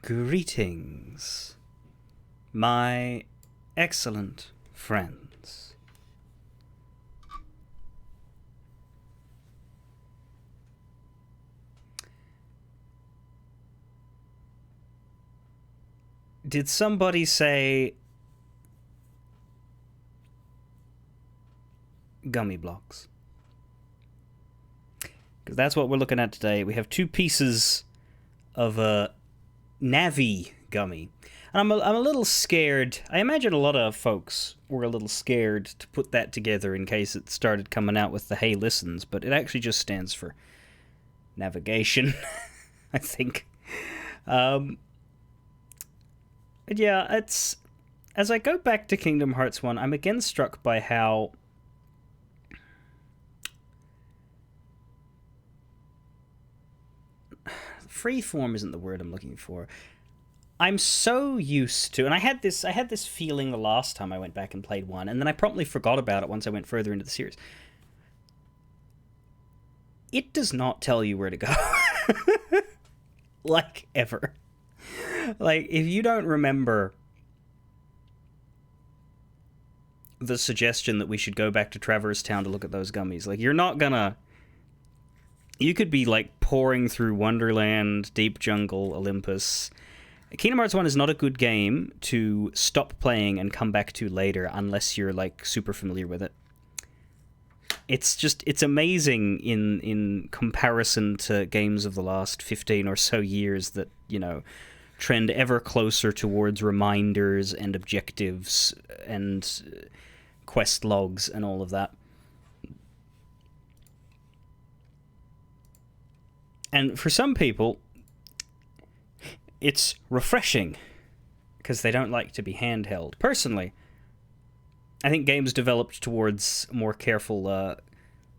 Greetings, my excellent friends. Did somebody say gummy blocks? Because that's what we're looking at today. We have two pieces of a Navi gummy. And I'm a little scared. I imagine a lot of folks were a little scared to put that together in case it started coming out with the hey listens, but it actually just stands for navigation, I think. Yeah, it's... As I go back to Kingdom Hearts 1, I'm again struck by how... Freeform isn't the word I'm looking for. I'm so used to, and I had this feeling the last time I went back and played 1, and then I promptly forgot about it once I went further into the series. It does not tell you where to go. Like, ever. Like, if you don't remember the suggestion that we should go back to Traverse Town to look at those gummies, like, you're not gonna... You could be, like, pouring through Wonderland, Deep Jungle, Olympus. Kingdom Hearts 1 is not a good game to stop playing and come back to later unless you're, like, super familiar with it. It's amazing in comparison to games of the last 15 or so years that, you know, trend ever closer towards reminders and objectives and quest logs and all of that. And for some people, it's refreshing because they don't like to be handheld. Personally, I think games developed towards more careful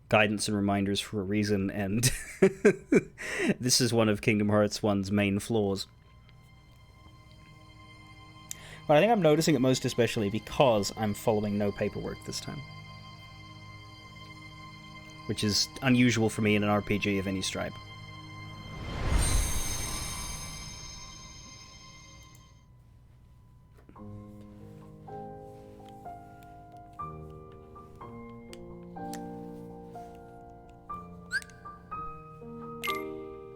guidance and reminders for a reason, and this is one of Kingdom Hearts 1's main flaws. But I think I'm noticing it most especially because I'm following no paperwork this time, which is unusual for me in an RPG of any stripe.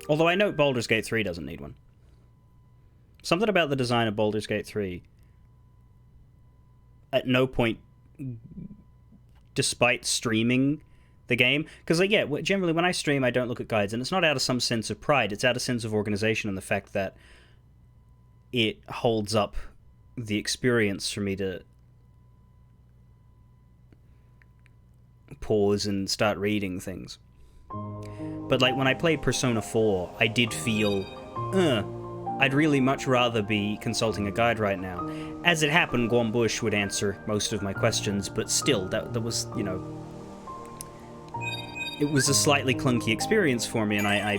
Although I note Baldur's Gate 3 doesn't need one. Something about the design of Baldur's Gate 3 at no point, despite streaming the game, because, like, yeah, generally when I stream I don't look at guides, and it's not out of some sense of pride, it's out of sense of organization and the fact that it holds up the experience for me to pause and start reading things. But, like, when I played Persona 4, I did feel, I'd really much rather be consulting a guide right now. As it happened, Gormbush would answer most of my questions, but still, that was, you know... It was a slightly clunky experience for me, and I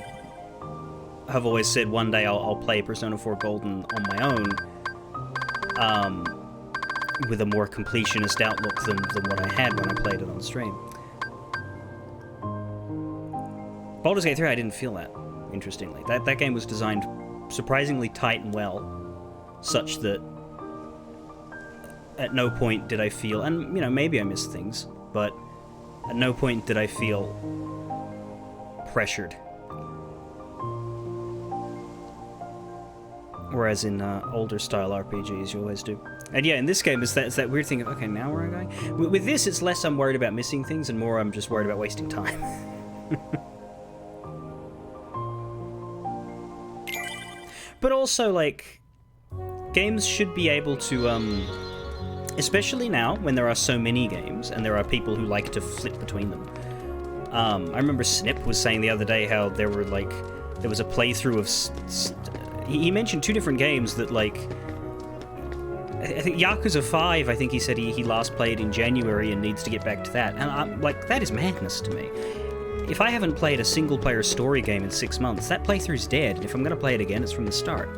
have always said one day I'll play Persona 4 Golden on my own, with a more completionist outlook than what I had when I played it on stream. Baldur's Gate 3, I didn't feel that, interestingly. That game was designed surprisingly tight and well, such that at no point did I feel, and, you know, maybe I missed things, but at no point did I feel pressured. Whereas in older style RPGs, you always do. And yeah, in this game, it's that weird thing of, okay, now where am I going? With this, it's less I'm worried about missing things, and more I'm just worried about wasting time. But also, like, games should be able to, especially now, when there are so many games, and there are people who like to flip between them. I remember Snip was saying the other day how there was a playthrough of... He mentioned two different games that, like... I think Yakuza 5, I think he said he last played in January and needs to get back to that. And I'm like, that is madness to me. If I haven't played a single-player story game in 6 months, that playthrough's dead, and if I'm going to play it again, it's from the start.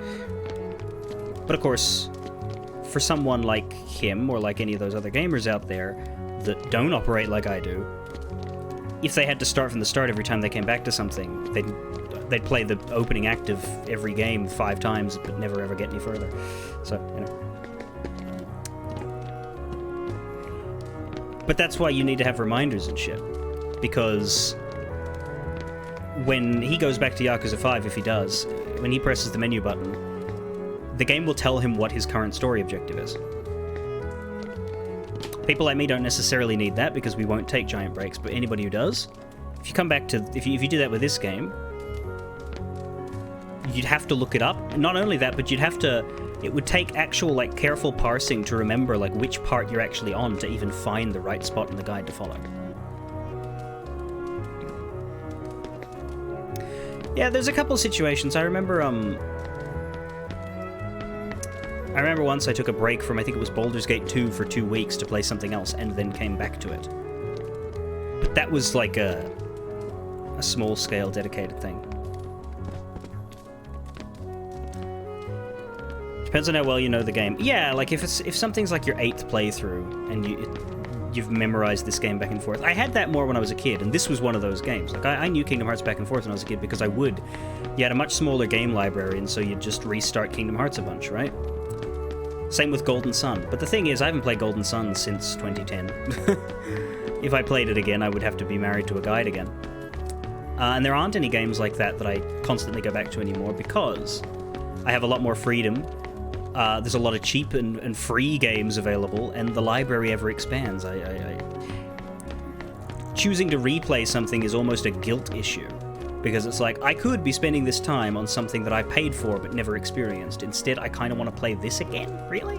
But of course, for someone like him, or like any of those other gamers out there that don't operate like I do, if they had to start from the start every time they came back to something, they'd they'd play the opening act of every game 5 times, but never ever get any further. So, you know. But that's why you need to have reminders and shit. Because when he goes back to Yakuza 5, if he does, when he presses the menu button, the game will tell him what his current story objective is. People like me don't necessarily need that because we won't take giant breaks, but anybody who does, if you come back to... If you do that with this game, you'd have to look it up. And not only that, but you'd have to... It would take actual, like, careful parsing to remember, like, which part you're actually on to even find the right spot in the guide to follow. Yeah, there's a couple of situations. I remember once I took a break from, I think it was Baldur's Gate 2 for 2 weeks to play something else, and then came back to it. But that was like a small-scale, dedicated thing. Depends on how well you know the game. Yeah, like if something's like your 8th playthrough and you've memorized this game back and forth. I had that more when I was a kid, and this was one of those games. Like I knew Kingdom Hearts back and forth when I was a kid because you had a much smaller game library, and so you'd just restart Kingdom Hearts a bunch, right? Same with Golden Sun. But the thing is, I haven't played Golden Sun since 2010. If I played it again, I would have to be married to a guide again. And there aren't any games like that I constantly go back to anymore because I have a lot more freedom. There's a lot of cheap and free games available, and the library ever expands. Choosing to replay something is almost a guilt issue, because it's like, I could be spending this time on something that I paid for but never experienced. Instead, I kind of want to play this again? Really?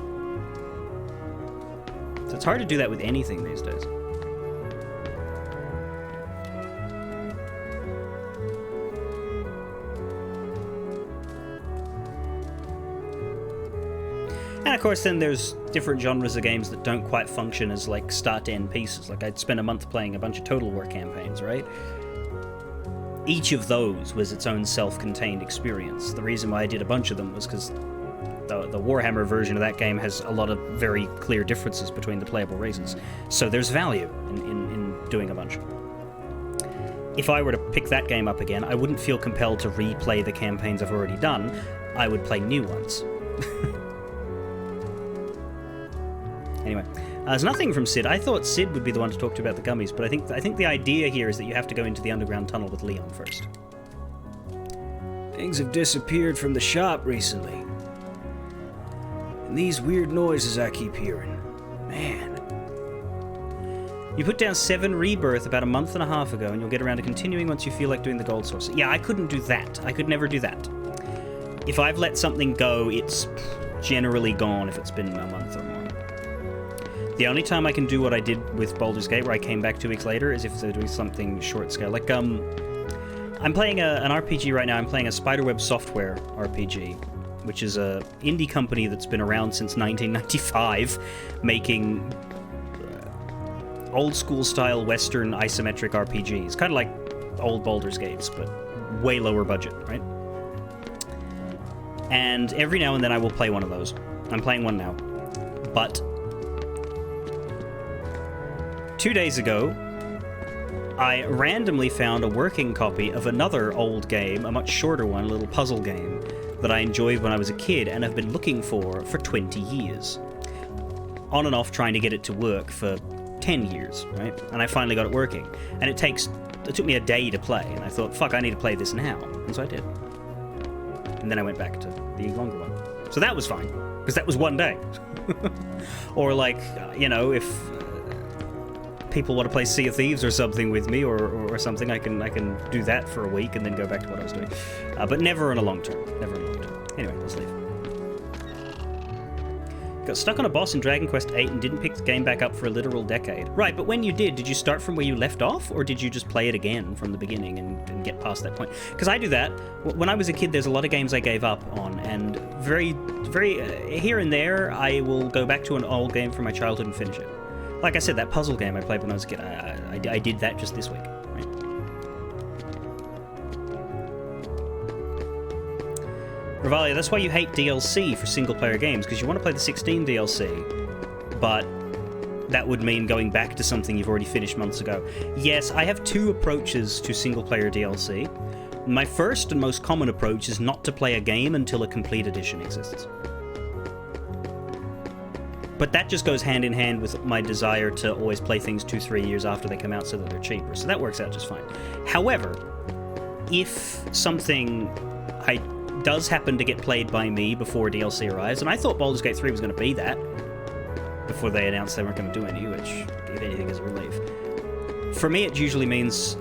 So it's hard to do that with anything these days. And of course, then there's different genres of games that don't quite function as like start-to-end pieces. Like I'd spent a month playing a bunch of Total War campaigns, right? Each of those was its own self-contained experience. The reason why I did a bunch of them was because the Warhammer version of that game has a lot of very clear differences between the playable races. So there's value in doing a bunch. If I were to pick that game up again, I wouldn't feel compelled to replay the campaigns I've already done. I would play new ones. Anyway, there's nothing from Sid. I thought Sid would be the one to talk to about the gummies, but I think the idea here is that you have to go into the underground tunnel with Leon first. Things have disappeared from the shop recently. And these weird noises I keep hearing. Man. You put down 7 Rebirth about a month and a half ago, and you'll get around to continuing once you feel like doing the gold source. Yeah, I couldn't do that. I could never do that. If I've let something go, it's generally gone if it's been a month or more. The only time I can do what I did with Baldur's Gate, where I came back 2 weeks later, is if they're doing something short scale. Like, I'm playing an RPG right now. I'm playing a Spiderweb Software RPG, which is a indie company that's been around since 1995, making old school style Western isometric RPGs. Kind of like old Baldur's Gates, but way lower budget, right? And every now and then I will play one of those. I'm playing one now. But 2 days ago, I randomly found a working copy of another old game, a much shorter one, a little puzzle game, that I enjoyed when I was a kid and have been looking for 20 years. On and off trying to get it to work for 10 years, right? And I finally got it working. And it took me a day to play, and I thought, fuck, I need to play this now. And so I did. And then I went back to the longer one. So that was fine, because that was one day. Or like, if people want to play Sea of Thieves or something with me or something, I can do that for a week and then go back to what I was doing. But never in a long term. Never in a long term. Anyway, let's leave. Got stuck on a boss in Dragon Quest VIII and didn't pick the game back up for a literal decade. Right, but when you did you start from where you left off, or did you just play it again from the beginning and get past that point? Because I do that. When I was a kid, there's a lot of games I gave up on, and very, very here and there, I will go back to an old game from my childhood and finish it. Like I said, that puzzle game I played when I was a kid, I did that just this week, right? Ravalia, that's why you hate DLC for single-player games, because you want to play the 16 DLC, but that would mean going back to something you've already finished months ago. Yes, I have 2 approaches to single-player DLC. My first and most common approach is not to play a game until a complete edition exists. But that just goes hand in hand with my desire to always play things 2-3 years after they come out so that they're cheaper. So that works out just fine. However, if something does happen to get played by me before DLC arrives, and I thought Baldur's Gate 3 was going to be that before they announced they weren't going to do any, which, if anything, is a relief. For me, it usually means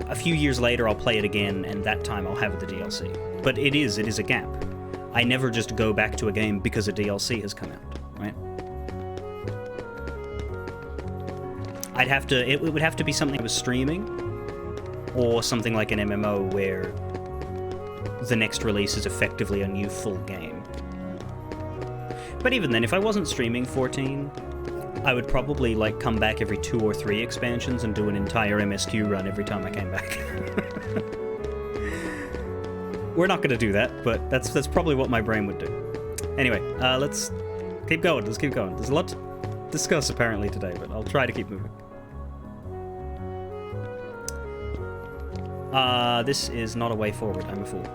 a few years later I'll play it again, and that time I'll have the DLC. But it is a gap. I never just go back to a game because a DLC has come out, right? It would have to be something that was streaming, or something like an MMO where the next release is effectively a new full game. But even then, if I wasn't streaming 14, I would probably like come back every 2 or 3 expansions and do an entire MSQ run every time I came back. We're not going to do that, but that's probably what my brain would do. Anyway, let's keep going. Let's keep going. There's a lot to discuss apparently today, but I'll try to keep moving. This is not a way forward. I'm a fool.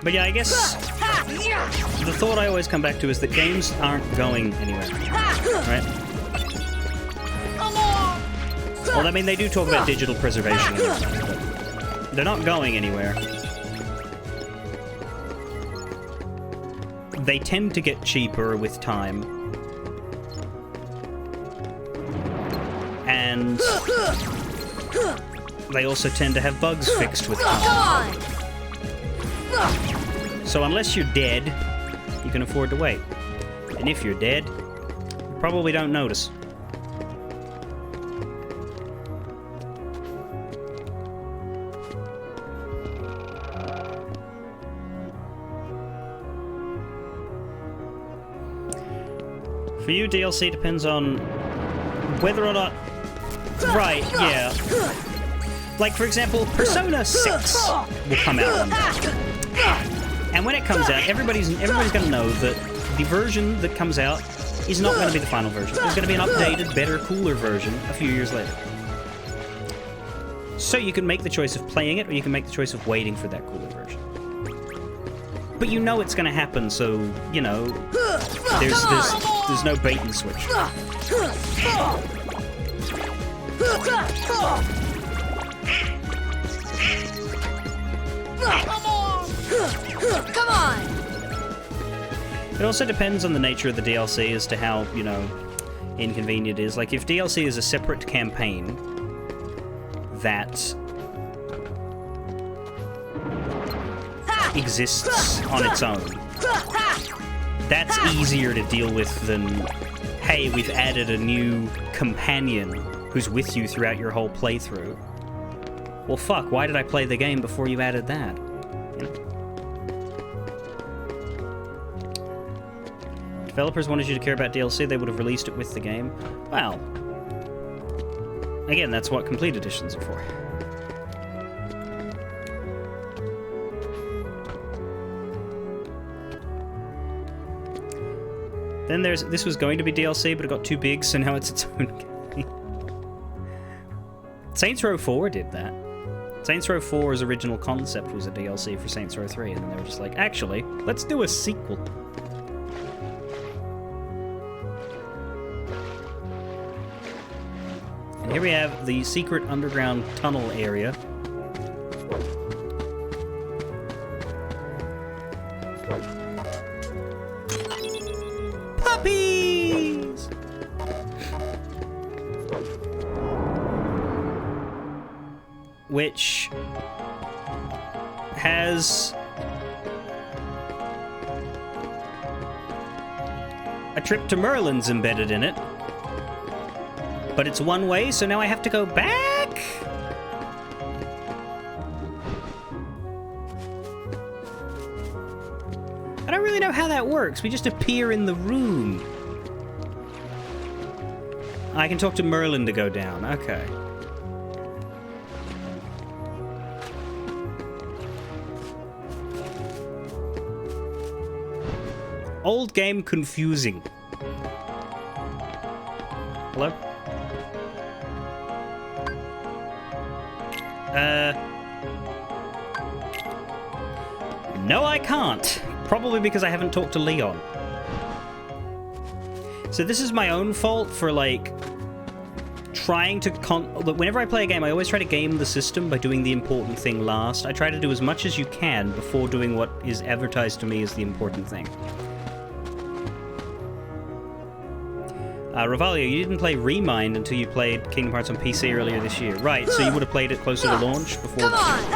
But yeah, I guess the thought I always come back to is that games aren't going anywhere, right? Well, I mean, they do talk about digital preservation, but they're not going anywhere. They tend to get cheaper with time. And they also tend to have bugs fixed with time. So unless you're dead, you can afford to wait. And if you're dead, you probably don't notice. For you, DLC depends on whether or not... Right, yeah. Like, for example, Persona 6 will come out one day. And when it comes out, everybody's going to know that the version that comes out is not going to be the final version. There's going to be an updated, better, cooler version a few years later. So you can make the choice of playing it, or you can make the choice of waiting for that cooler version. But you know it's going to happen, so, you know, there's no bait and switch. Come on! It also depends on the nature of the DLC as to how, you know, inconvenient it is. Like, if DLC is a separate campaign that exists on its own, that's easier to deal with than, hey, we've added a new companion who's with you throughout your whole playthrough. Well, fuck, why did I play the game before you added that? You know? Developers wanted you to care about DLC, they would have released it with the game. Well, again, that's what complete editions are for. Then this was going to be DLC, but it got too big, so now it's its own game. Saints Row 4 did that. Saints Row 4's original concept was a DLC for Saints Row 3, and then they were just like, actually, let's do a sequel. And here we have the secret underground tunnel area. Puppies! Which has a trip to Merlin's embedded in it. But it's one way, so now I have to go back? I don't really know how that works. We just appear in the room. I can talk to Merlin to go down. Okay. Old game confusing. Hello? No, I can't. Probably because I haven't talked to Leon. So this is my own fault for, like, trying to whenever I play a game, I always try to game the system by doing the important thing last. I try to do as much as you can before doing what is advertised to me as the important thing. Revalio, you didn't play Remind until you played Kingdom Hearts on PC earlier this year. Right, so you would have played it closer to launch before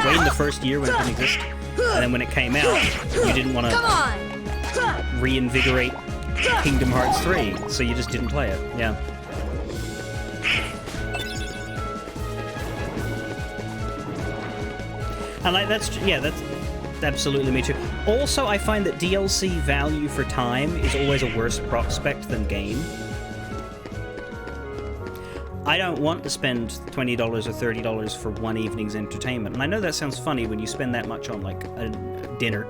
waiting the first year when it didn't exist. And then when it came out, you didn't want to reinvigorate Kingdom Hearts 3, so you just didn't play it. Yeah. And like that's absolutely me too. Also, I find that DLC value for time is always a worse prospect than game. I don't want to spend $20 or $30 for one evening's entertainment. And I know that sounds funny when you spend that much on, like, a dinner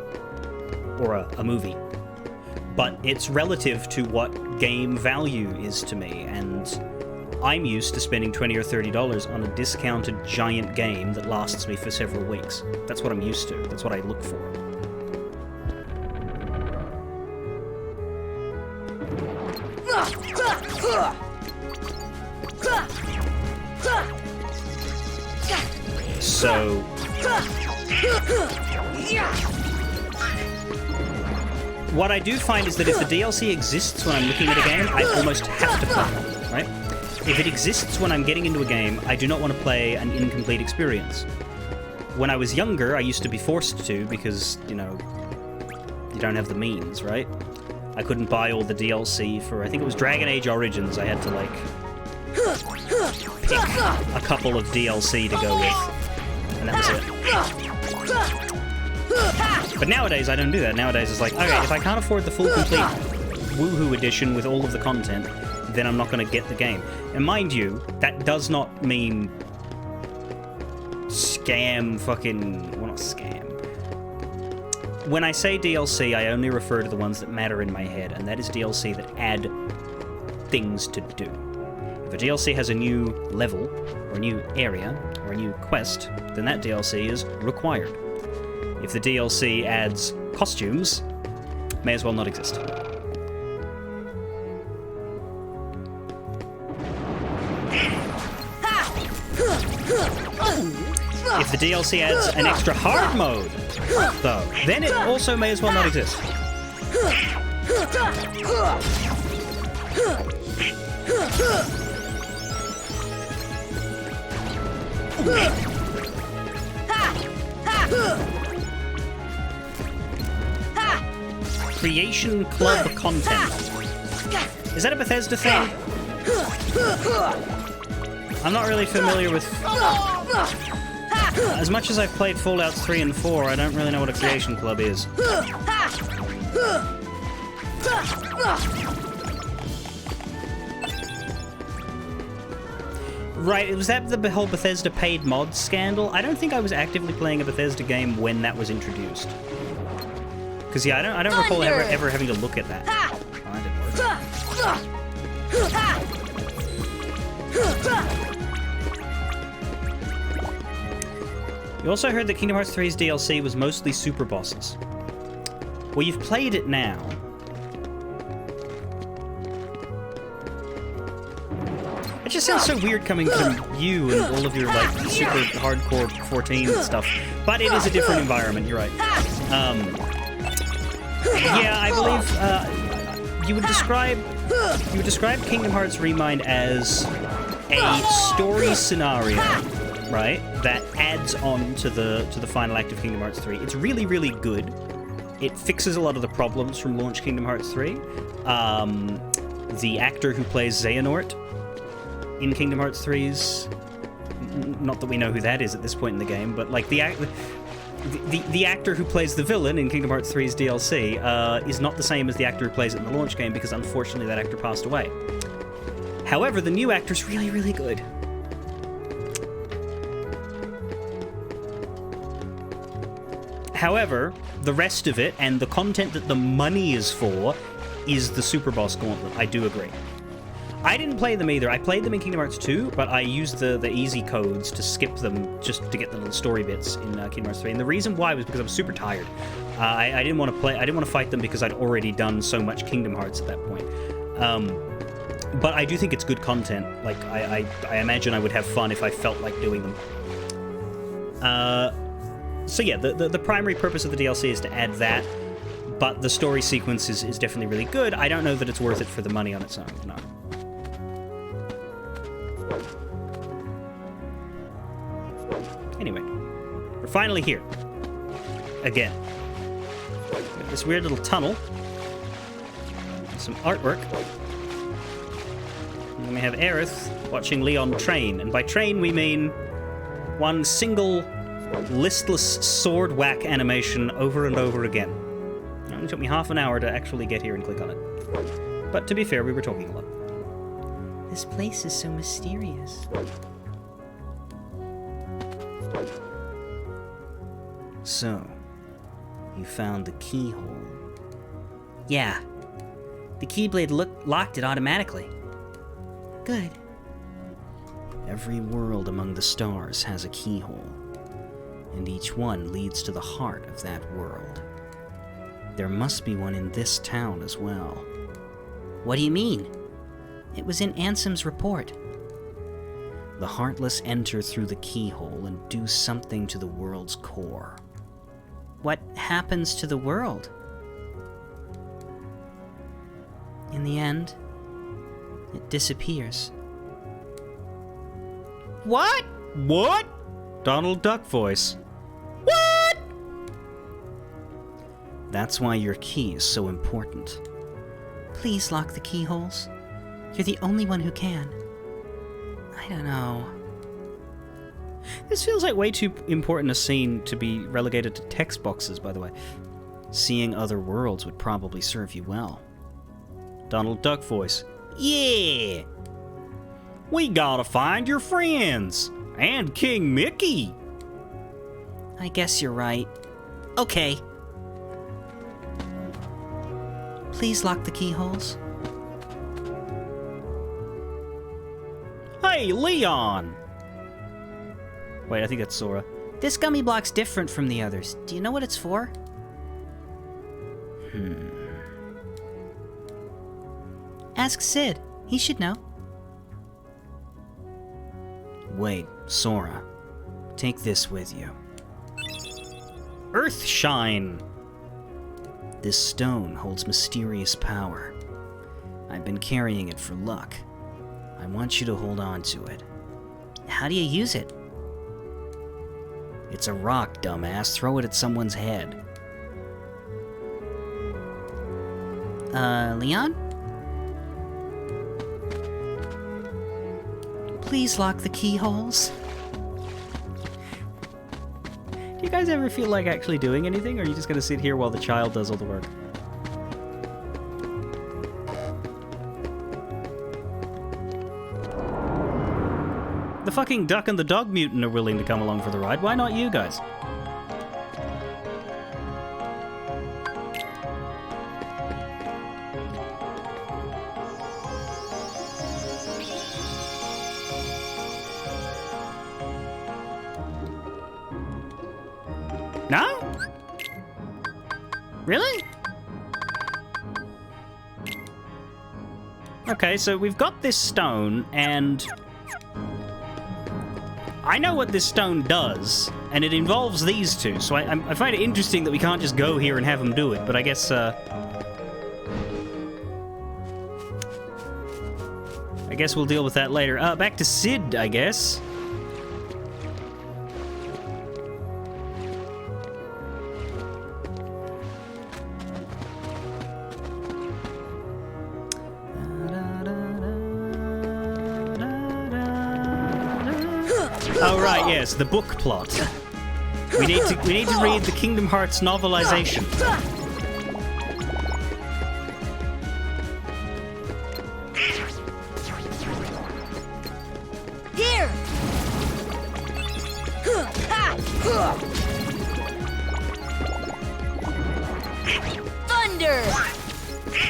or a movie. But it's relative to what game value is to me. And I'm used to spending $20 or $30 on a discounted giant game that lasts me for several weeks. That's what I'm used to. That's what I look for. So... what I do find is that if the DLC exists when I'm looking at a game, I almost have to play it, right? If it exists when I'm getting into a game, I do not want to play an incomplete experience. When I was younger, I used to be forced to because, you know, you don't have the means, right? I couldn't buy all the DLC for, I think it was Dragon Age Origins. I had to, like, pick a couple of DLC to go with. And that was it. But nowadays, I don't do that. Nowadays, it's like, okay, if I can't afford the full, complete Woohoo edition with all of the content, then I'm not going to get the game. And mind you, that does not mean scam fucking... well, not scam. When I say DLC, I only refer to the ones that matter in my head, and that is DLC that add things to do. If a DLC has a new level, or a new area, or a new quest, then that DLC is required. If the DLC adds costumes, may as well not exist. If the DLC adds an extra hard mode, though, then it also may as well not exist. Creation Club content. Is that a Bethesda thing? I'm not really familiar with... As much as I've played Fallout 3 and 4, I don't really know what a Creation Club is. Right, was that the whole Bethesda paid mods scandal? I don't think I was actively playing a Bethesda game when that was introduced. Because, yeah, I don't recall ever having to look at that. Oh, that didn't work. You also heard that Kingdom Hearts 3's DLC was mostly super bosses. Well, you've played it now. It just sounds so weird coming from you and all of your, like, super hardcore 14 stuff. But it is a different environment, you're right. Yeah, I believe you would describe Kingdom Hearts Remind as a story scenario, right? That adds on to the final act of Kingdom Hearts 3. It's really, really good. It fixes a lot of the problems from launch Kingdom Hearts 3. The actor who plays Xehanort in Kingdom Hearts 3's, not that we know who that is at this point in the game, but like the actor who plays the villain in Kingdom Hearts 3's DLC is not the same as the actor who plays it in the launch game because unfortunately that actor passed away. However, the new actor's really, really good. However, the rest of it and the content that the money is for is the Super Boss Gauntlet. I do agree. I didn't play them either. I played them in Kingdom Hearts 2, but I used the easy codes to skip them just to get the little story bits in Kingdom Hearts 3. And the reason why was because I was super tired. I didn't want to play. I didn't want to fight them because I'd already done so much Kingdom Hearts at that point. But I do think it's good content. Like I imagine I would have fun if I felt like doing them. So yeah, the primary purpose of the DLC is to add that, but the story sequence is definitely really good. I don't know that it's worth it for the money on its own. No. Anyway, we're finally here. Again. This weird little tunnel. Some artwork. And then we have Aerith watching Leon train. And by train, we mean one single listless sword whack animation over and over again. It only took me half an hour to actually get here and click on it. But to be fair, we were talking a lot. This place is so mysterious. So, you found the keyhole. Yeah. The Keyblade locked it automatically. Good. Every world among the stars has a keyhole, and each one leads to the heart of that world. There must be one in this town as well. What do you mean? It was in Ansem's report. The Heartless enter through the keyhole and do something to the world's core. What happens to the world? In the end, it disappears. What? What? Donald Duck voice. What? That's why your key is so important. Please lock the keyholes. You're the only one who can. I don't know. This feels like way too important a scene to be relegated to text boxes, by the way. Seeing other worlds would probably serve you well. Donald Duck voice. Yeah! We gotta find your friends! And King Mickey! I guess you're right. Okay. Please lock the keyholes. Hey, Leon! Wait, I think that's Sora. This gummy block's different from the others. Do you know what it's for? Ask Sid. He should know. Wait, Sora. Take this with you. Earthshine! This stone holds mysterious power. I've been carrying it for luck. I want you to hold on to it. How do you use it? It's a rock, dumbass. Throw it at someone's head. Leon? Please lock the keyholes. Do you guys ever feel like actually doing anything, or are you just gonna sit here while the child does all the work? The fucking Duck and the Dog Mutant are willing to come along for the ride. Why not you guys? No? Really? Okay, so we've got this stone, and I know what this stone does, and it involves these two, so I find it interesting that we can't just go here and have them do it, but I guess, I guess we'll deal with that later. Back to Sid, I guess. Oh right, yes, the book plot. We need to read the Kingdom Hearts novelization. Thunder!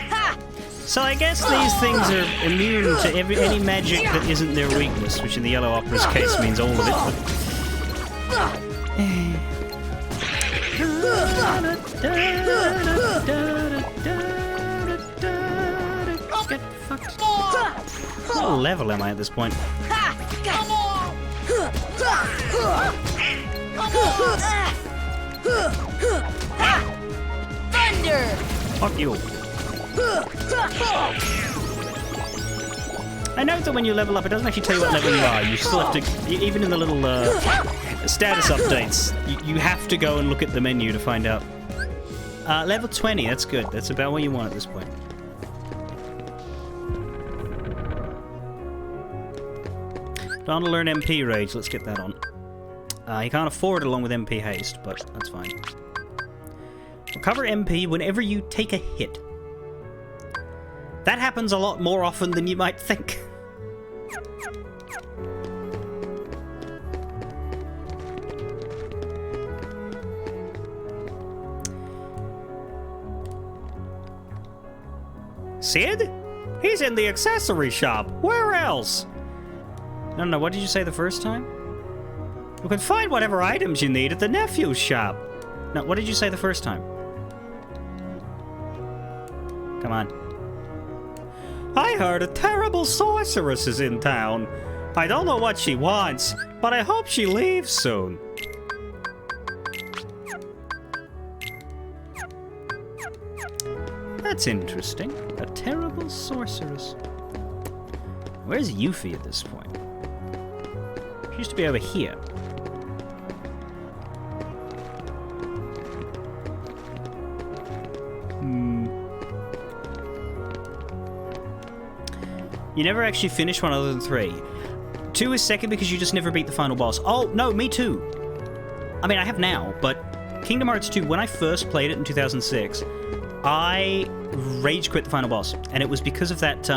Ha! So I guess these things are immune to any magic that isn't their weakness, which in the Yellow Opera's case means all of it. Get fucked. What level am I at this point? Come on! Thunder! Fuck you. I note that when you level up, it doesn't actually tell you what level you are. You still have to, even in the little status updates, you have to go and look at the menu to find out. Level 20, that's good. That's about what you want at this point. Don't want to learn MP Rage, let's get that on. You can't afford it along with MP Haste, but that's fine. Recover MP whenever you take a hit. That happens a lot more often than you might think. Sid? He's in the accessory shop. Where else? No, what did you say the first time? You can find whatever items you need at the nephew's shop. No, what did you say the first time? Come on. I heard a terrible sorceress is in town. I don't know what she wants, but I hope she leaves soon. That's interesting. A terrible sorceress. Where's Yuffie at this point? She used to be over here. You never actually finished one other than 3. 2 is second because you just never beat the final boss. Oh, no, me too. I mean, I have now, but Kingdom Hearts 2, when I first played it in 2006, I rage quit the final boss. And it was because of that,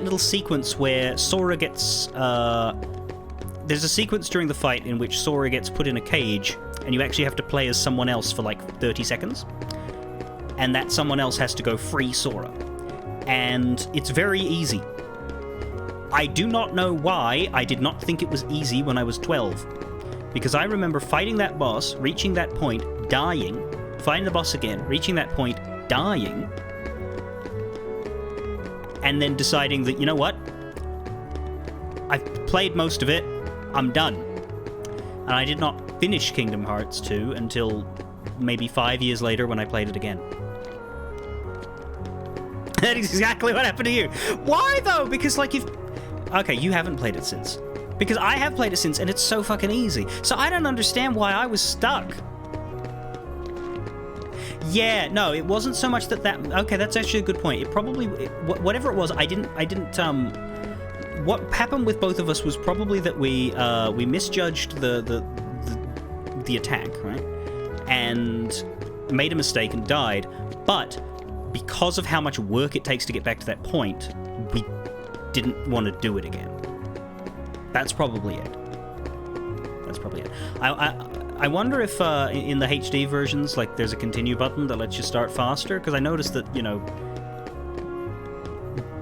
little sequence where Sora gets, there's a sequence during the fight in which Sora gets put in a cage, and you actually have to play as someone else for like 30 seconds. And that someone else has to go free Sora. And it's very easy. I do not know why I did not think it was easy when I was 12. Because I remember fighting that boss, reaching that point, dying, fighting the boss again, reaching that point, dying, and then deciding that, you know what? I've played most of it, I'm done. And I did not finish Kingdom Hearts 2 until maybe 5 years later when I played it again. That is exactly what happened to you. Why, though? Because, like, if... Okay, you haven't played it since. Because I have played it since, and it's so fucking easy. So I don't understand why I was stuck. Yeah, no, it wasn't so much that... Okay, that's actually a good point. It probably... whatever it was, I didn't... What happened with both of us was probably that we misjudged the attack, right? And made a mistake and died. But... because of how much work it takes to get back to that point, we didn't want to do it again. That's probably it. I wonder if in the HD versions, like, there's a continue button that lets you start faster, because I noticed that, you know,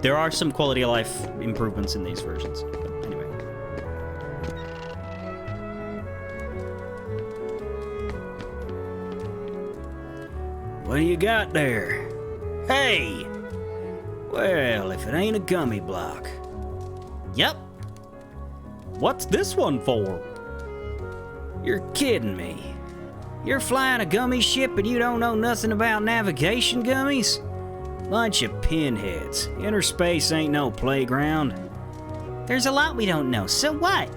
there are some quality of life improvements in these versions. But anyway. What do you got there? Hey! Well, if it ain't a gummy block. Yep. What's this one for? You're kidding me. You're flying a gummy ship and you don't know nothing about navigation gummies? Bunch of pinheads. Inner space ain't no playground. There's a lot we don't know, so what?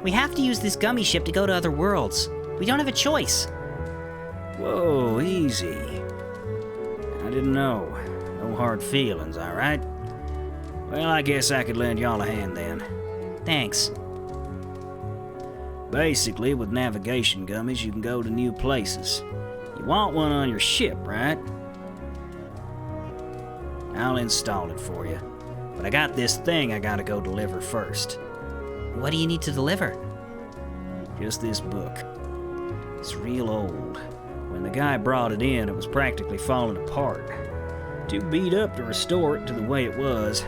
We have to use this gummy ship to go to other worlds. We don't have a choice. Whoa, easy. I didn't know. No hard feelings, all right? Well, I guess I could lend y'all a hand then. Thanks. Basically, with navigation gummies, you can go to new places. You want one on your ship, right? I'll install it for you. But I got this thing I gotta go deliver first. What do you need to deliver? Just this book. It's real old. When the guy brought it in, it was practically falling apart. Too beat up to restore it to the way it was.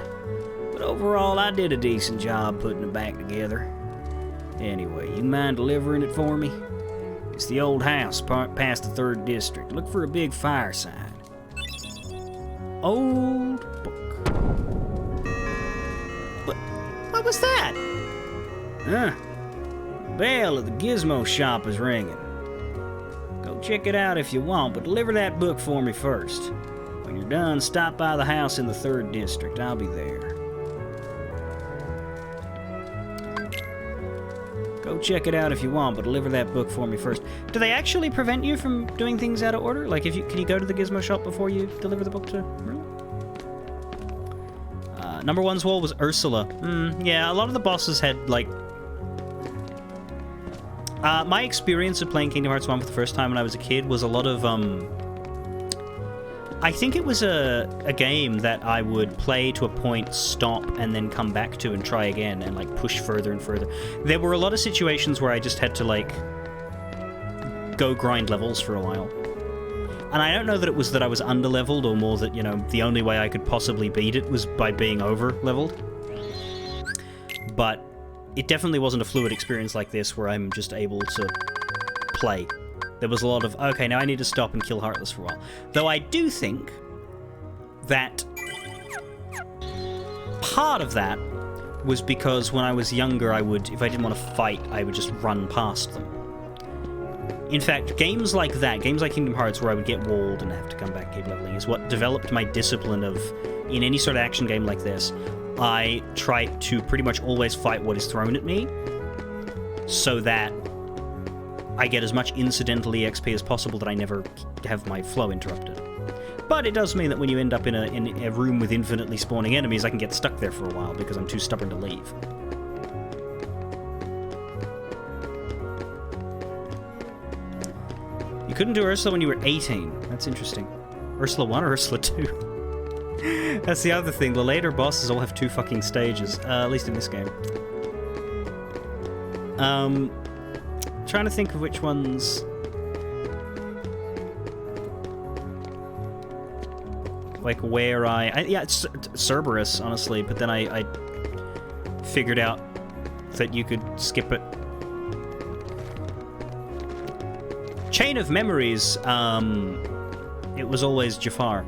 But overall, I did a decent job putting it back together. Anyway, you mind delivering it for me? It's the old house past the 3rd District. Look for a big fireside. Old book. What was that? Huh? The bell at the gizmo shop is ringing. Go check it out if you want, but deliver that book for me first. When you're done, stop by the house in the 3rd District. I'll be there. Go check it out if you want, but deliver that book for me first. Do they actually prevent you from doing things out of order? Like, can you go to the gizmo shop before you deliver the book to Merlin? Number 1's wall was Ursula. Yeah, a lot of the bosses had, like... my experience of playing Kingdom Hearts 1 for the first time when I was a kid was a lot of, I think it was a game that I would play to a point, stop, and then come back to and try again, and, like, push further and further. There were a lot of situations where I just had to, like, go grind levels for a while. And I don't know that it was that I was under-leveled, or more that, you know, the only way I could possibly beat it was by being over-leveled. But it definitely wasn't a fluid experience like this, where I'm just able to play. There was a lot of, okay, now I need to stop and kill Heartless for a while. Though I do think that part of that was because when I was younger, I would, if I didn't want to fight, I would just run past them. In fact, games like that, games like Kingdom Hearts, where I would get walled and have to come back and keep leveling, is what developed my discipline of, in any sort of action game like this, I try to pretty much always fight what is thrown at me, so that I get as much incidental EXP as possible that I never have my flow interrupted. But it does mean that when you end up in a room with infinitely spawning enemies, I can get stuck there for a while because I'm too stubborn to leave. You couldn't do Ursula when you were 18. That's interesting. Ursula 1 or Ursula 2? That's the other thing. The later bosses all have 2 fucking stages. At least in this game. Trying to think of which ones... Like, where yeah, it's Cerberus, honestly, but then I figured out that you could skip it. Chain of Memories, it was always Jafar.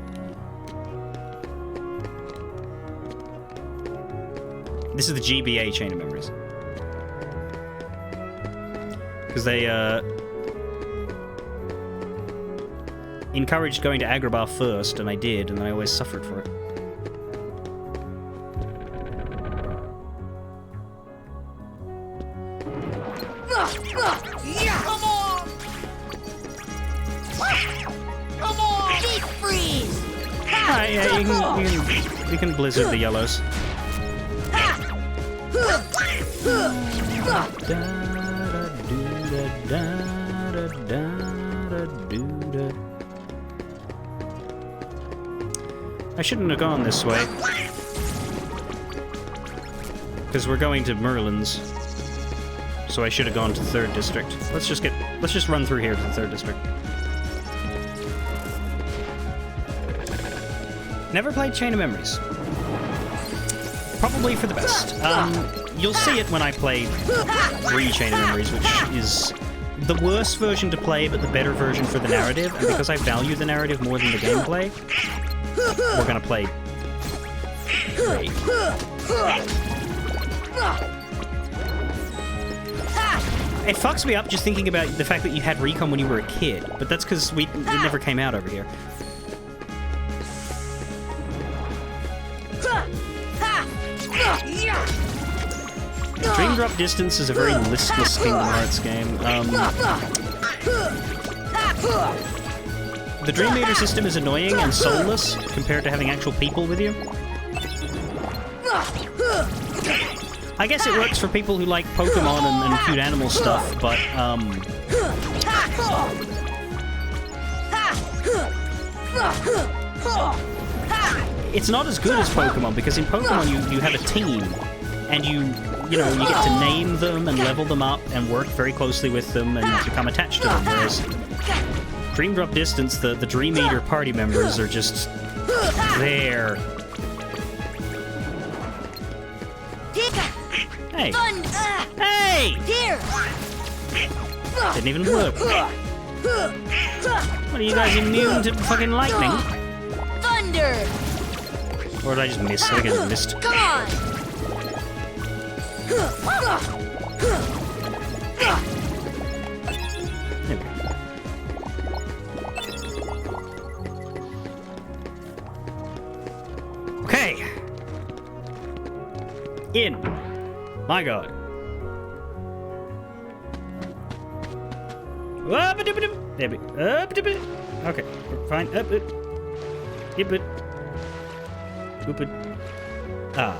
This is the GBA Chain of Memories. Because they, encouraged going to Agrabah first, and I did, and then I always suffered for it. Come on! Come on! Deep freeze! Yeah, you can blizzard the yellows. I shouldn't have gone this way. Because we're going to Merlin's. So I should have gone to the 3rd District. Let's just run through here to the 3rd District. Never played Chain of Memories. Probably for the best. You'll see it when I play Chain of Memories, which is the worst version to play, but the better version for the narrative. And because I value the narrative more than the gameplay, we're gonna play 3. It fucks me up just thinking about the fact that you had Recon when you were a kid, but that's because it never came out over here. Dream Drop Distance is a very listless Kingdom Hearts game. The Dream Eater system is annoying and soulless compared to having actual people with you. I guess it works for people who like Pokemon and cute animal stuff, but, it's not as good as Pokemon, because in Pokemon you have a team, and you get to name them and level them up and work very closely with them and become attached to them, whereas Dream Drop Distance, the Dream Eater party members are just there. Hey! Hey! Here! Didn't even work. What are you guys immune to fucking lightning? Thunder! Or did I just miss? I think I just missed. Come on! There we go. Okay. In. My god. There we go. Okay, we're fine. Up it. Yip it. Whoop it. Ah.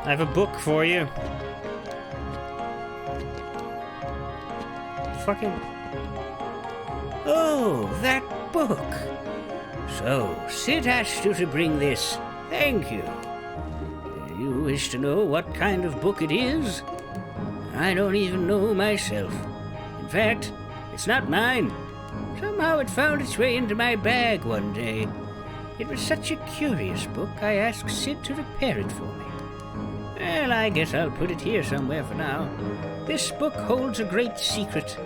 I have a book for you. Fucking. Oh, that book. So, Sid asked you to bring this. Thank you. You wish to know what kind of book it is? I don't even know myself. In fact, it's not mine. Somehow it found its way into my bag one day. It was such a curious book, I asked Sid to repair it for me. Well, I guess I'll put it here somewhere for now. This book holds a great secret.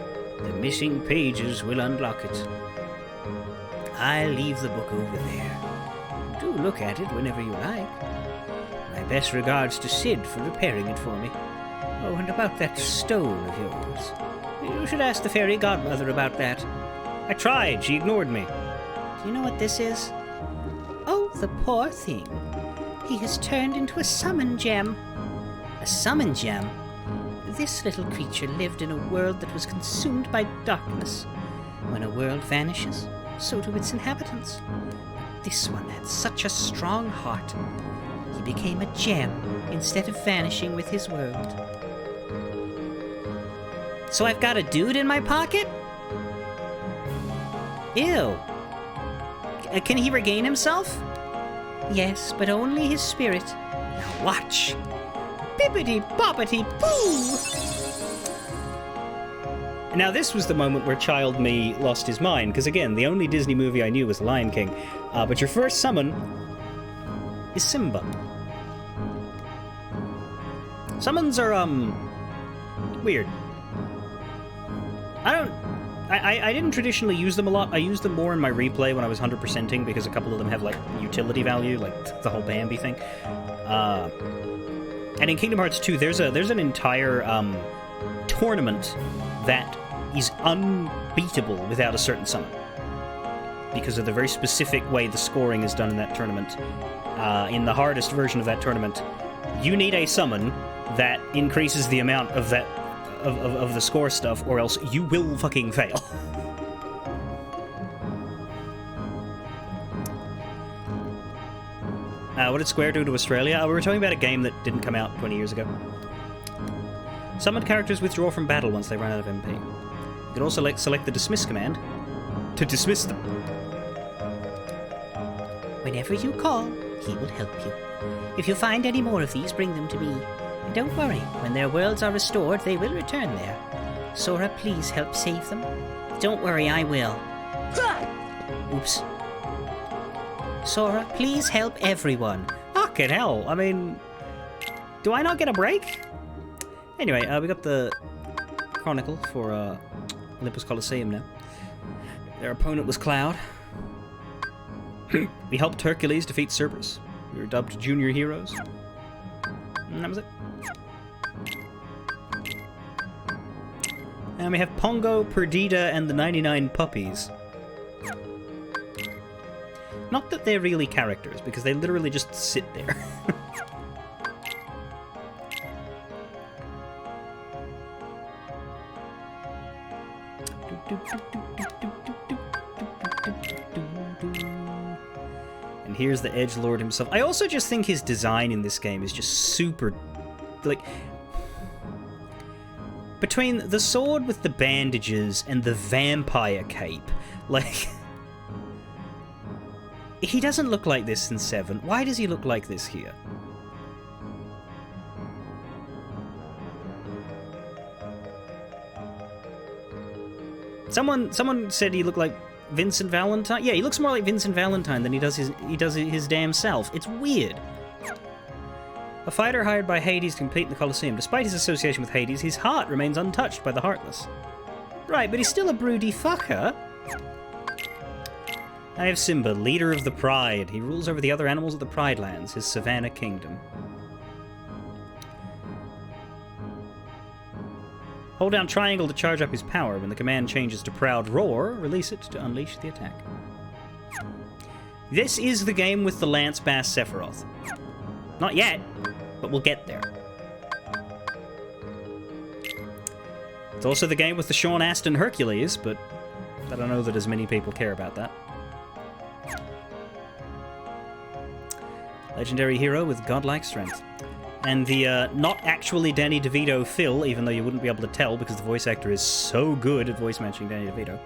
The missing pages will unlock it. I'll leave the book over there. Do look at it whenever you like. My best regards to Sid for repairing it for me. Oh, and about that stone of yours. You should ask the fairy godmother about that. I tried. She ignored me. Do you know what this is? Oh, the poor thing. He has turned into a summon gem. A summon gem? This little creature lived in a world that was consumed by darkness. When a world vanishes, so do its inhabitants. This one had such a strong heart. He became a gem instead of vanishing with his world. So I've got a dude in my pocket? Ew. Can he regain himself? Yes, but only his spirit. Now watch. Bippity-boppity-boo! Now this was the moment where child me lost his mind, because again, the only Disney movie I knew was The Lion King. But your first summon is Simba. Summons are, weird. I didn't traditionally use them a lot. I used them more in my replay when I was 100%ing, because a couple of them have, like, utility value, like the whole Bambi thing. And in Kingdom Hearts 2, there's an entire, tournament that is unbeatable without a certain summon. Because of the very specific way the scoring is done in that tournament. In the hardest version of that tournament, you need a summon that increases the amount of that of the score stuff, or else you will fucking fail. What did Square do to Australia? We were talking about a game that didn't come out 20 years ago. Summoned characters withdraw from battle once they run out of MP. You can also select the dismiss command to dismiss them. Whenever you call, he will help you. If you find any more of these, bring them to me. And don't worry, when their worlds are restored, they will return there. Sora, please help save them. Don't worry, I will. Oops. Sora, please help everyone. Fucking hell, I mean... Do I not get a break? Anyway, we got the Chronicle for Olympus Coliseum now. Their opponent was Cloud. We helped Hercules defeat Cerberus. We were dubbed junior heroes. And that was it. And we have Pongo, Perdita, and the 99 Puppies. Not that they're really characters, because they literally just sit there. And here's the Edgelord himself. I also just think his design in this game is just super... like... Between the sword with the bandages and the vampire cape, like... He doesn't look like this in 7. Why does he look like this here? Someone said he looked like Vincent Valentine. Yeah, he looks more like Vincent Valentine than he does his damn self. It's weird. A fighter hired by Hades to compete in the Colosseum. Despite his association with Hades, his heart remains untouched by the Heartless. Right, but he's still a broody fucker. I have Simba, leader of the Pride. He rules over the other animals of the Pride Lands, his Savannah kingdom. Hold down triangle to charge up his power. When the command changes to Proud Roar, release it to unleash the attack. This is the game with the Lance Bass Sephiroth. Not yet, but we'll get there. It's also the game with the Sean Astin Hercules, but I don't know that as many people care about that. Legendary hero with godlike strength. And the not actually Danny DeVito Phil, even though you wouldn't be able to tell because the voice actor is so good at voice matching Danny DeVito.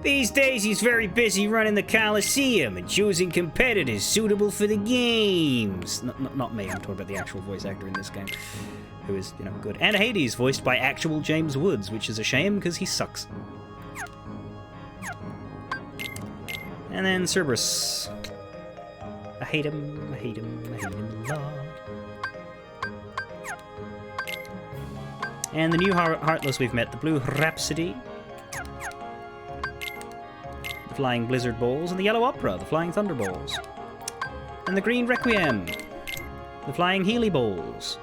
These days he's very busy running the Coliseum and choosing competitors suitable for the games. Not me, I'm talking about the actual voice actor in this game, who is, you know, good. And Hades, voiced by actual James Woods, which is a shame because he sucks. And then Cerberus. I hate him, I hate him, I hate him a lot. And the new Heartless we've met, the Blue Rhapsody, the Flying Blizzard Balls, and the Yellow Opera, the Flying Thunder Balls. And the Green Requiem, the Flying Healy Balls.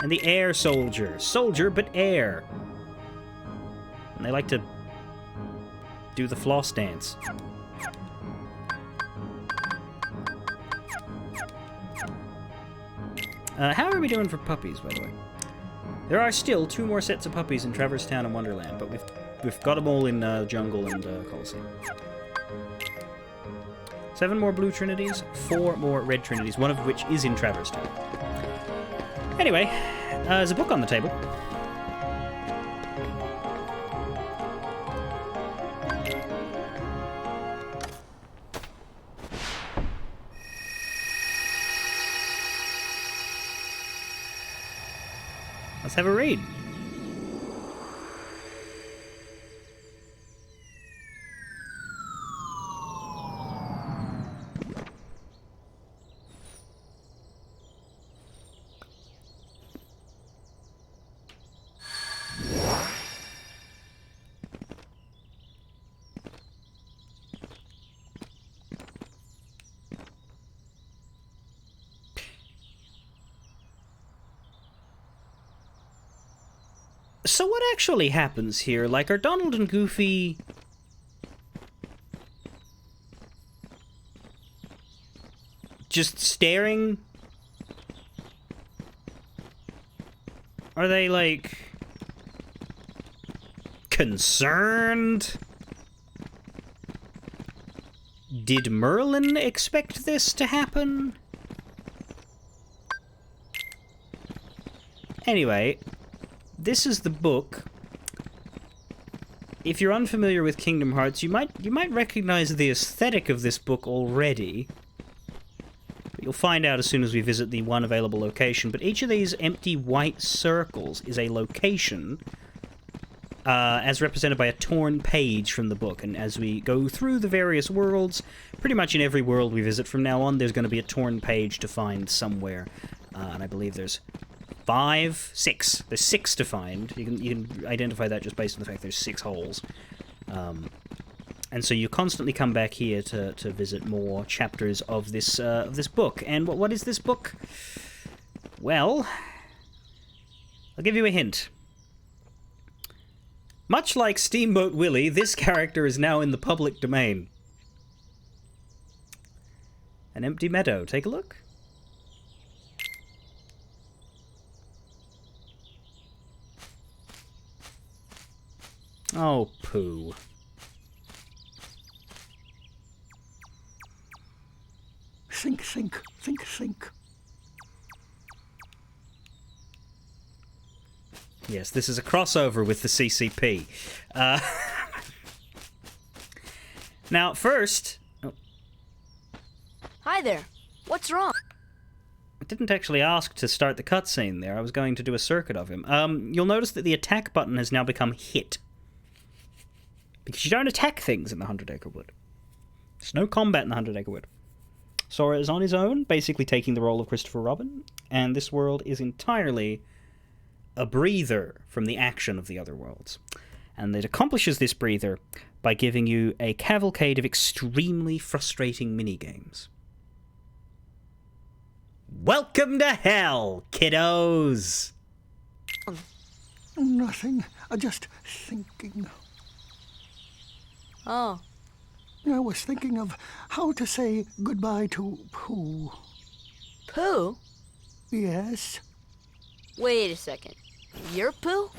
And the Air Soldier. Soldier, but air. And they like to do the floss dance. How are we doing for puppies, by the way? There are still 2 more sets of puppies in Traverse Town and Wonderland, but we've got them all in Jungle and Coliseum. 7 more Blue Trinities, 4 more Red Trinities, one of which is in Traverse Town. Anyway, there's a book on the table. Let's have a read. So what actually happens here? Like, are Donald and Goofy just staring? Are they, like, concerned? Did Merlin expect this to happen? Anyway, this is the book. If you're unfamiliar with Kingdom Hearts, you might recognize the aesthetic of this book already. But you'll find out as soon as we visit the one available location. But each of these empty white circles is a location, as represented by a torn page from the book. And as we go through the various worlds, pretty much in every world we visit from now on, there's going to be a torn page to find somewhere. And I believe there's 6. There's 6 to find. You can identify that just based on the fact there's 6 holes. And so you constantly come back here to visit more chapters of this book. And what is this book? Well, I'll give you a hint. Much like Steamboat Willie, this character is now in the public domain. An empty meadow. Take a look. Oh, poo. Think, think, think, think. Yes, this is a crossover with the CCP. Now, first... Oh. Hi there. What's wrong? didn't actually ask to start the cutscene there. I was going to do a circuit of him. You'll notice that the attack button has now become hit. Because you don't attack things in the 100 Acre Wood. There's no combat in the 100 Acre Wood. Sora is on his own, basically taking the role of Christopher Robin, and this world is entirely a breather from the action of the other worlds. And it accomplishes this breather by giving you a cavalcade of extremely frustrating minigames. Welcome to hell, kiddos! Nothing. Just thinking. Oh. I was thinking of how to say goodbye to Pooh. Pooh? Yes? Wait a second. You're Pooh?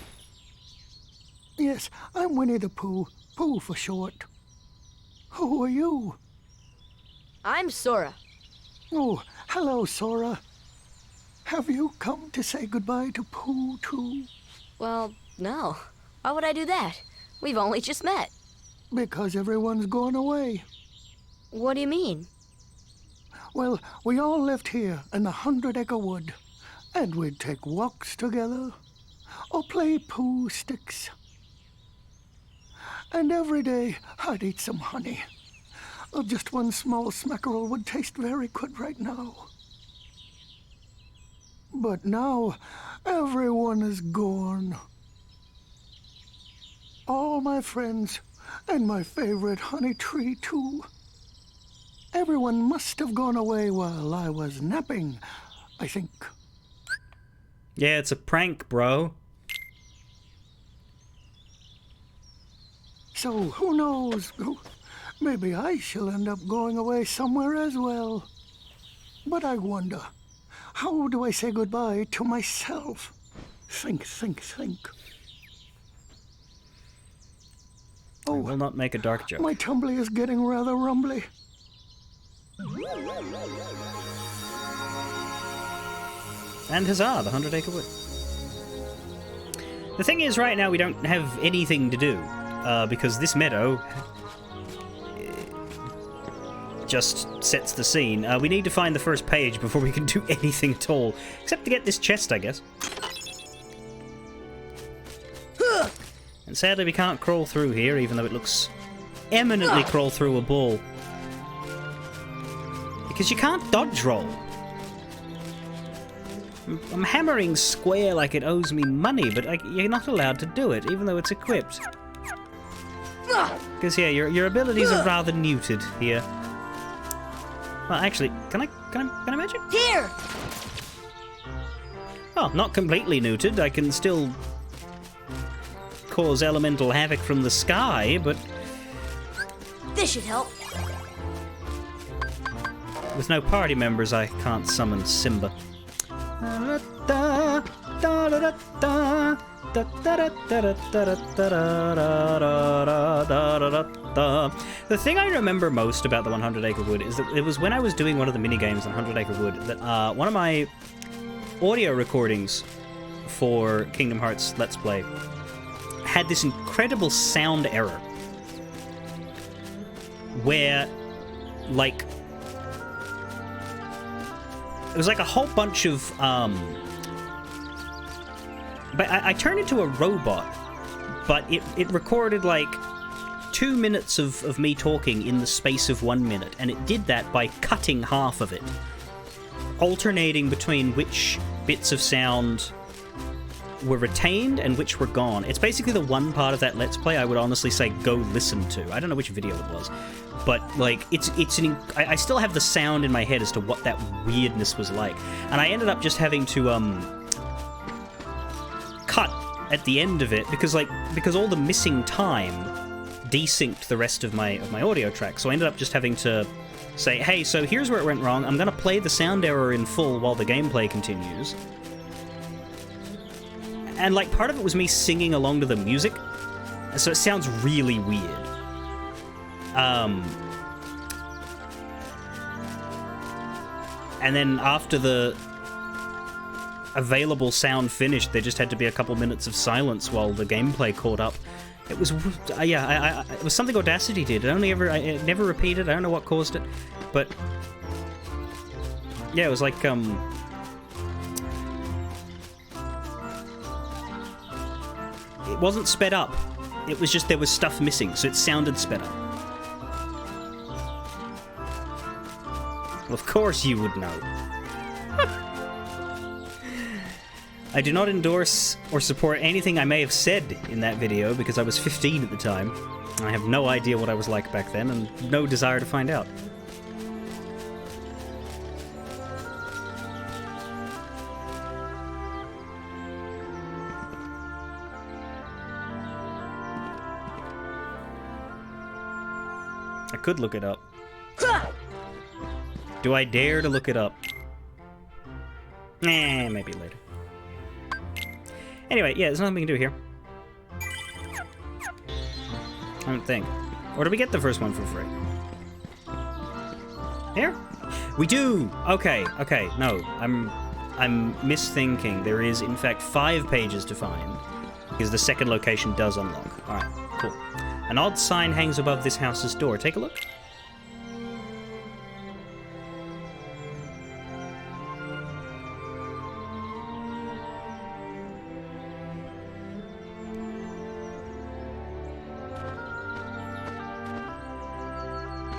Yes, I'm Winnie the Pooh. Pooh for short. Who are you? I'm Sora. Oh, hello, Sora. Have you come to say goodbye to Pooh, too? Well, no. Why would I do that? We've only just met. Because everyone's gone away. What do you mean? Well, we all lived here in the 100 Acre Wood, and we'd take walks together, or play Pooh sticks. And every day, I'd eat some honey. Just one small smackerel would taste very good right now. But now, everyone is gone. All my friends, and my favorite honey tree, too. Everyone must have gone away while I was napping, I think. Yeah, it's a prank, bro. So, who knows? Maybe I shall end up going away somewhere as well. But I wonder, how do I say goodbye to myself? Think. I will not make a dark joke. My tumbly is getting rather rumbly. And huzzah, the 100 Acre Wood. The thing is, right now we don't have anything to do, because this meadow just sets the scene. We need to find the first page before we can do anything at all, except to get this chest, I guess. And sadly we can't crawl through here, even though it looks eminently crawl through a ball. Because you can't dodge roll. I'm hammering square like it owes me money, but you're not allowed to do it, even though it's equipped. Because yeah, your abilities are rather neutered here. Well, actually, can I magic? Here! Oh, not completely neutered. I can still cause elemental havoc from the sky, but This should help. with no party members, I can't summon Simba. The thing I remember most about the 100 Acre Wood is that it was when I was doing one of the minigames in 100 Acre Wood that one of my audio recordings for Kingdom Hearts Let's Play had this incredible sound error where, like, it was like a whole bunch of, but I turned into a robot, but it recorded, like, 2 minutes of me talking in the space of 1 minute, and it did that by cutting half of it, alternating between which bits of sound were retained and which were gone. It's basically the one part of that Let's Play I would honestly say go listen to. I don't know which video it was, but like I still have the sound in my head as to what that weirdness was like, and I ended up just having to cut at the end of it because all the missing time desynced the rest of my audio track. So I ended up just having to say, hey, so here's where it went wrong. I'm gonna play the sound error in full while the gameplay continues. And, like, part of it was me singing along to the music, so it sounds really weird. And then after the available sound finished, there just had to be a couple minutes of silence while the gameplay caught up. It was, it was something Audacity did. It never repeated. I don't know what caused it, but yeah, it was like It wasn't sped up. It was just there was stuff missing, so it sounded sped up. Well, of course you would know. I do not endorse or support anything I may have said in that video because I was 15 at the time. I have no idea what I was like back then and no desire to find out. I could look it up. Do I dare to look it up? Maybe later. Anyway, yeah, there's nothing we can do here. I don't think. Or do we get the first one for free? Here? We do! Okay, no. I'm misthinking. There is, in fact, 5 pages to find. Because the second location does unlock. Alright, cool. An odd sign hangs above this house's door. Take a look.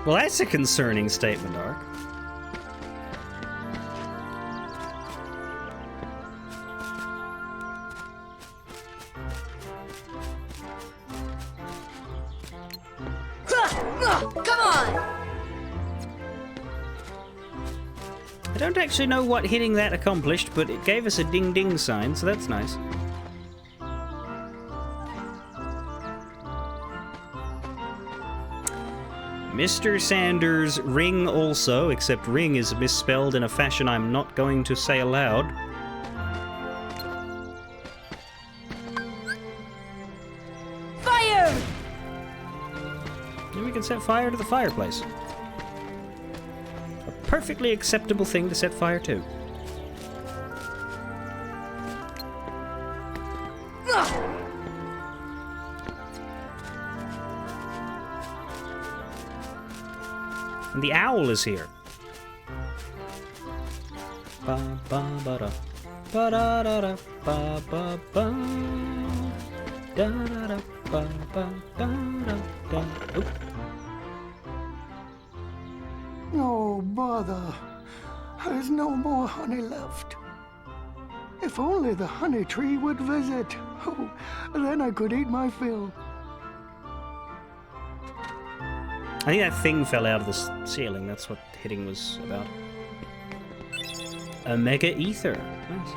Well, that's a concerning statement, Ark. Come on! I don't actually know what hitting that accomplished, but it gave us a ding-ding sign, so that's nice. Mr. Sanders, ring also, except ring is misspelled in a fashion I'm not going to say aloud. Fire! Then we can set fire to the fireplace. A perfectly acceptable thing to set fire to. And the owl is here. Ba ba ba da ba da da da ba ba ba da da da ba ba da da da. Oop. No bother. There's no more honey left. If only the honey tree would visit. Oh, then I could eat my fill. I think that thing fell out of the ceiling. That's what hitting was about. A mega ether. Nice.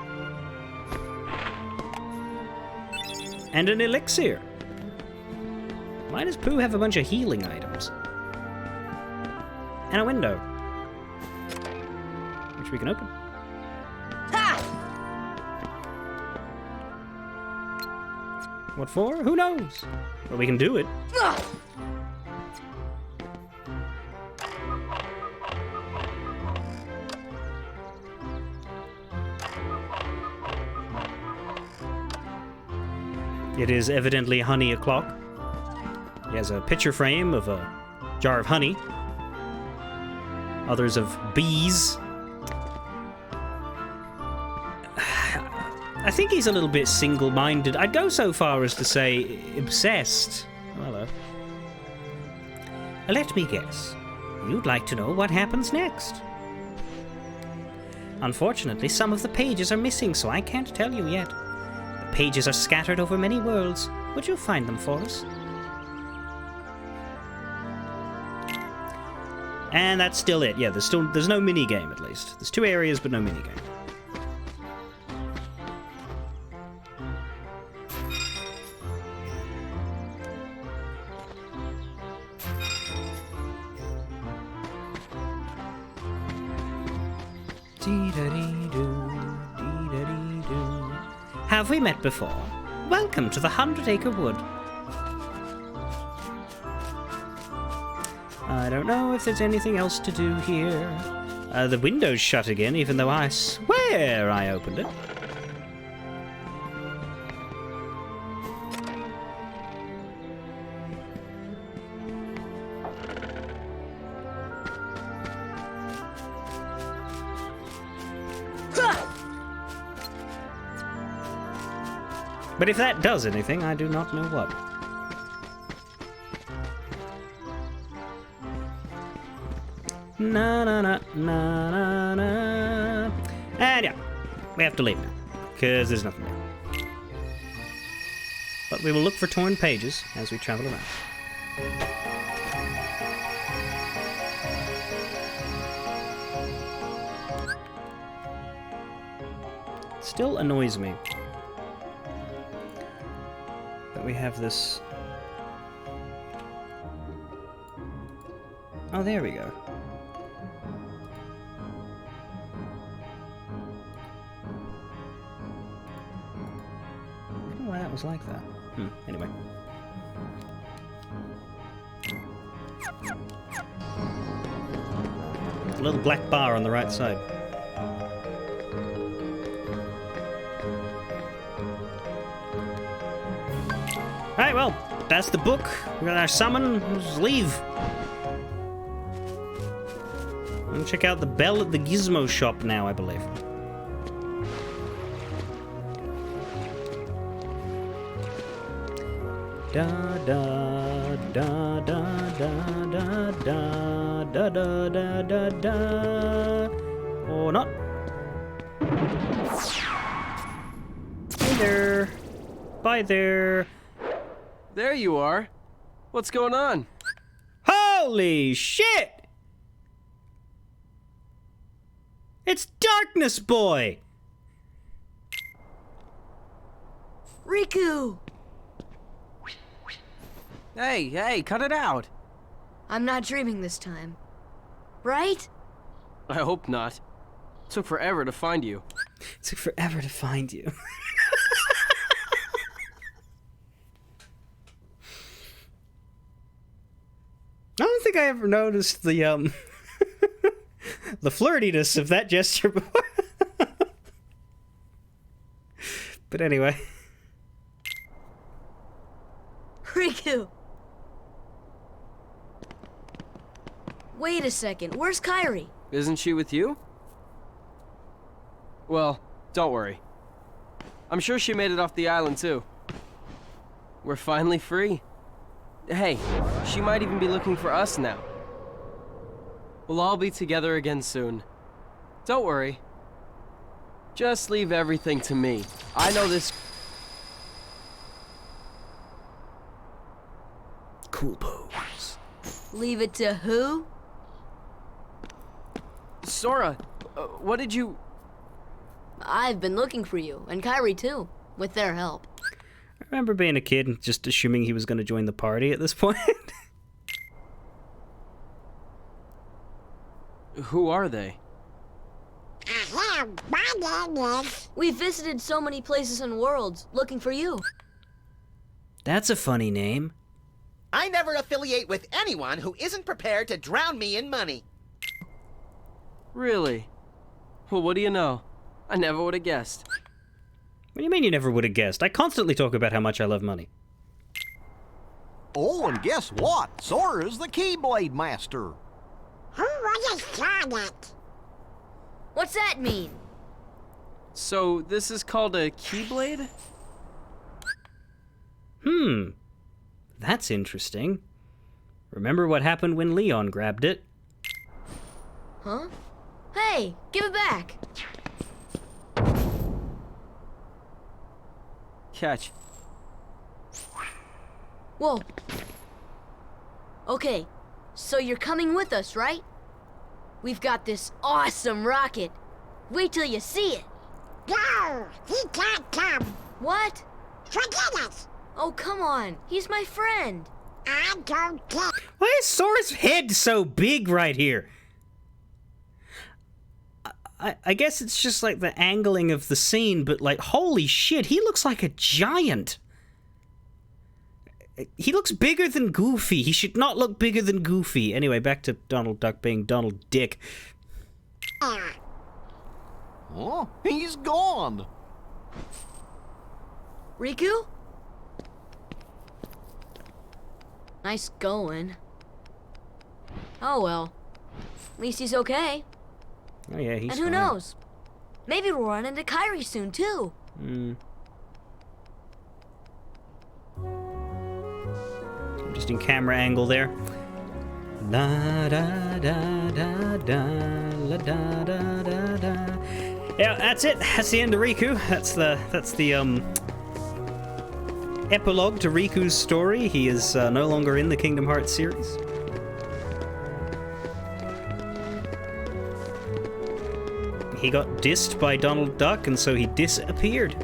And an elixir. Why does Pooh have a bunch of healing items? And a window. Which we can open. Ha! What for? Who knows? But we can do it. It is evidently honey o'clock. He has a picture frame of a jar of honey. Others of bees. I think he's a little bit single-minded. I'd go so far as to say obsessed. Hello. Let me guess. You'd like to know what happens next. Unfortunately, some of the pages are missing, so I can't tell you yet. The pages are scattered over many worlds. Would you find them for us? And that's still it. Yeah, there's no mini game at least. There's 2 areas, but no mini game. Have we met before? Welcome to the 100-Acre Wood. I don't know if there's anything else to do here. The window's shut again, even though I swear I opened it. But if that does anything, I do not know what. Na na na na na na. And yeah, we have to leave now, because there's nothing there. But we will look for torn pages as we travel around. Still annoys me that we have this. Oh, there we go. I don't know why that was like that. Anyway. A little black bar on the right side. Alright, well, that's the book. We got our summon. Let's leave. And check out the bell at the Gizmo shop now, I believe. Da da da da da da da da da da da da. Or not. Hey there. Bye there. There you are. What's going on? Holy shit! It's Darkness Boy! Riku! Hey, cut it out. I'm not dreaming this time. Right? I hope not. Took forever to find you. It took forever to find you. I don't think I ever noticed the the flirtiness of that gesture before. But anyway. Riku! Wait a second, where's Kairi? Isn't she with you? Well, don't worry. I'm sure she made it off the island too. We're finally free. Hey, she might even be looking for us now. We'll all be together again soon. Don't worry. Just leave everything to me. I know this. Cool pose. Leave it to who? Sora, what did you... I've been looking for you, and Kairi too, with their help. I remember being a kid and just assuming he was going to join the party at this point. Who are they? We visited so many places and worlds, looking for you. That's a funny name. I never affiliate with anyone who isn't prepared to drown me in money. Really? Well, what do you know? I never would have guessed. What do you mean you never would have guessed? I constantly talk about how much I love money. Oh, and guess what? Sora's the Keyblade Master. Who was a Sonic? What's that mean? So, this is called a Keyblade? That's interesting. Remember what happened when Leon grabbed it? Huh? Hey, give it back! Catch. Whoa. Okay, so you're coming with us, right? We've got this awesome rocket. Wait till you see it. No, he can't come. What? Forget it. Oh, come on. He's my friend. I don't care. Why is Sora's head so big right here? I guess it's just like the angling of the scene, but like, holy shit, he looks like a giant. He looks bigger than Goofy. He should not look bigger than Goofy. Anyway, back to Donald Duck being Donald Dick. Oh, he's gone. Riku? Nice going. Oh well. At least he's okay. Oh yeah, he's And who fine. knows? Maybe we'll run into Kairi soon too. just in camera angle there. La da da da da, la da da da da. Yeah, that's it. That's the end of Riku. That's the epilogue to Riku's story. He is no longer in the Kingdom Hearts series. He got dissed by Donald Duck, and so he disappeared.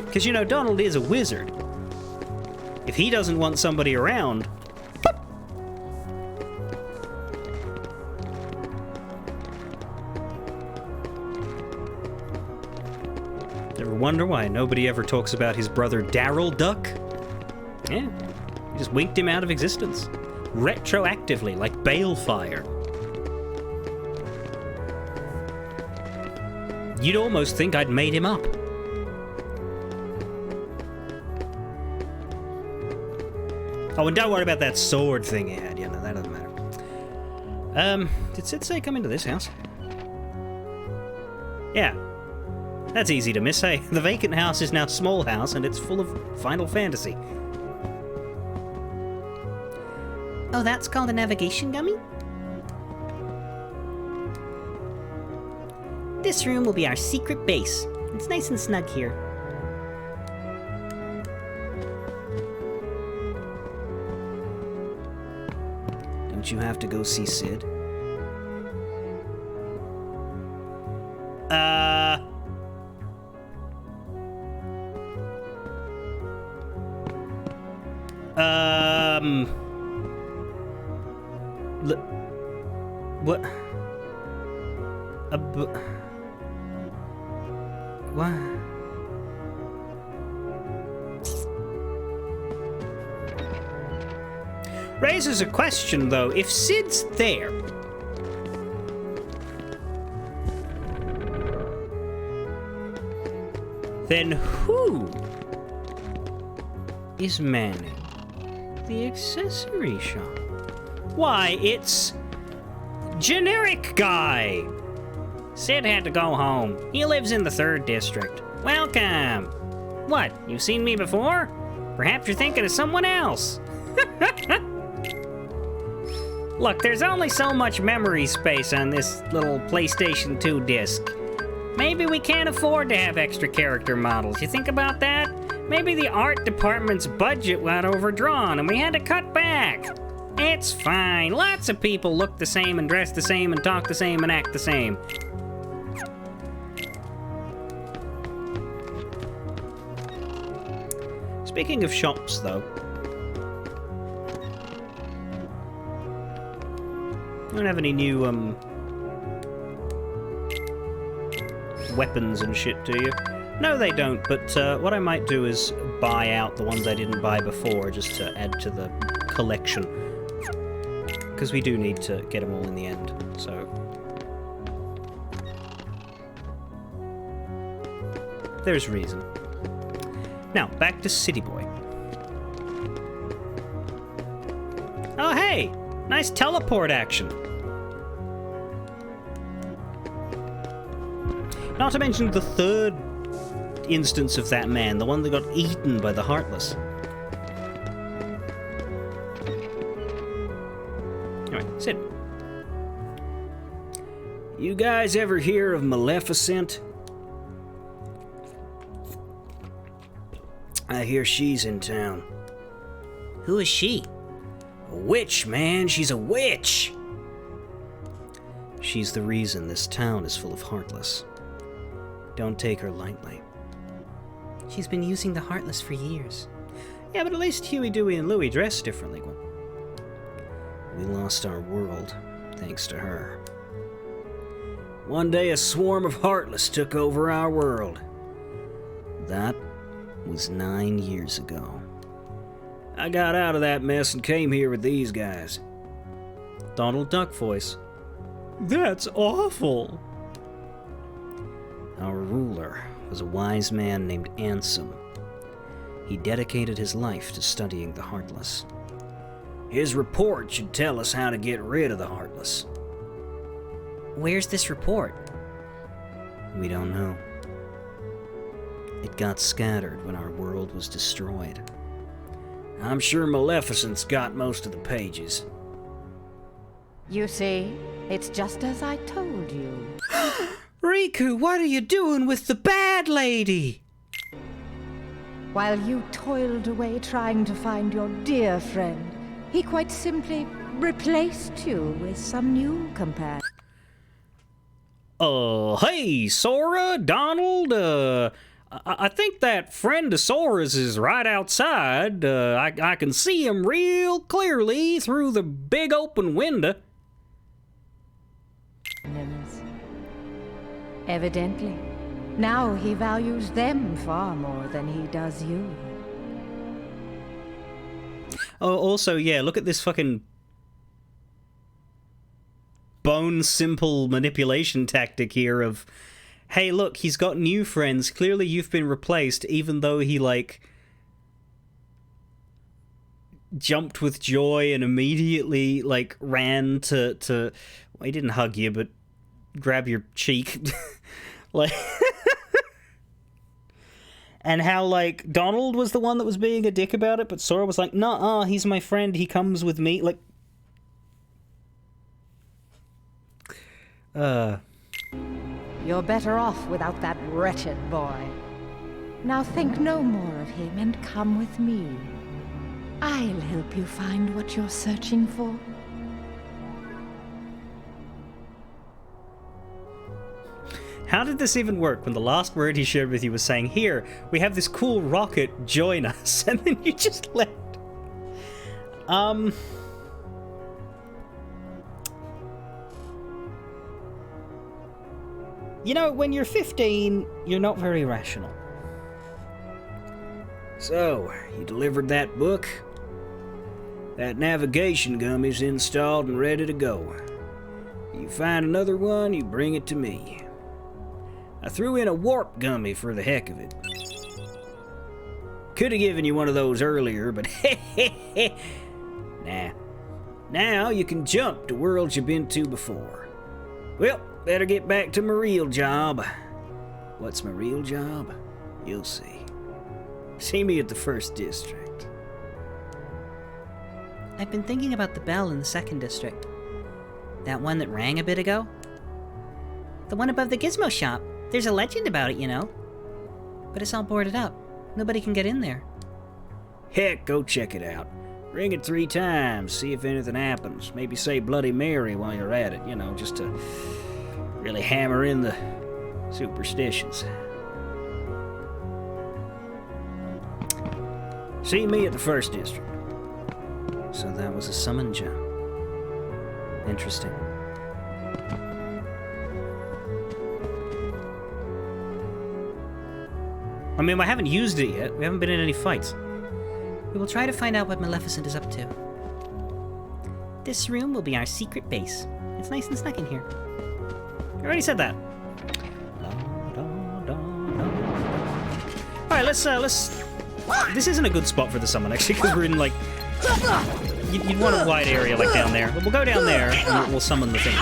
Because, you know, Donald is a wizard. If he doesn't want somebody around... Ever wonder why nobody ever talks about his brother Daryl Duck? Yeah, he just winked him out of existence. Retroactively, like Balefire. You'd almost think I'd made him up. Oh, and don't worry about that sword thing he had. Yeah, no, that doesn't matter. Did Sid say come into this house? Yeah. That's easy to miss, hey? The vacant house is now Small House, and it's full of Final Fantasy. Oh, that's called a navigation gummy? This room will be our secret base. It's nice and snug here. Don't you have to go see Sid? What? What? Raises a question, though. If Sid's there, then who is manning the accessory shop? Why, it's Generic Guy. Sid had to go home. He lives in the 3rd district. Welcome. What, you've seen me before? Perhaps you're thinking of someone else. Look, there's only so much memory space on this little PlayStation 2 disc. Maybe we can't afford to have extra character models. You think about that? Maybe the art department's budget got overdrawn and we had to cut back. It's fine. Lots of people look the same and dress the same and talk the same and act the same. Speaking of shops, though, I don't have any new weapons and shit, do you? No, they don't, but what I might do is buy out the ones I didn't buy before, just to add to the collection. Because we do need to get them all in the end, so... there's reason. Now, back to City Boy. Oh, hey! Nice teleport action. Not to mention the 3rd instance of that man, the one that got eaten by the Heartless. Anyway, Sid. You guys ever hear of Maleficent? I hear she's in town. Who is she? A witch, man. She's a witch. She's the reason this town is full of Heartless. Don't take her lightly. She's been using the Heartless for years. Yeah, but at least Huey, Dewey, and Louie dress differently. We lost our world, thanks to her. One day a swarm of Heartless took over our world. That was 9 years ago. I got out of that mess and came here with these guys. Donald Duck voice. That's awful. Our ruler was a wise man named Ansem. He dedicated his life to studying the Heartless. His report should tell us how to get rid of the Heartless. Where's this report? We don't know. It got scattered when our world was destroyed. I'm sure Maleficent's got most of the pages. You see, it's just as I told you. Riku, what are you doing with the bad lady? While you toiled away trying to find your dear friend, he quite simply replaced you with some new companion. Hey, Sora, Donald, I think that friend of Sora's is right outside. I can see him real clearly through the big open window. Evidently. Now he values them far more than he does you. Oh, also, yeah, look at this fucking bone simple manipulation tactic here of, hey, look, he's got new friends. Clearly you've been replaced, even though he, like, jumped with joy and immediately, like, ran to well, he didn't hug you, but grab your cheek. Like, and how, like, Donald was the one that was being a dick about it, but Sora was like, nah, he's my friend, he comes with me. Like, You're better off without that wretched boy. Now think no more of him and come with me. I'll help you find what you're searching for. how did this even work when the last word he shared with you was saying, here, we have this cool rocket, join us, and then you just left? You know, when you're 15, you're not very rational. So, you delivered that book? That navigation gummy's installed and ready to go. You find another one, you bring it to me. I threw in a warp gummy for the heck of it. Could have given you one of those earlier, but nah. Now you can jump to worlds you've been to before. Well, better get back to my real job. What's my real job? You'll see. See me at the 1st District. I've been thinking about the bell in the 2nd District. That one that rang a bit ago? The one above the Gizmo shop. There's a legend about it, you know. But it's all boarded up. Nobody can get in there. Heck, go check it out. Ring it 3 times, see if anything happens. Maybe say Bloody Mary while you're at it, you know, just to really hammer in the superstitions. See me at the 1st District. So that was a summon gem. Interesting. I mean, we haven't used it yet. We haven't been in any fights. We will try to find out what Maleficent is up to. This room will be our secret base. It's nice and snug in here. I already said that. Alright, let's... This isn't a good spot for the summon, actually, because we're in, like... You'd want a wide area, like, down there. But we'll go down there, and we'll summon the thing.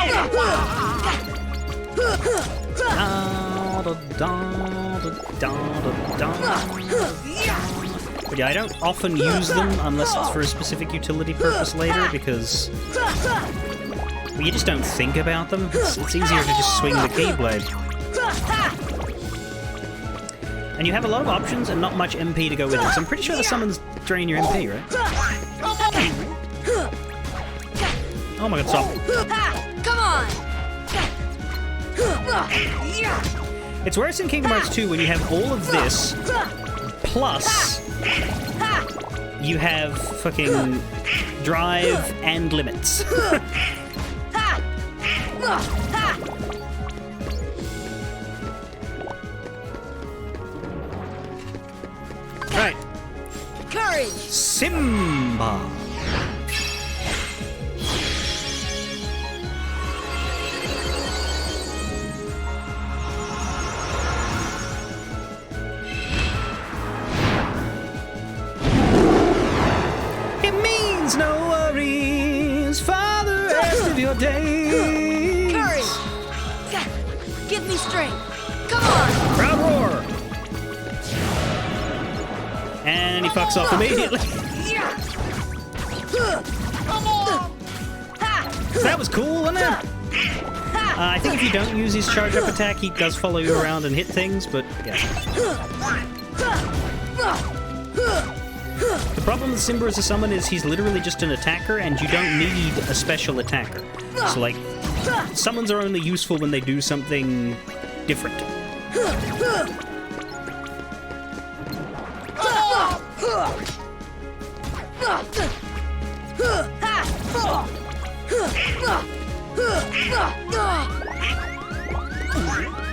But yeah, I don't often use them unless it's for a specific utility purpose later, because well, you just don't think about them. It's easier to just swing the Keyblade. And you have a lot of options and not much MP to go with it, so I'm pretty sure the summons drain your MP, right? Oh my god, stop. Come on! It's worse in Kingdom Hearts 2 when you have all of this, plus you have fucking drive and limits. Right. Courage! Simba! No worries for the rest of your days. Courage! Give me strength. Come on! Crowd roar! And he fucks off immediately. That was cool, wasn't it? I think if you don't use his charge up attack, he does follow you around and hit things, but yeah. The problem with Simba as a summon is he's literally just an attacker, and you don't need a special attacker. So, like, summons are only useful when they do something different.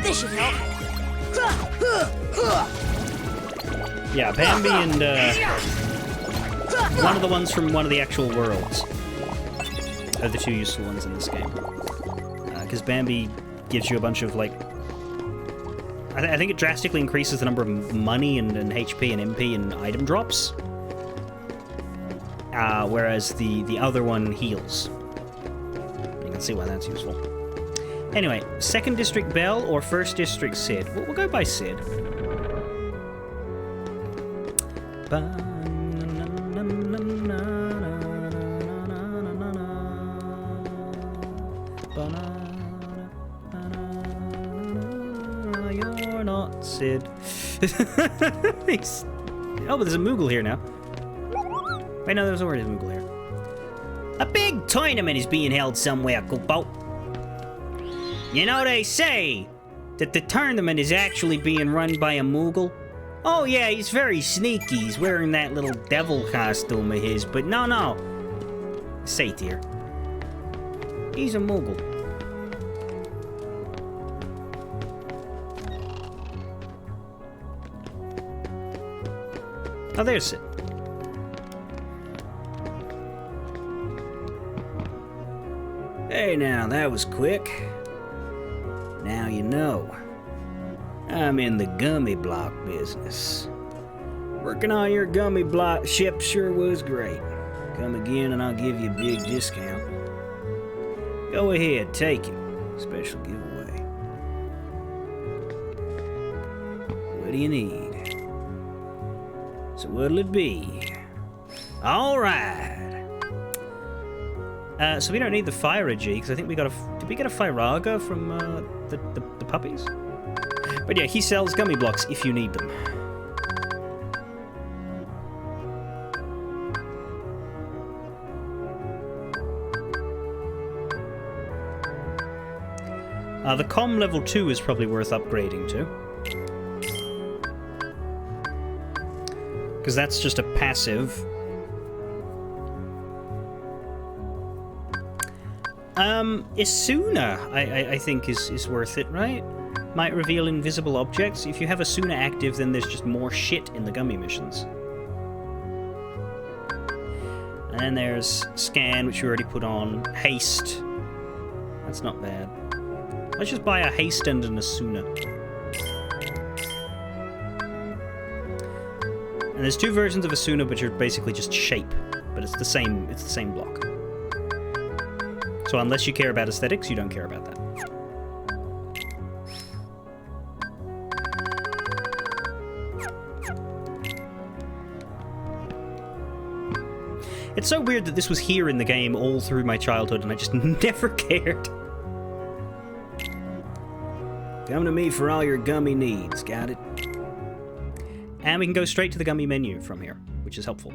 This should help. Yeah, Bambi and one of the ones from one of the actual worlds are the two useful ones in this game. Because Bambi gives you a bunch of, like... I think it drastically increases the number of money and HP and MP and item drops. Whereas the other one heals. You can see why that's useful. Anyway, 2nd District Belle or 1st District Sid? We'll go by Sid. You're not Sid. Oh, but there's a Moogle here now. Wait, no, there's already a Moogle here. A big tournament is being held somewhere, Koopo. You know, they say that the tournament is actually being run by a Moogle. Oh yeah, he's very sneaky. He's wearing that little devil costume of his, but no. Satyr. He's a Moogle. Oh, there's it. Hey now, that was quick. Now you know. I'm in the gummy block business. Working on your gummy block ship sure was great. Come again and I'll give you a big discount. Go ahead, take it. Special giveaway. What do you need? So what'll it be? All right. So we don't need the Fire-G, because I think we got a... Did we get a Firaga from the puppies? But yeah, he sells gummy blocks if you need them. The comm level 2 is probably worth upgrading to. Because that's just a passive. Isuna, I think, is worth it, right? Might reveal invisible objects. If you have Isuna active, then there's just more shit in the gummy missions. And then there's Scan, which you already put on. Haste. That's not bad. Let's just buy a Haste and an Isuna. And there's two versions of Isuna, which are basically just shape, but it's the same block. So unless you care about aesthetics, you don't care about that. It's so weird that this was here in the game all through my childhood and I just never cared. Come to me for all your gummy needs, got it? And we can go straight to the gummy menu from here, which is helpful.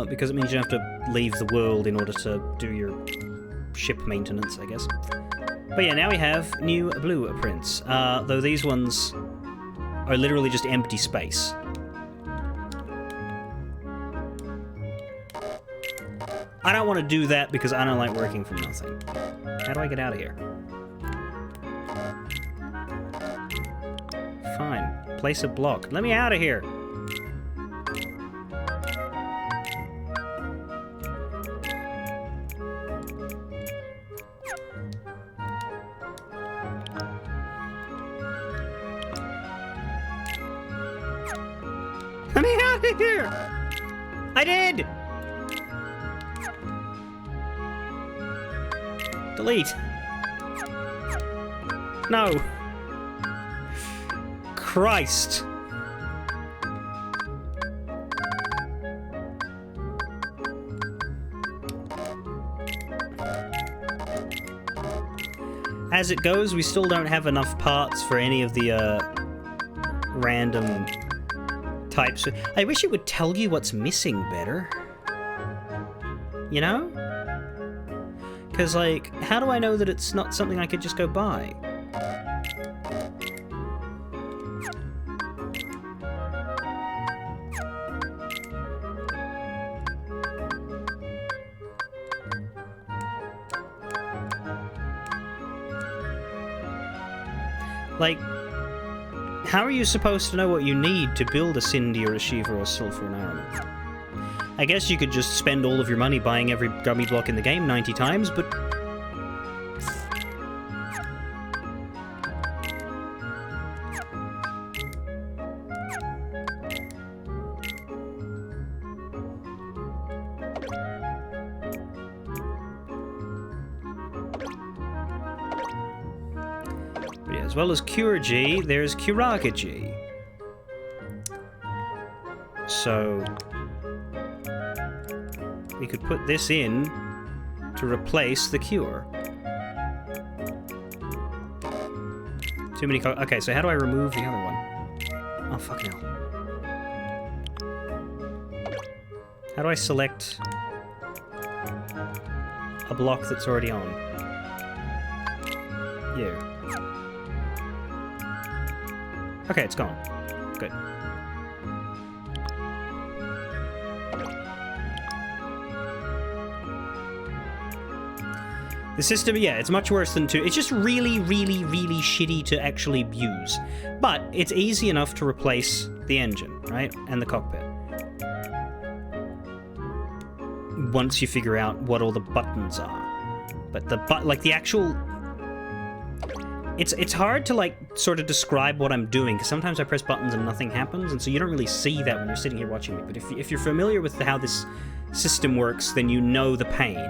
Because it means you don't have to leave the world in order to do your ship maintenance, I guess. But yeah, now we have new blueprints. Though these ones are literally just empty space. I don't want to do that because I don't like working from nothing. How do I get out of here? Fine. Place a block. Let me out of here. Let me out of here! I did! Delete. No. Christ. as it goes, we still don't have enough parts for any of the random types. I wish it would tell you what's missing better. You know? Because, like, how do I know that it's not something I could just go buy? Like, how are you supposed to know what you need to build a Cindy or a Shiva or a Sulfur and Armament? I guess you could just spend all of your money buying every gummy block in the game 90 times, but... But yeah, as well as Cure G, there's Curaga G. So... we could put this in to replace the cure. Too many okay, so how do I remove the other one? Oh, fucking hell. How do I select a block that's already on? You. Okay, it's gone. Good. The system, yeah, it's much worse than 2. It's just really, really, really shitty to actually use. But it's easy enough to replace the engine, right? And the cockpit. Once you figure out what all the buttons are. But the actual... It's hard to, like, sort of describe what I'm doing, because sometimes I press buttons and nothing happens, and so you don't really see that when you're sitting here watching me. But if you're familiar with how this system works, then you know the pain.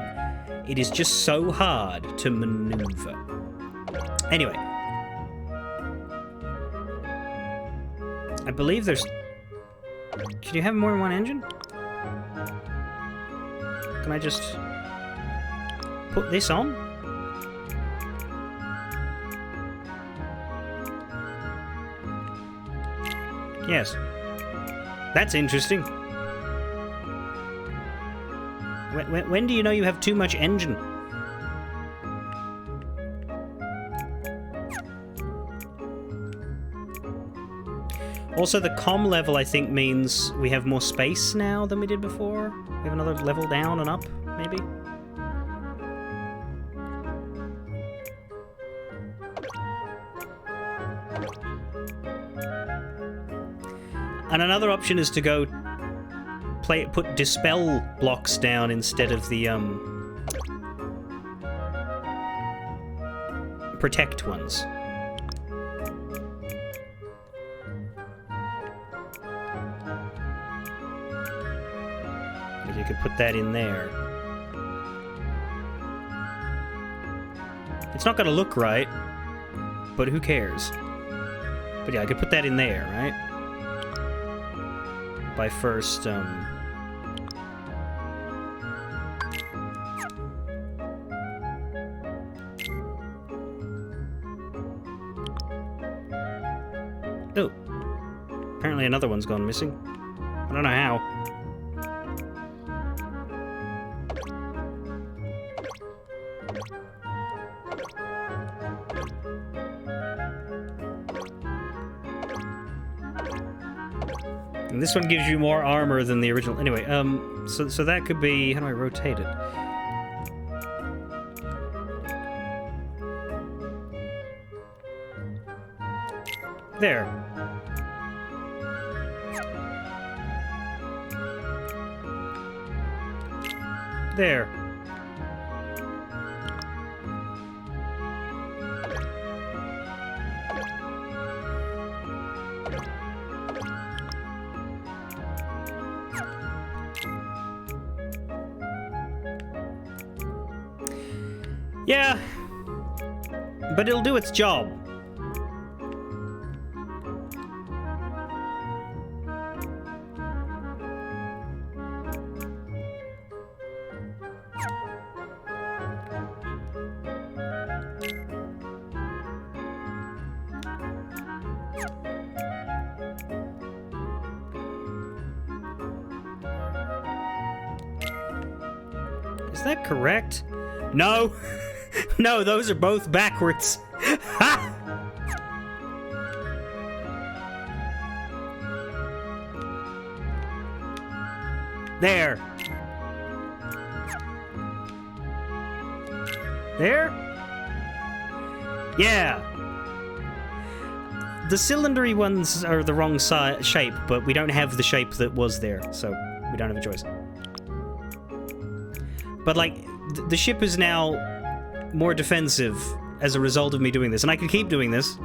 It is just so hard to maneuver. Anyway. I believe there's... Can you have more than one engine? Can I just... put this on? Yes. That's interesting. When do you know you have too much engine? Also, the comm level, I think, means we have more space now than we did before. We have another level down and up, maybe? And another option is to go put dispel blocks down instead of the protect ones. You could put that in there. It's not gonna look right, but who cares? But yeah, I could put that in there, right? By first, Oh. Apparently another one's gone missing. I don't know how. And this one gives you more armor than the original. Anyway, so that could be... How do I rotate it? There. There. Yeah, but it'll do its job. Is that correct? No! No, those are both backwards. Ha! There. There? Yeah. The cylindry ones are the wrong shape, but we don't have the shape that was there, so we don't have a choice. But, like, the ship is now more defensive as a result of me doing this, and I can keep doing this.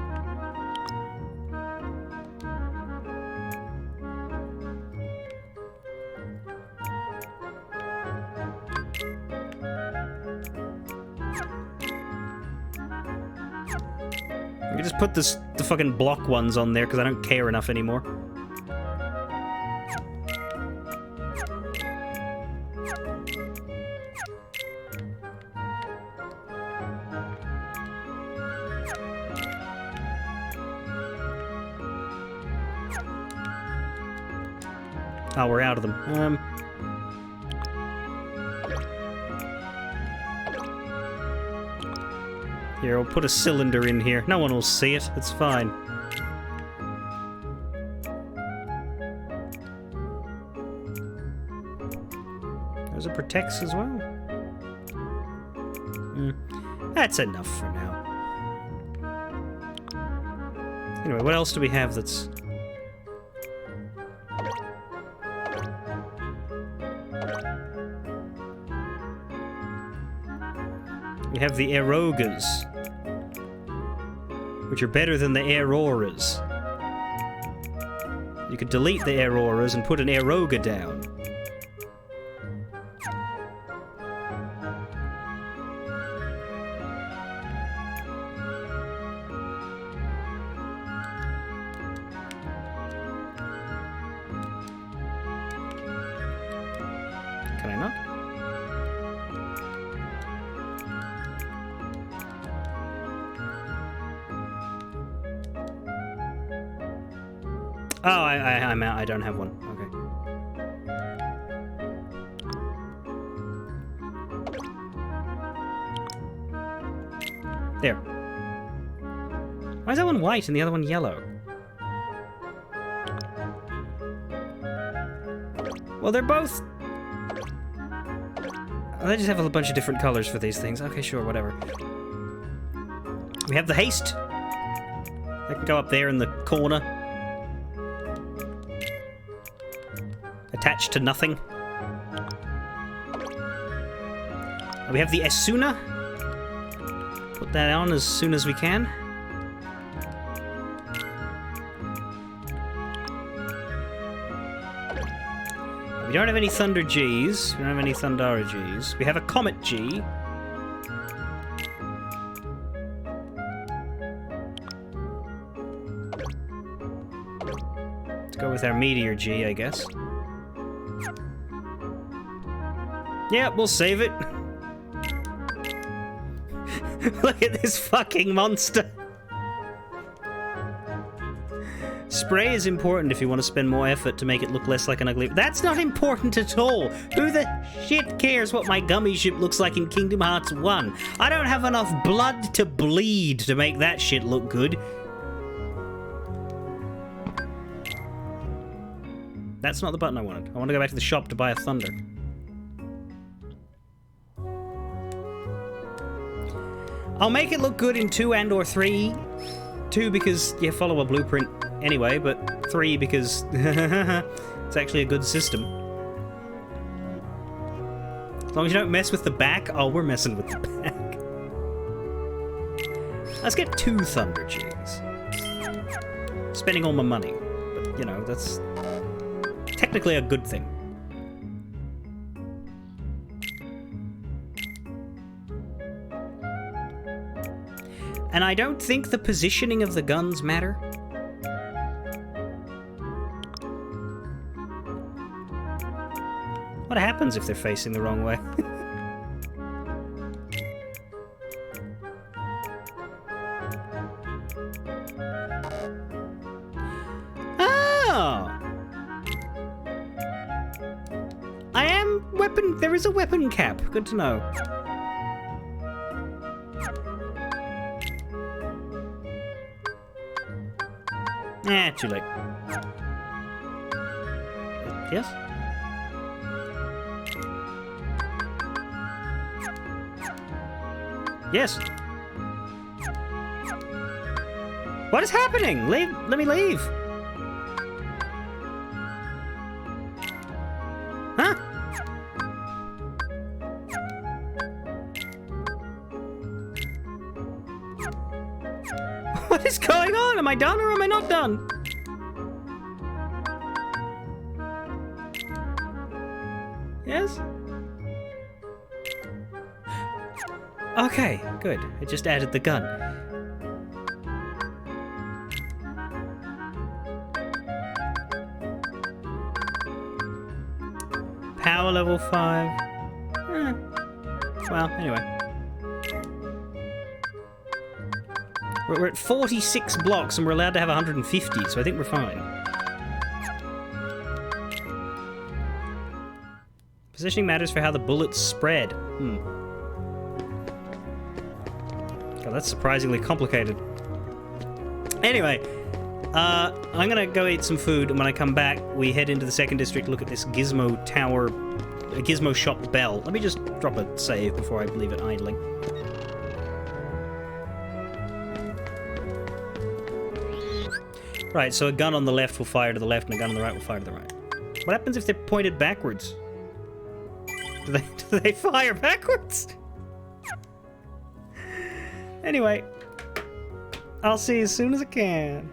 I can just put the fucking block ones on there because I don't care enough anymore. Oh, we're out of them. Here, I'll put a cylinder in here. No one will see it. It's fine. Those are protects as well. That's enough for now. Anyway, what else do we have that's... We have the Aerogas, which are better than the Auroras. You could delete the Auroras and put an Aeroga down. Can I not? Oh, I'm out. I don't have one. Okay. There. Why is that one white and the other one yellow? Well, they're both... Oh, they just have a bunch of different colors for these things. Okay, sure, whatever. We have the haste. That can go up there in the corner. Attached to nothing. We have the Esuna. Put that on as soon as we can. We don't have any Thunder Gs. We don't have any Thundara Gs. We have a Comet G. Let's go with our Meteor G, I guess. Yeah, we'll save it. Look at this fucking monster. Spray is important if you want to spend more effort to make it look less like an ugly... That's not important at all! Who the shit cares what my gummy ship looks like in Kingdom Hearts 1? I don't have enough blood to bleed to make that shit look good. That's not the button I wanted. I want to go back to the shop to buy a Thunder. I'll make it look good in 2 and or 3. 2 because you follow a blueprint anyway, but 3 because it's actually a good system. As long as you don't mess with the back. Oh, we're messing with the back. Let's get 2 Thunder Gs. Spending all my money. But, you know, that's technically a good thing. And I don't think the positioning of the guns matter. What happens if they're facing the wrong way? Ah! I am weapon. There is a weapon cap. Good to know. Too late. Yes? Yes. What is happening? Leave. Let me leave. Huh? What is going on? Am I done or am I not done? Yes? Okay, good. It just added the gun. Power level 5. Well, anyway. We're at 46 blocks and we're allowed to have 150, so I think we're fine. Positioning matters for how the bullets spread. God, that's surprisingly complicated. Anyway, I'm gonna go eat some food, and when I come back, we head into the second district, look at this Gizmo Tower, a Gizmo Shop bell. Let me just drop a save before I leave it idling. Right, so a gun on the left will fire to the left, and a gun on the right will fire to the right. What happens if they're pointed backwards? Do they fire backwards? Anyway, I'll see you as soon as I can.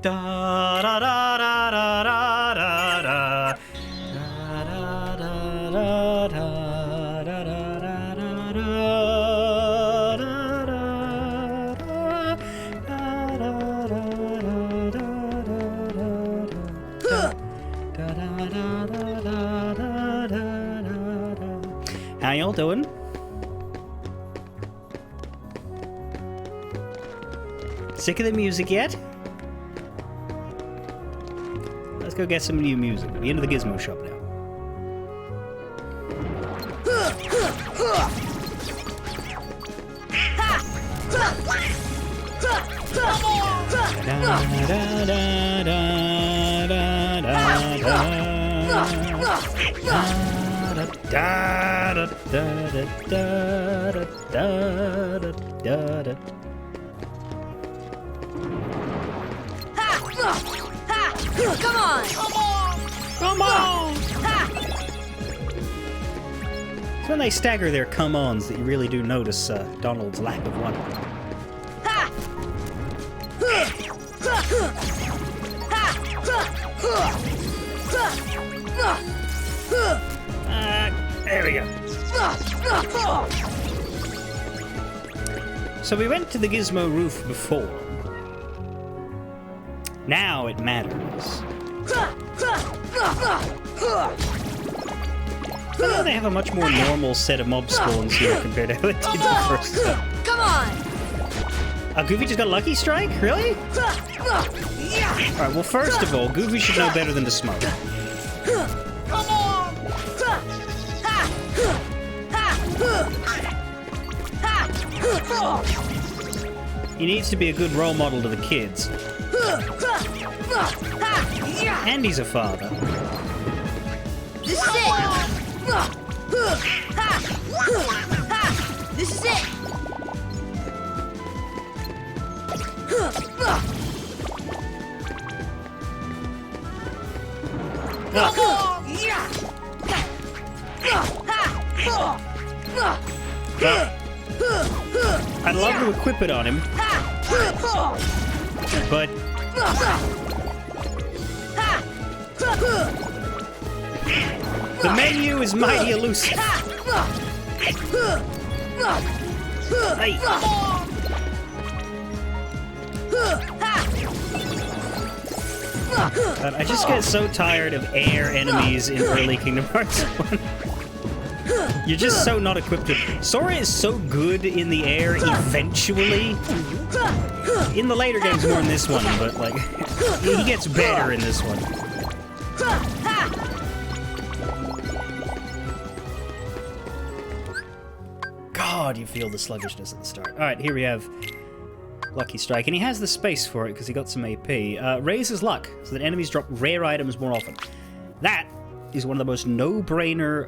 Da da da da da da da da. How y'all doing? Sick of the music yet? Let's go get some new music. We're into the Gizmo shop now. Come on! Come on! It's when they stagger their come-ons that you really do notice Donald's lack of one. There we go. So we went to the Gizmo roof before. Now it matters. Well, they have a much more normal set of mob spawns here compared to how they did the first time. Come on! Goofy just got Lucky Strike? Really? Alright, well, first of all, Goofy should know better than to smoke. Come on! He needs to be a good role model to the kids. And he's a father. This is it! This is it! I'd love to equip it on him, but the menu is mighty elusive. Hey. I just get so tired of air enemies in early Kingdom Hearts 1. You're just so not equipped to... Sora is so good in the air eventually. In the later games more in this one, but like he gets better in this one. God, you feel the sluggishness at the start. Alright, here we have Lucky Strike, and he has the space for it because he got some AP. Raises luck, so that enemies drop rare items more often. That is one of the most no-brainer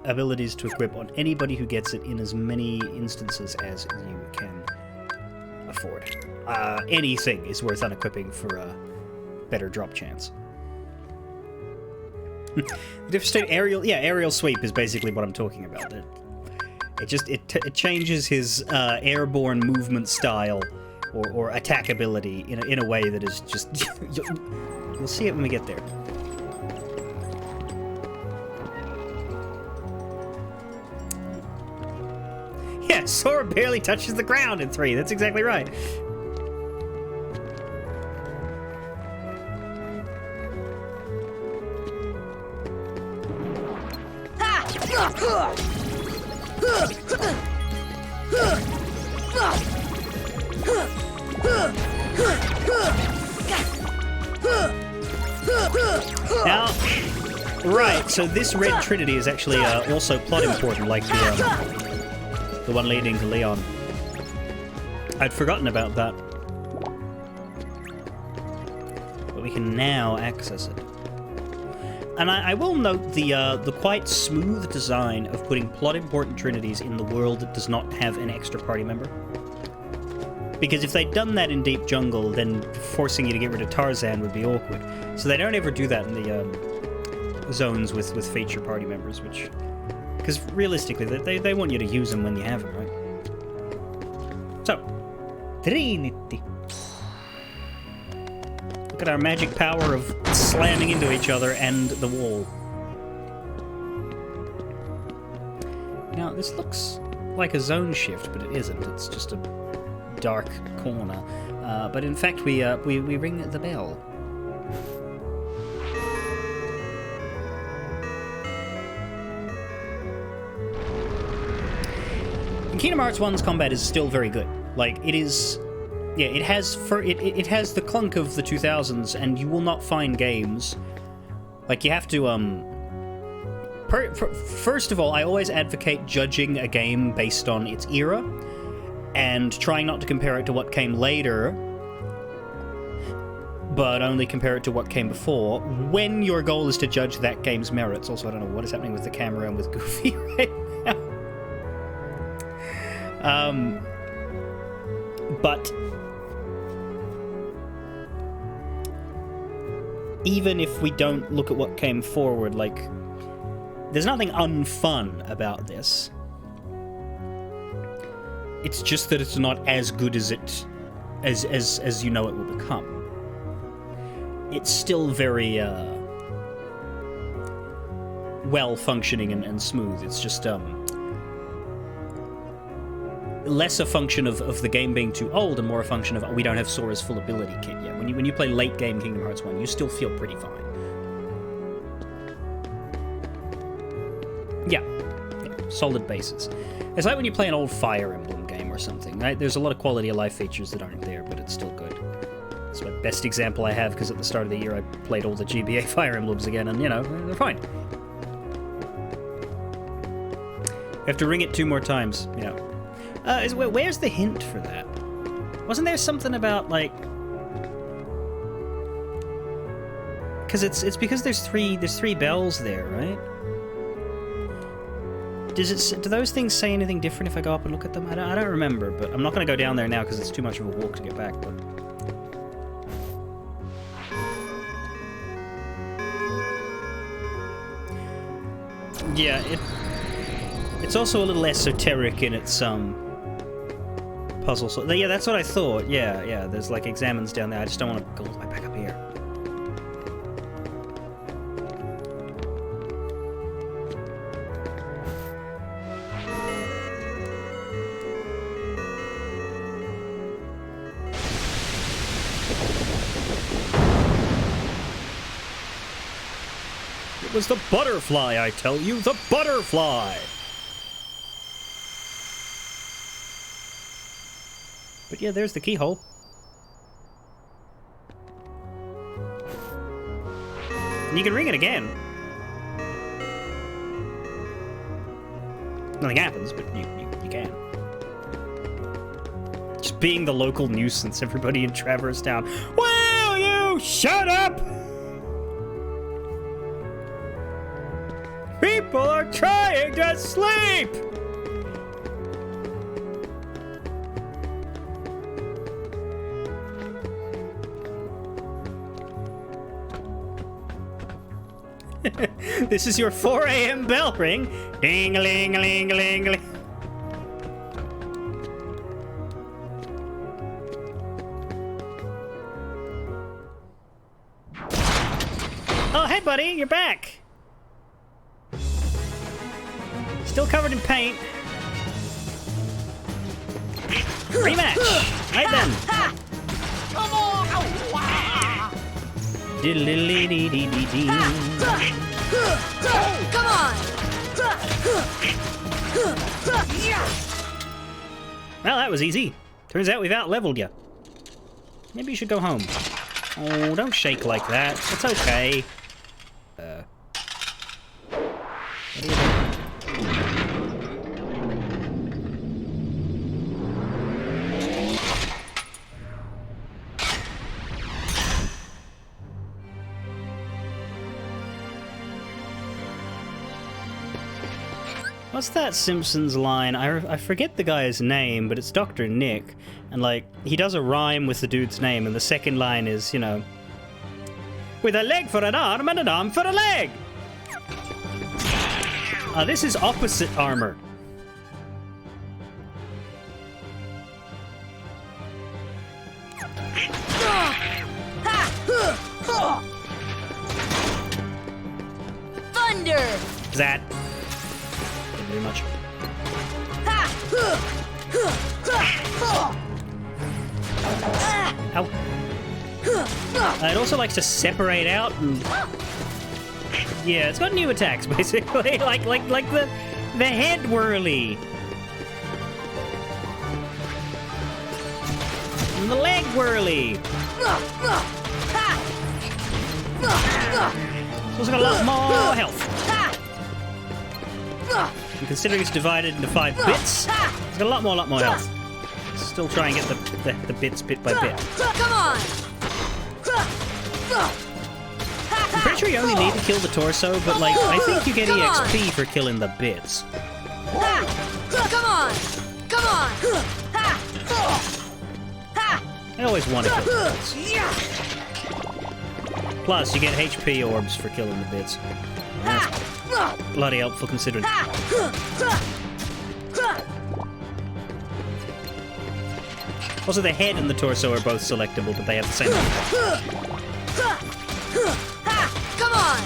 abilities to equip on anybody who gets it in as many instances as you can afford. Anything is worth unequipping for a better drop chance. Devastating aerial sweep is basically what I'm talking about. It changes his airborne movement style or attack ability in a way that is just... You'll see it when we get there. Yeah, Sora barely touches the ground in 3. That's exactly right. Now, right, so this Red Trinity is actually also plot important, like the one leading to Leon. I'd forgotten about that. But we can now access it. And I will note the quite smooth design of putting plot-important trinities in the world that does not have an extra party member. Because if they'd done that in Deep Jungle, then forcing you to get rid of Tarzan would be awkward. So they don't ever do that in the zones with feature party members, which... Because realistically, they want you to use them when you have them, right? So, Trinity. Look at our magic power of slamming into each other and the wall. Now, this looks like a zone shift, but it isn't. It's just a dark corner. But in fact, we ring the bell. And Kingdom Hearts 1's combat is still very good. Like, it is... Yeah, it has it has the clunk of the 2000s, and you will not find games... Like, you have to, first of all, I always advocate judging a game based on its era, and trying not to compare it to what came later, but only compare it to what came before, when your goal is to judge that game's merits. Also, I don't know what is happening with the camera and with Goofy right now. But even if we don't look at what came forward, like, there's nothing unfun about this. It's just that it's not as good as it as you know it will become. It's still very well functioning and smooth. It's just less a function of the game being too old and more a function of we don't have Sora's full ability kit yet. When you play late game Kingdom Hearts 1, you still feel pretty fine. Yeah, solid bases. It's like when you play an old Fire Emblem game or something, right? There's a lot of quality of life features that aren't there, but it's still good. It's my best example I have, because at the start of the year I played all the GBA Fire Emblems again, and, you know, they're fine. You have to ring it 2 more times, you know. Where's the hint for that? Wasn't there something about, like... Because it's because there's three bells there, right? Do those things say anything different if I go up and look at them? I don't remember, but I'm not going to go down there now because it's too much of a walk to get back, but... Yeah, it's also a little esoteric in its, puzzle. So, yeah, that's what I thought. Yeah, there's, like, examines down there. I just don't want to go all the way back up here. It was the butterfly, I tell you, the butterfly! But yeah, there's the keyhole. And you can ring it again. Nothing happens, but you can. Just being the local nuisance, everybody in Traverse Town. Will you shut up? People are trying to sleep! This is your 4 a.m. bell ring. Ding-a-ling-a-ling-a-ling-a-ling. Oh, hey, buddy, you're back. Still covered in paint. Rematch. Right then. Diddle-diddle-dee-dee-dee-dee. Come on! Well, that was easy. Turns out we've out-leveled you. Maybe you should go home. Oh, don't shake like that. It's okay. What are you doing? What's that Simpsons line? I forget the guy's name, but it's Dr. Nick. And, like, he does a rhyme with the dude's name, and the second line is, you know... With a leg for an arm and an arm for a leg! This is opposite armor. Thunder! That. Didn't do much. Ow. It also likes to separate out and... Yeah, it's got new attacks, basically. like the head whirly. And the leg whirly. It's also got a lot more health. And considering it's divided into 5 bits, it's got a lot more health. Still try and get the bits bit by bit. Come on! I'm pretty sure you only need to kill the torso, but like, I think you get EXP for killing the bits. Come on! Come on! I always want to kill the bits. Plus, you get HP orbs for killing the bits. That's bloody helpful considering. Also, the head and the torso are both selectable, but they have the same effect. Come on!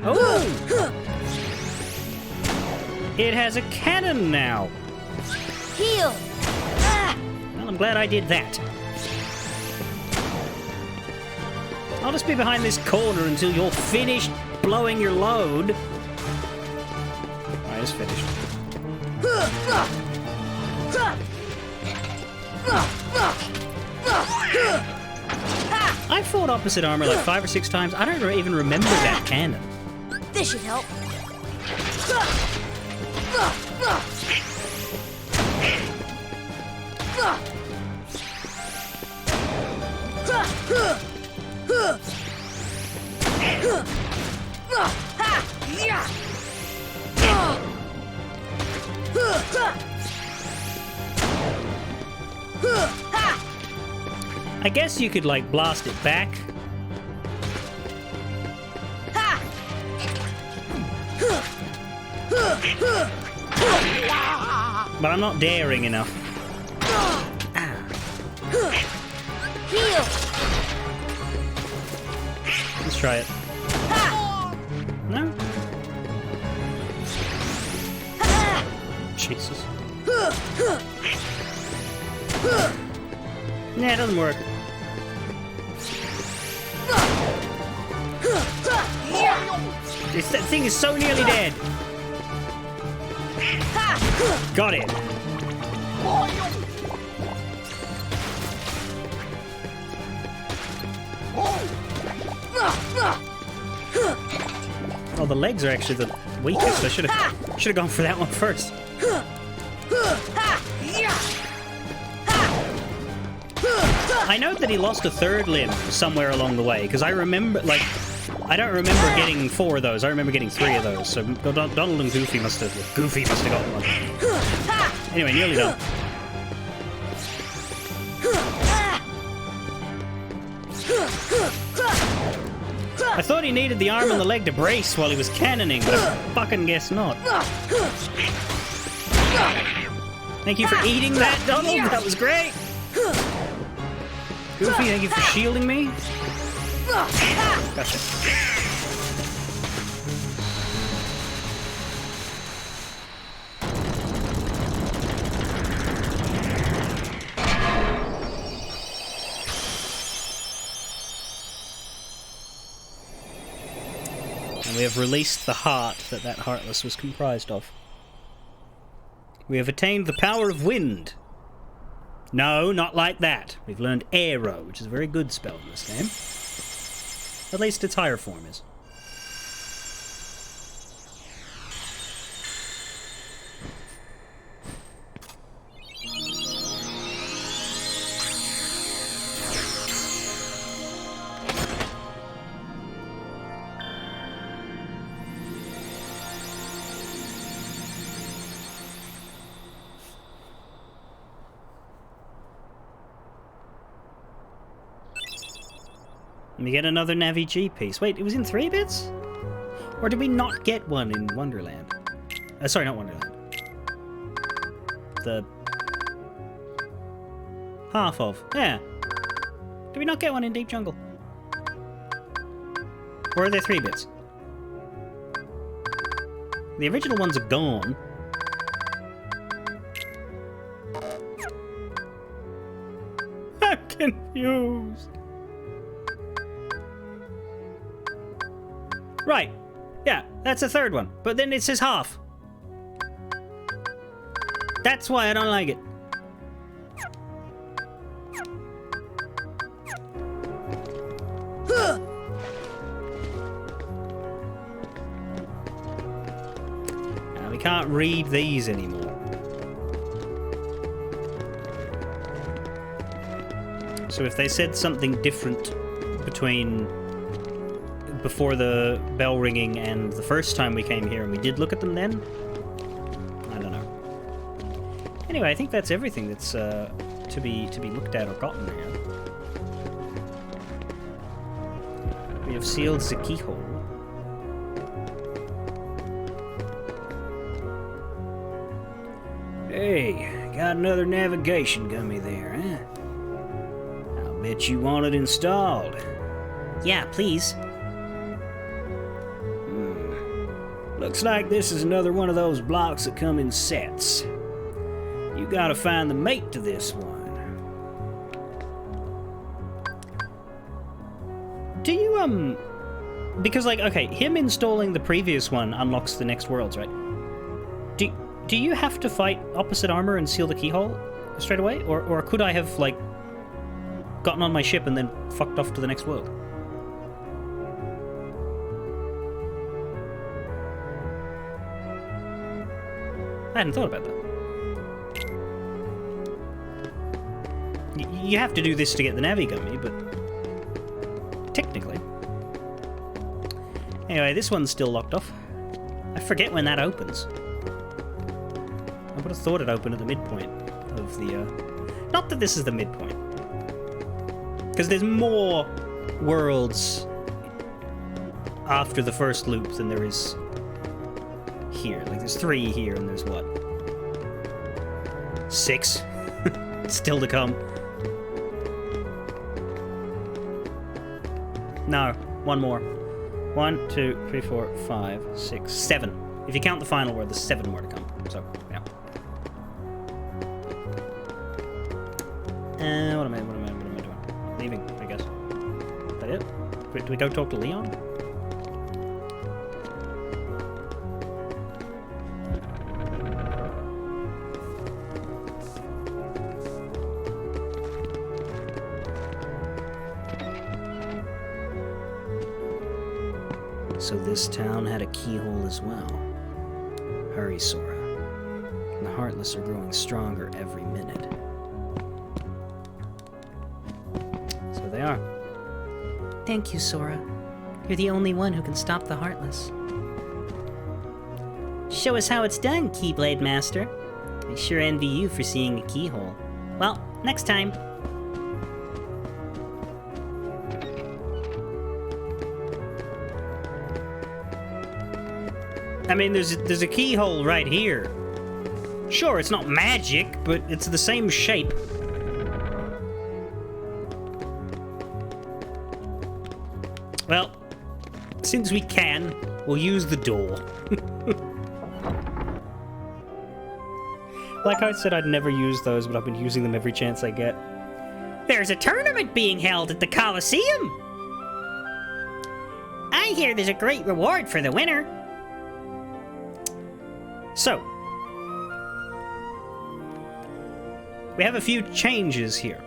Oh! It has a cannon now. Heal! Well, I'm glad I did that. I'll just be behind this corner until you're finished blowing your load. Alright, it's finished. I fought opposite armor like 5 or 6 times. I don't even remember that cannon. This should help. I guess you could like blast it back. But I'm not daring enough. Heal! Let's try it. No? Jesus. Nah, it doesn't work. That thing is so nearly dead. Got it. Oh, the legs are actually the weakest. I should have gone for that one first. I know that he lost a 3rd limb somewhere along the way, because I remember, like, I don't remember getting 4 of those. I remember getting 3 of those. So Donald and Goofy must have got one. Anyway, nearly done. I thought he needed the arm and the leg to brace while he was cannoning, but I fucking guess not. Thank you for eating that, Donald. That was great. Goofy, thank you for shielding me. Gotcha. And we have released the heart that Heartless was comprised of. We have attained the power of wind. No, not like that. We've learned Aero, which is a very good spell in this game. At least its higher form is. And we get another Navi G piece. Wait, it was in 3 bits? Or did we not get one in Wonderland? Sorry, not Wonderland. The Half of. Yeah. Did we not get one in Deep Jungle? Or are there 3 bits? The original ones are gone. I'm confused. Right. Yeah, that's the 3rd one. But then it says half. That's why I don't like it. Now, we can't read these anymore. So if they said something different between before the bell ringing and the first time we came here and we did look at them then, I don't know. Anyway, I think that's everything that's to be looked at or gotten here. We have sealed the keyhole. Hey, got another navigation gummy there, huh? I'll bet you want it installed. Yeah, please. Looks like this is another one of those blocks that come in sets. You gotta find the mate to this one. Do you, because, like, okay, him installing the previous one unlocks the next worlds, right? Do you have to fight opposite armor and seal the keyhole straight away? Or could I have, like, gotten on my ship and then fucked off to the next world? I hadn't thought about that. You have to do this to get the Navigummy, but technically. Anyway, this one's still locked off. I forget when that opens. I would have thought it opened at the midpoint of the... Not that this is the midpoint. Because there's more worlds after the first loop than there is here. Like, there's 3 here, and there's what? 6? Still to come. No, 1 more. 1, 2, 3, 4, 5, 6, 7. If you count the final word, there's 7 more to come. So, yeah. What am I doing? Leaving, I guess. Is that it? Do we go talk to Leon? So this town had a keyhole as well. Hurry, Sora. The Heartless are growing stronger every minute. So they are. Thank you, Sora. You're the only one who can stop the Heartless. Show us how it's done, Keyblade Master. I sure envy you for seeing a keyhole. Well, next time. I mean, there's a keyhole right here. Sure, it's not magic, but it's the same shape. Well, since we can, we'll use the door. Like I said, I'd never use those, but I've been using them every chance I get. There's a tournament being held at the Coliseum! I hear there's a great reward for the winner. So, we have a few changes here.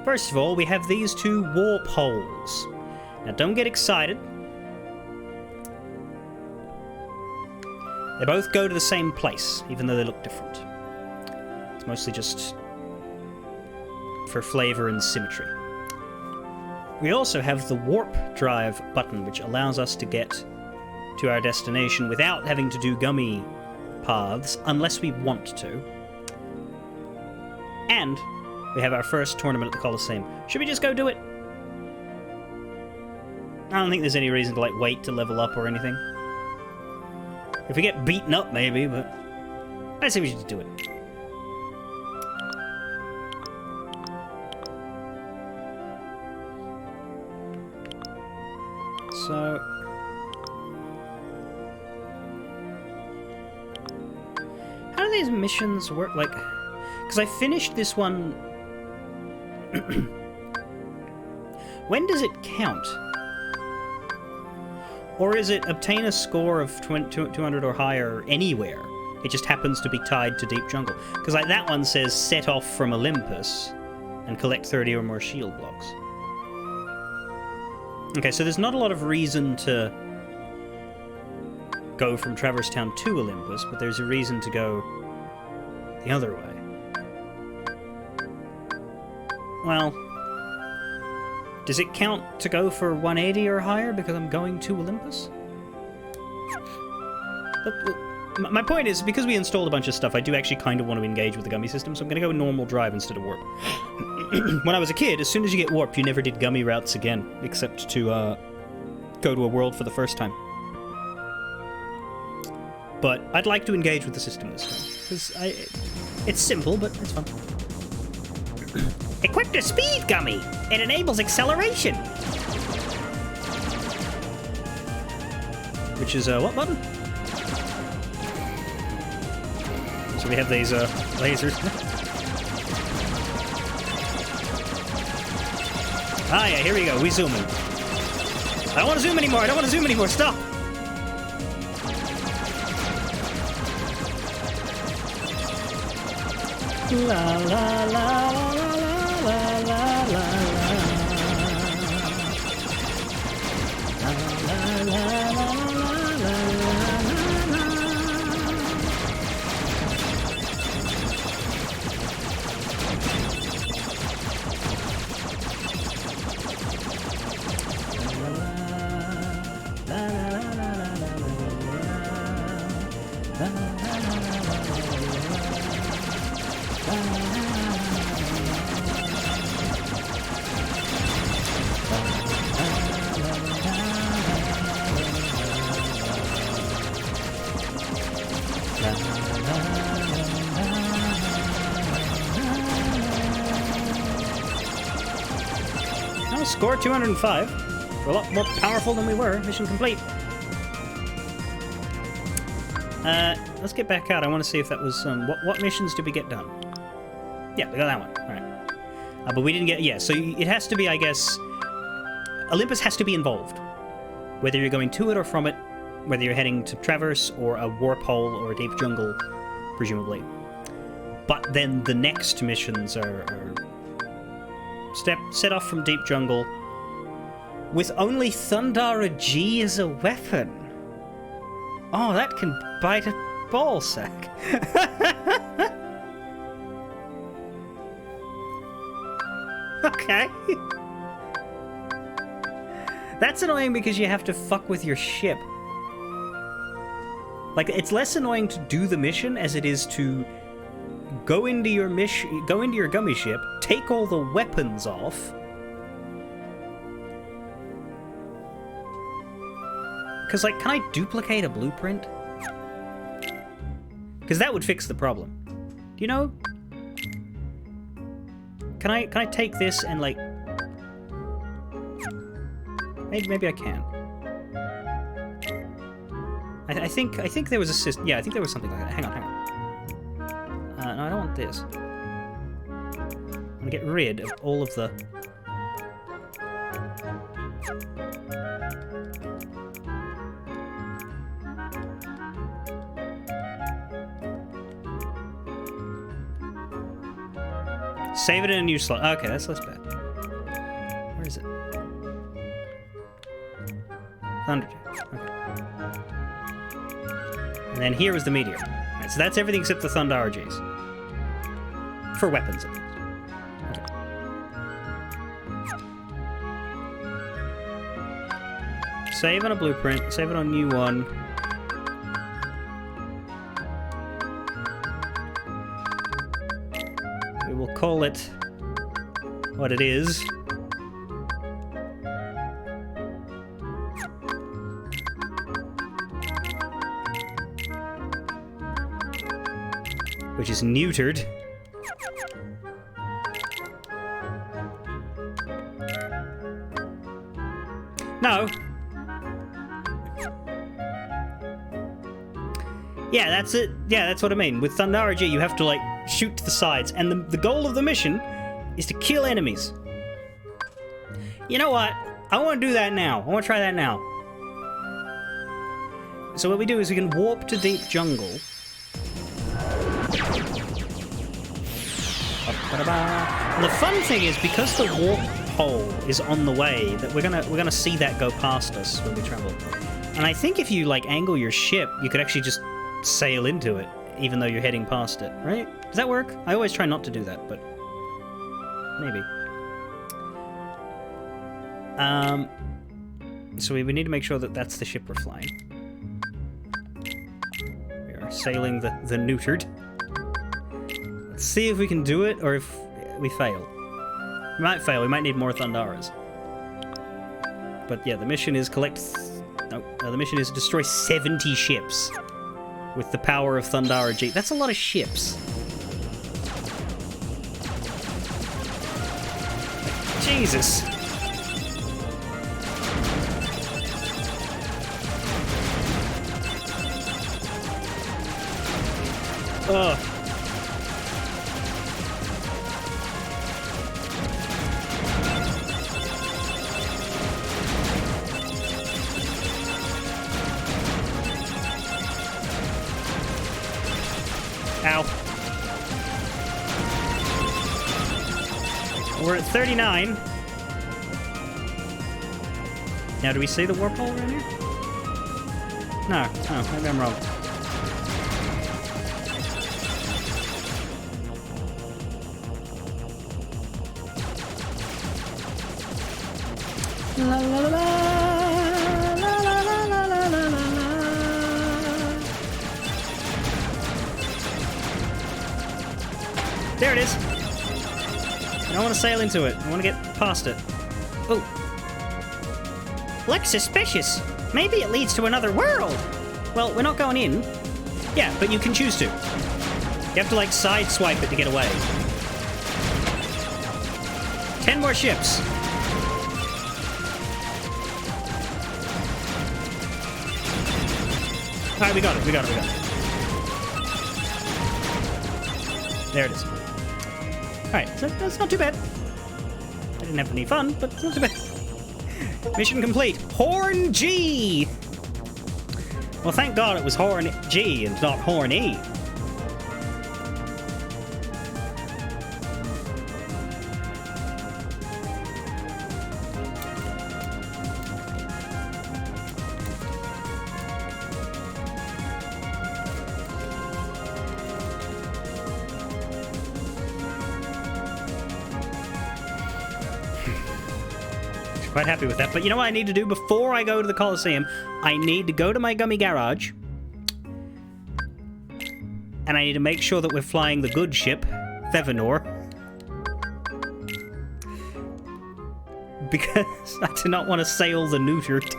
First of all, we have these 2 warp holes. Now, don't get excited. They both go to the same place, even though they look different. It's mostly just for flavor and symmetry. We also have the warp drive button, which allows us to get to our destination without having to do gummy paths, unless we want to. And we have our first tournament at the Coliseum. Should we just go do it? I don't think there's any reason to, like, wait to level up or anything. If we get beaten up, maybe, but I say we should just do it. So... how do these missions work? Like... because I finished this one... when does it count? Or is it obtain a score of 200 or higher anywhere? It just happens to be tied to Deep Jungle. Because like that one says set off from Olympus and collect 30 or more shield blocks. Okay, so there's not a lot of reason to go from Traverse Town to Olympus, but there's a reason to go the other way. Well, does it count to go for 180 or higher because I'm going to Olympus? My point is, because we installed a bunch of stuff, I do actually kind of want to engage with the gummy system, so I'm going to go normal drive instead of warp. When I was a kid, as soon as you get warp, you never did gummy routes again, except to go to a world for the first time. But I'd like to engage with the system this time, because it's simple, but it's fun. Equip the speed gummy! It enables acceleration! Which is, what button? So we have these, lasers. Ah, yeah, here we go. We zoom in. I don't want to zoom anymore. I don't want to zoom anymore. Stop! La la la la la la la la. Score 205. We're a lot more powerful than we were. Mission complete. Let's get back out. I want to see if that was what missions did we get done? Yeah, we got that one. All right. But we didn't get. Yeah, so it has to be, I guess. Olympus has to be involved, whether you're going to it or from it, whether you're heading to Traverse or a warp hole or a deep jungle, presumably. But then the next missions are set off from Deep Jungle with only Thundara G as a weapon. Oh, that can bite a ball sack. Okay. That's annoying because you have to fuck with your ship. Like, it's less annoying to do the mission as it is to go into your gummy ship, take all the weapons off. Because, like, can I duplicate a blueprint? Because that would fix the problem. Do you know? Can I take this and, like... Maybe I can. I think there was a system. Yeah, I think there was something like that. Hang on. No, I don't want this. I'm gonna get rid of all of the... Save it in a new slot. Okay, that's less bad. Where is it? Thunderjack. Okay. And then here is the meteor. Right, so that's everything except the Thunder RGs. For weapons, at least. Okay. Save on a blueprint. Save it on new one. We will call it what it is. Which is neutered. No. Yeah, that's it. Yeah, that's what I mean. With Thundara G, you have to, like, shoot to the sides. And the goal of the mission is to kill enemies. You know what? I want to do that now. I want to try that now. So what we do is we can warp to Deep Jungle. And the fun thing is, because the warp hole is on the way, that we're gonna see that go past us when we travel. And I think if you, like, angle your ship, you could actually just sail into it, even though you're heading past it, right? Does that work? I always try not to do that, but maybe. So we need to make sure that that's the ship we're flying. We are sailing the neutered. Let's see if we can do it, or if we fail. We might fail. We might need more Thundaras. But yeah, the mission is the mission is destroy 70 ships with the power of Thundara G. That's a lot of ships. Jesus. Ugh. Ow. We're at 39. Now, do we see the warp hole right here? No. Oh, maybe I'm wrong. La la la la la la la la la la. There it is. I don't want to sail into it. I want to get past it. Oh. Looks suspicious. Maybe it leads to another world. Well, we're not going in. Yeah, but you can choose to. You have to, like, sideswipe it to get away. 10 more ships. Alright, we got it. There it is. Alright, so that's not too bad. I didn't have any fun, but it's not too bad. Mission complete. Horn G! Well, thank God it was Horn G and not Horn E. Quite happy with that. But you know what I need to do before I go to the Colosseum? I need to go to my gummy garage. And I need to make sure that we're flying the good ship, Thevenor. Because I do not want to sail the neutered.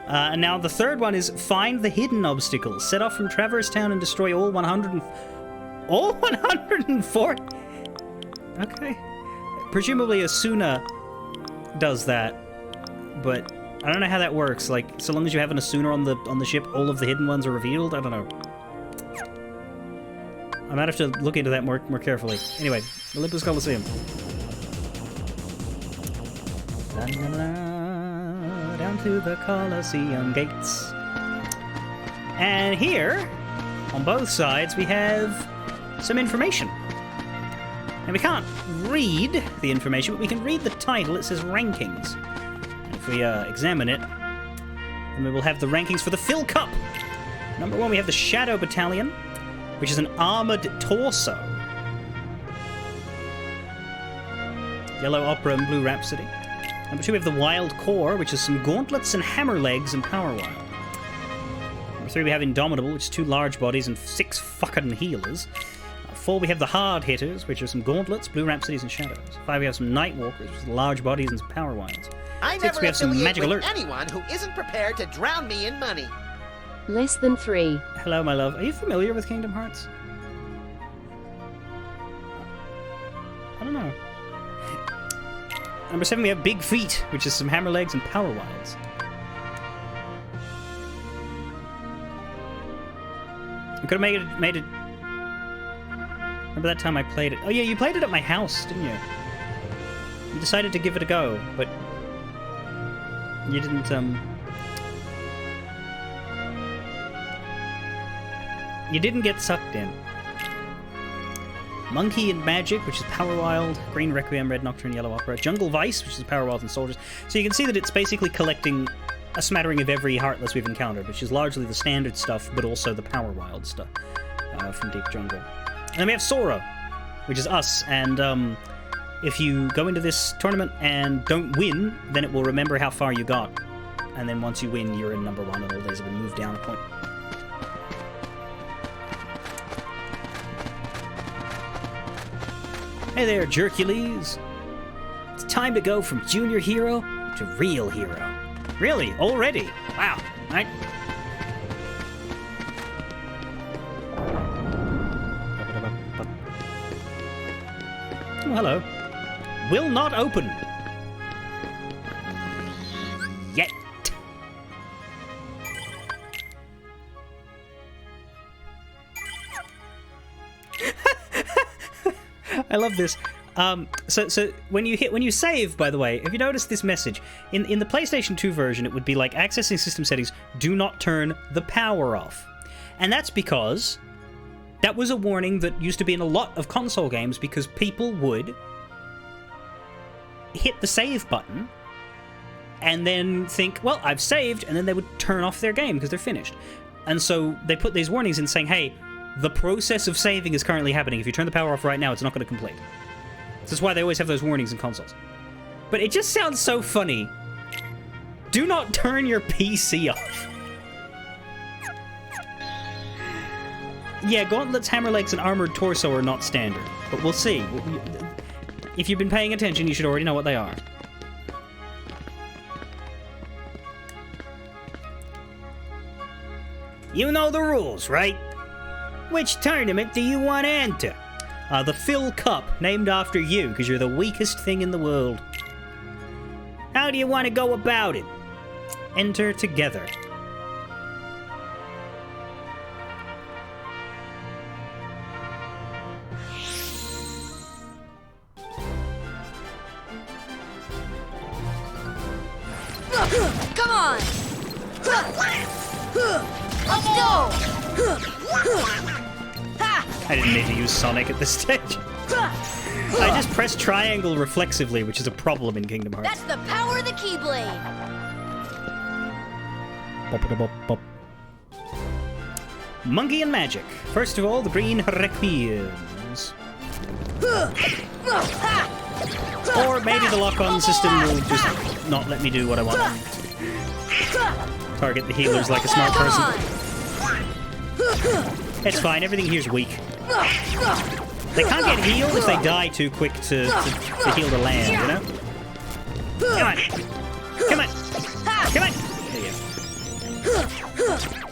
And now the third one is find the hidden obstacles. Set off from Traverse Town and destroy all 140. Okay. Presumably Asuna does that, but I don't know how that works. Like, so long as you have an Asuna on the ship, all of the hidden ones are revealed? I don't know. I might have to look into that more carefully. Anyway, Olympus Coliseum. La, la, la, down to the Coliseum gates. And here, on both sides, we have some information. And we can't read the information, but we can read the title. It says Rankings. And if we examine it, then we will have the rankings for the Phil Cup. Number 1, we have the Shadow Battalion, which is an armored torso. Yellow Opera and Blue Rhapsody. Number 2, we have the Wild Core, which is some gauntlets and hammer legs and power wire. Number 3, we have Indomitable, which is 2 large bodies and 6 fucking healers. 4, we have the Hard Hitters, which are some gauntlets, Blue Rhapsodies, and shadows. 5, we have some Nightwalkers, which is large bodies and some power wires. 6, we have some Magic Alert. Anyone who isn't prepared to drown me in money. Less than 3. Hello, my love. Are you familiar with Kingdom Hearts? I don't know. Number 7, we have Big Feet, which is some hammer legs and power wires. could have made it. Remember that time I played it? Oh yeah, you played it at my house, didn't you? You decided to give it a go, but you didn't. You didn't get sucked in. Monkey and Magic, which is Power Wild, Green Requiem, Red Nocturne, Yellow Opera, Jungle Vice, which is Power Wild and Soldiers. So you can see that it's basically collecting a smattering of every Heartless we've encountered, which is largely the standard stuff, but also the Power Wild stuff from Deep Jungle. And then we have Sora, which is us, and if you go into this tournament and don't win, then it will remember how far you got. And then once you win, you're in number 1, and all days have been moved down a point. Hey there, Jercules! It's time to go from junior hero to real hero. Really? Already? Wow. Right? Oh, hello. Will not open. Yet. I love this. So when you save, by the way, have you noticed this message? In the PlayStation 2 version, it would be like, accessing system settings, do not turn the power off. And that's because that was a warning that used to be in a lot of console games, because people would hit the save button and then think, well, I've saved, and then they would turn off their game because they're finished. And so they put these warnings in saying, hey, the process of saving is currently happening. If you turn the power off right now, it's not going to complete. This is why they always have those warnings in consoles. But it just sounds so funny. Do not turn your PC off. Yeah, gauntlets, hammerlegs, and armored torso are not standard, but we'll see. If you've been paying attention, you should already know what they are. You know the rules, right? Which tournament do you want to enter? The Phil Cup, named after you, because you're the weakest thing in the world. How do you want to go about it? Enter together. Come on! Let's go! I didn't need to use Sonic at this stage. I just pressed triangle reflexively, which is a problem in Kingdom Hearts. That's the power of the Keyblade! Bop-a-da-bop-bop. Monkey and Magic. First of all, the Green Requiems. Or maybe the lock-on system will just not let me do what I want. Target the healers like a smart person. It's fine, everything here's weak. They can't get healed if they die too quick to heal the land, you know? Come on! Come on! Come on!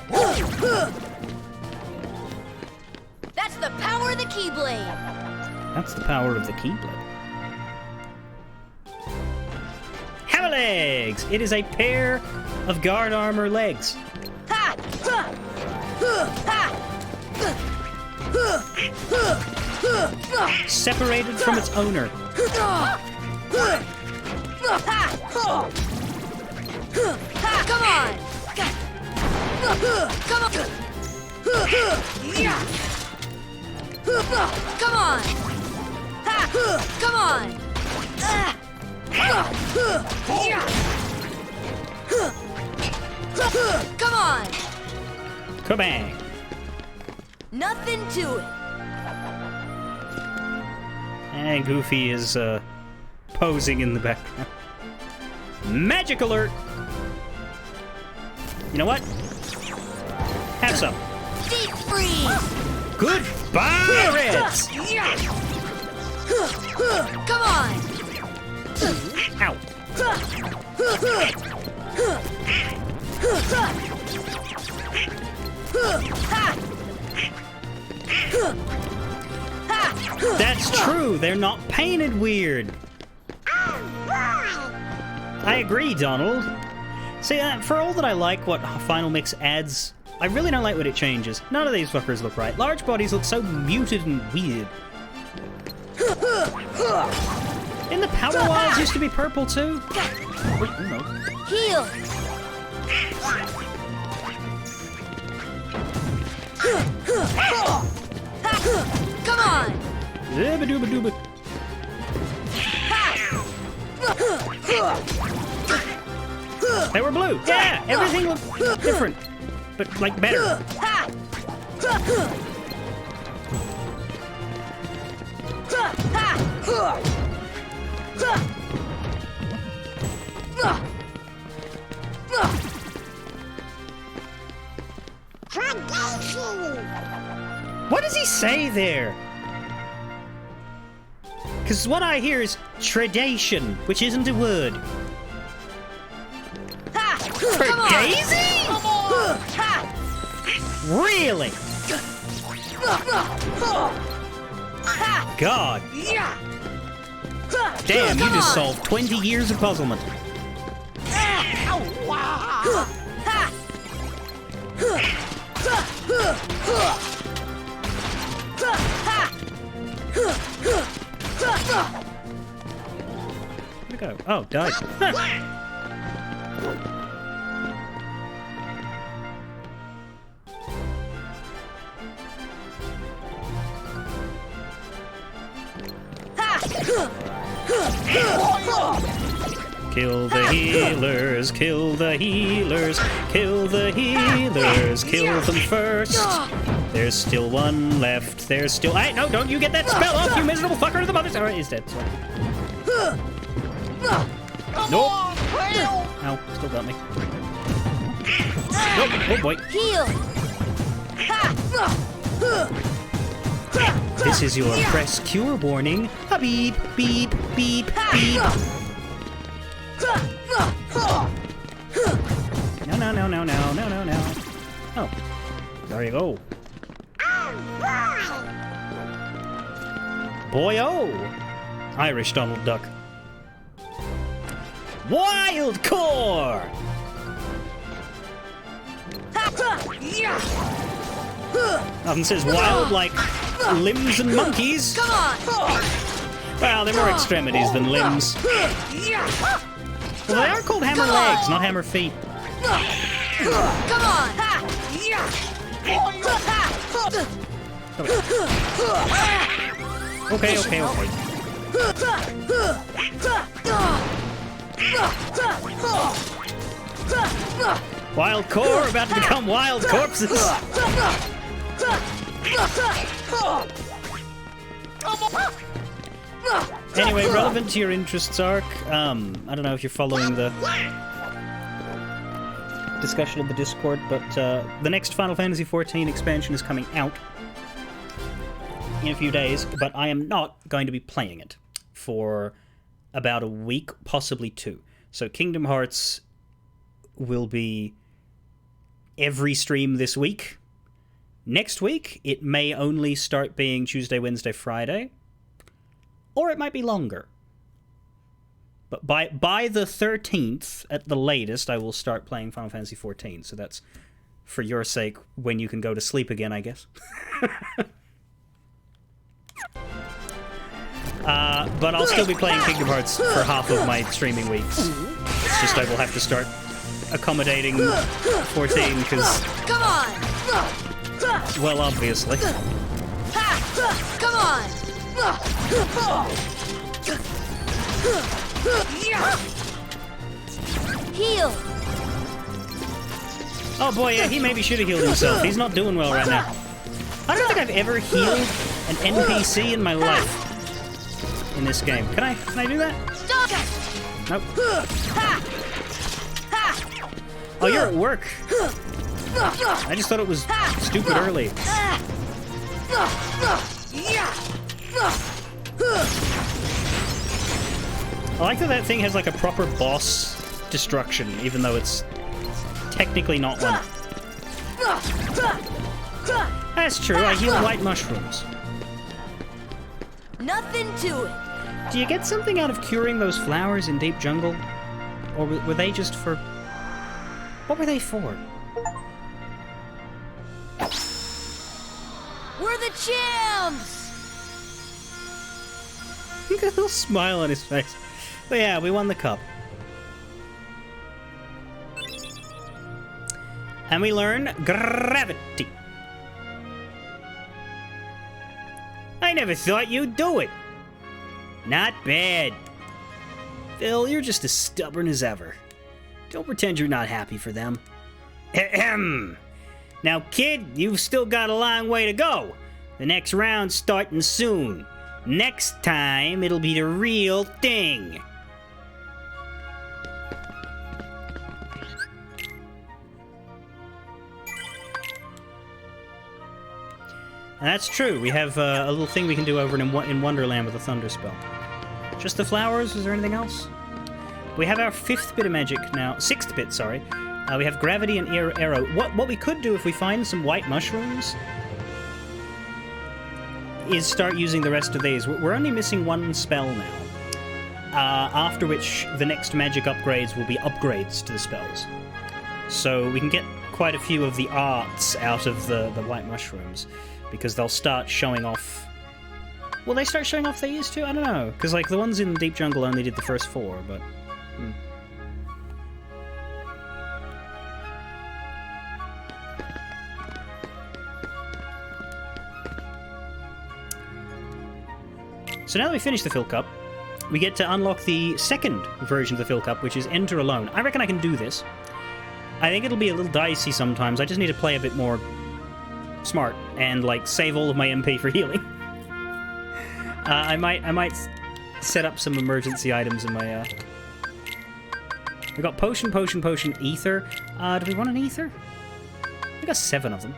There you go. That's the power of the Keyblade! That's the power of the Keyblade. Hammer legs! It is a pair of guard armor legs. Separated from its owner. Come on! Come on! Come on! Come on! Come on! Kabang! Nothing to it. And Goofy is posing in the background. Magic alert! You know what? Have some. Deep freeze! Goodbye, Reds! Come on! Ow. That's true, they're not painted weird. I agree, Donald. See, for all that I like what Final Mix adds I really don't like when it changes. None of these fuckers look right. Large bodies look so muted and weird. In the Power Wilds used to be purple too. Wait, no. Heal! Come on! Dooba. They were blue. Yeah, everything looked different, but like better. What does he say there? Because what I hear is tradition, which isn't a word. For Daisy? Really? God. Damn, you just solved 20 years of puzzlement. Where'd it go? Oh, died. Kill the healers, kill the healers, kill the healers, kill them first. There's still one left, there's still... Hey, no, don't you get that spell off, you miserable fucker! The mother's... Alright, he's dead, sorry. Nope. Ow, still got me. Nope, oh boy. Heal! This is your press cure warning. A beep, beep, beep, beep. No. Oh, there you go. Boy-oh! Irish Donald Duck. Wild Core! Nothing says wild like limbs and monkeys. Come on! Well, they're more extremities than limbs. Well, they are called hammer legs, not hammer feet. Come on! Okay. Wild core about to become wild corpses. Anyway, relevant to your interests, Ark. I don't know if you're following the discussion of the Discord, but the next Final Fantasy XIV expansion is coming out in a few days, but I am not going to be playing it for about a week, possibly 2. So Kingdom Hearts will be every stream this week. Next week, it may only start being Tuesday, Wednesday, Friday, or it might be longer. But by the 13th, at the latest, I will start playing Final Fantasy XIV. So that's, for your sake, when you can go to sleep again, I guess. But I'll still be playing Kingdom Hearts for half of my streaming weeks. It's just I will have to start accommodating 14, because... Come on! Well, obviously. Come on! Heal! Oh boy, yeah, he maybe should have healed himself. He's not doing well right now. I don't think I've ever healed an NPC in my life in this game. Can I do that? Nope. Oh, you're at work. I just thought it was stupid early. I like that thing has like a proper boss destruction, even though it's technically not one. That's true, I heal white mushrooms. Nothing to it. Do you get something out of curing those flowers in Deep Jungle? Or were they just for... What were they for? the champs! Look at the little smile on his face. But yeah, we won the cup. And we learn gravity. I never thought you'd do it. Not bad. Phil, you're just as stubborn as ever. Don't pretend you're not happy for them. Ahem. Now, kid, you've still got a long way to go. The next round's starting soon. Next time, it'll be the real thing. And that's true. We have a little thing we can do over in Wonderland with a Thunder spell. Just the flowers? Is there anything else? We have our 5th bit of magic now. 6th bit, sorry. We have gravity and arrow. What we could do if we find some white mushrooms is start using the rest of these. We're only missing 1 spell now. After which the next magic upgrades will be upgrades to the spells. So we can get quite a few of the arts out of the white mushrooms. Because they'll start showing off... Will they start showing off these too? I don't know. Because, like, the ones in Deep Jungle only did the first 4, but... So now that we finished the Fill Cup, we get to unlock the 2nd version of the Fill Cup, which is Enter Alone. I reckon I can do this. I think it'll be a little dicey sometimes. I just need to play a bit more smart and, like, save all of my MP for healing. I might set up some emergency items in my, We got potion, ether. Do we want an ether? We got 7 of them.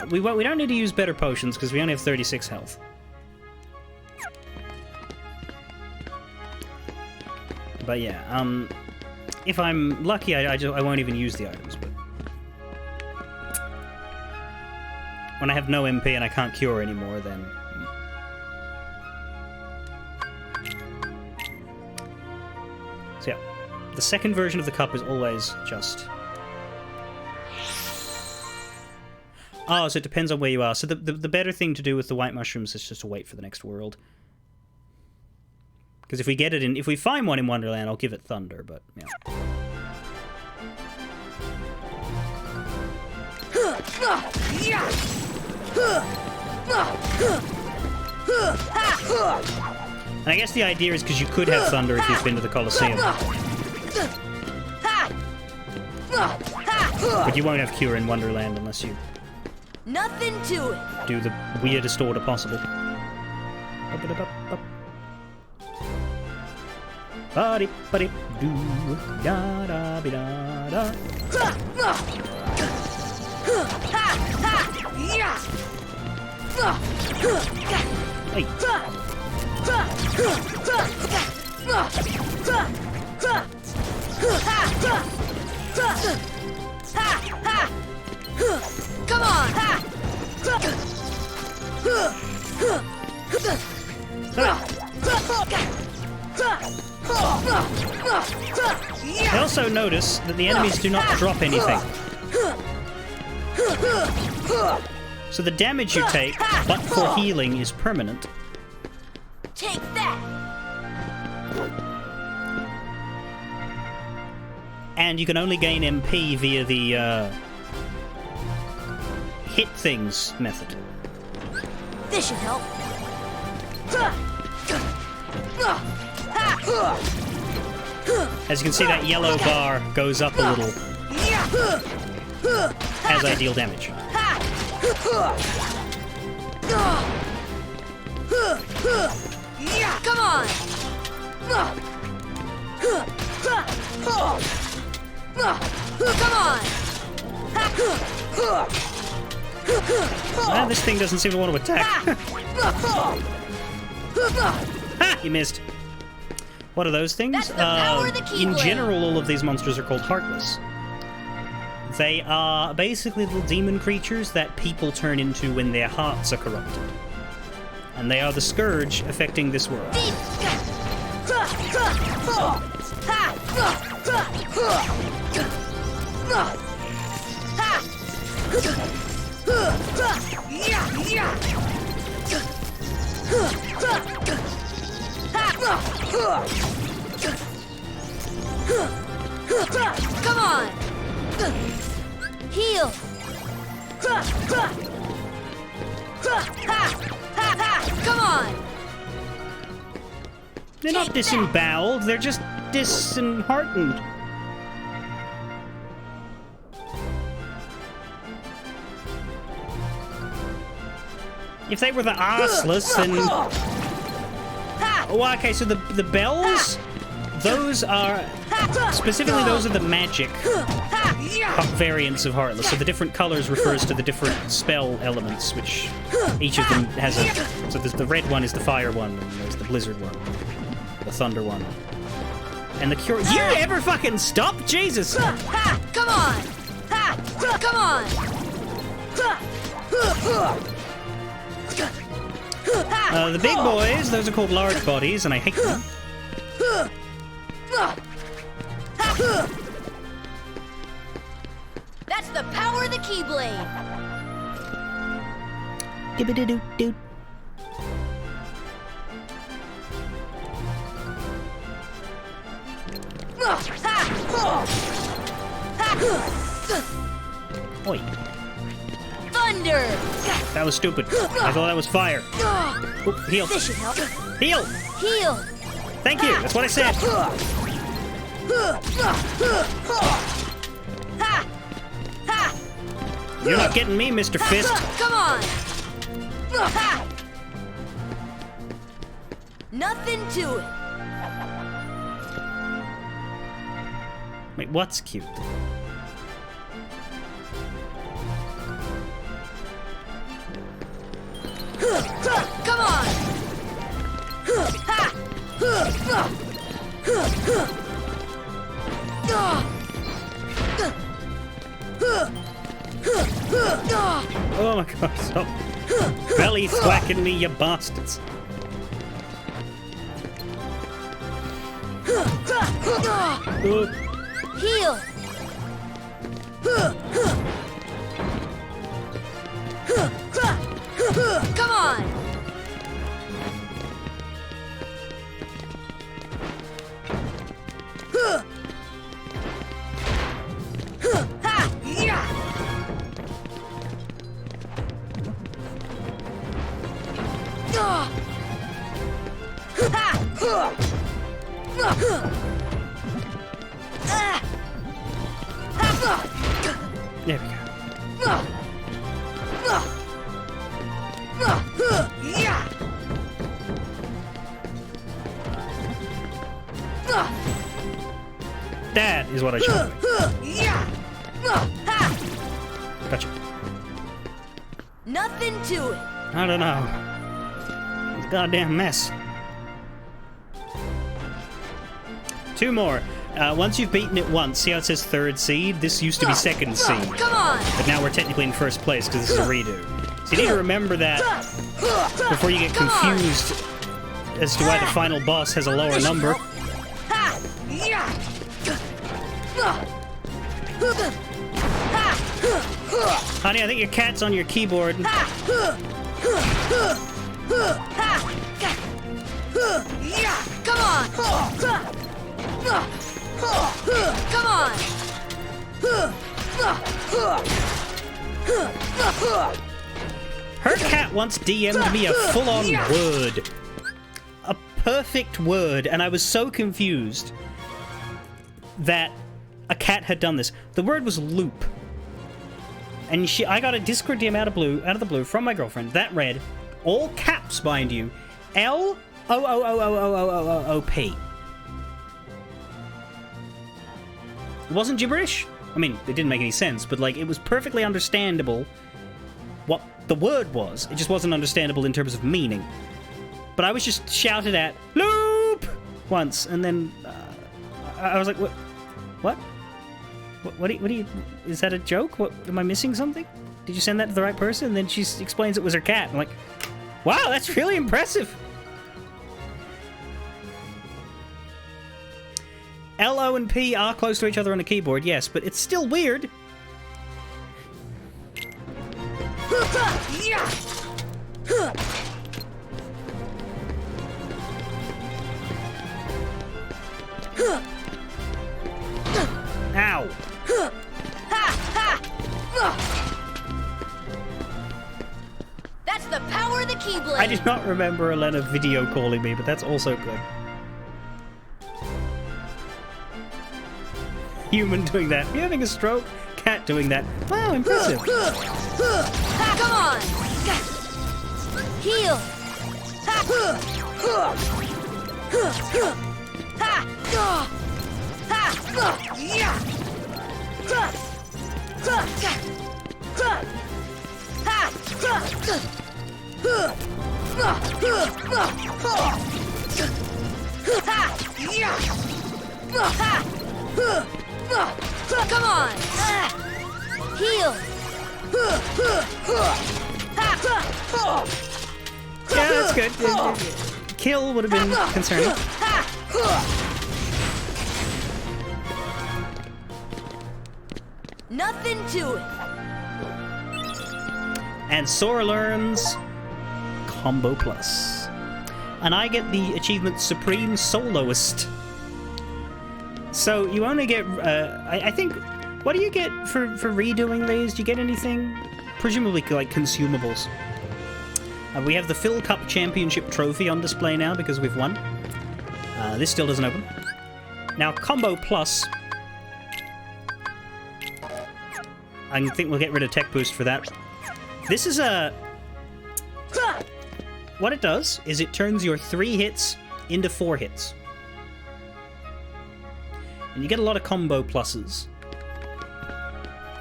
We don't need to use better potions because we only have 36 health. But yeah, if I'm lucky, I won't even use the items, but... When I have no MP and I can't cure anymore, then... So yeah, the 2nd version of the cup is always just... Oh, so it depends on where you are. So the better thing to do with the white mushrooms is just to wait for the next world. Because if we get it in... If we find one in Wonderland, I'll give it Thunder, but, yeah. And I guess the idea is because you could have Thunder if you've been to the Colosseum. But you won't have Cure in Wonderland unless you... Nothing to it. Do the weirdest order possible. Hey. Come on! I also notice that the enemies do not drop anything. So the damage you take, but for healing, is permanent. Take that! And you can only gain MP via the hit things method. This should help. As you can see, that yellow bar goes up a little as I deal damage. Come on! Come on! Well, this thing doesn't seem to want to attack. Ha! You missed. What are those things? That's the power of the In Keyblade. general, all of these monsters are called Heartless. They are basically little demon creatures that people turn into when their hearts are corrupted. And they are the scourge affecting this world. Come on! Heal! Come on! They're not disemboweled, they're just disheartened. If they were the arseless, then... Oh, okay, so the bells, those are... Specifically, those are the magic variants of Heartless. So the different colors refers to the different spell elements, which each of them has a... So there's the red one is the fire one, and there's the blizzard one, the thunder one. And the cure... You ever fucking stop? Jesus! Come on! Come on! The big boys, those are called large bodies, and I hate them. That's the power of the Keyblade! Dibba-doo-doo-doo. Oi. Thunder! That was stupid. I thought that was fire. Oop, heal. This should help. Heal! Heal! Thank you, that's what I said. You're not getting me, Mr. Fist. Come on! Nothing to it. Wait, what's cute? Come on! Oh my god, stop. Belly thwacking me, you bastards. Heal! Come on! There we go. That is what I should do. Gotcha. Nothing to it. I don't know. It's a goddamn mess. Two more. Once you've beaten it once, see how it says third seed? This used to be second seed. Come on! But now we're technically in first place because this is a redo. So you need to remember that before you get confused as to why the final boss has a lower number. Honey, I think your cat's on your keyboard. Come on! Come on! Her cat once DM'd me a full-on word. A perfect word, and I was so confused that a cat had done this. The word was loop. And I got a Discord DM out of the blue from my girlfriend that read, all caps, mind you, L-O-O-O-O-O-O-O-O-P. It wasn't gibberish. I mean, it didn't make any sense, but like, it was perfectly understandable what the word was. It just wasn't understandable in terms of meaning. But I was just shouted at, loop! Once, and then I was like, what? What? What do you, is that a joke? What, am I missing something? Did you send that to the right person? And then she explains it was her cat. I'm like, wow, that's really impressive. L, O, and P are close to each other on a keyboard, yes, but it's still weird. Ow! That's the power of the Keyblade! I did not remember Elena video calling me, but that's also good. Human doing that. You having a stroke? Cat doing that. Wow, impressive. Come on! Heal! Come on! Heal! Yeah, that's good. Kill would have been concerning. Nothing to it. And Sora learns Combo Plus. And I get the achievement Supreme Soloist. So you only get, I think, what do you get for redoing these? Do you get anything? Presumably like consumables. We have the Phil Cup Championship trophy on display now because we've won. This still doesn't open. Now Combo Plus, I think we'll get rid of Tech Boost for that. This is a... What it does is it turns your 3 hits into 4 hits. And you get a lot of combo pluses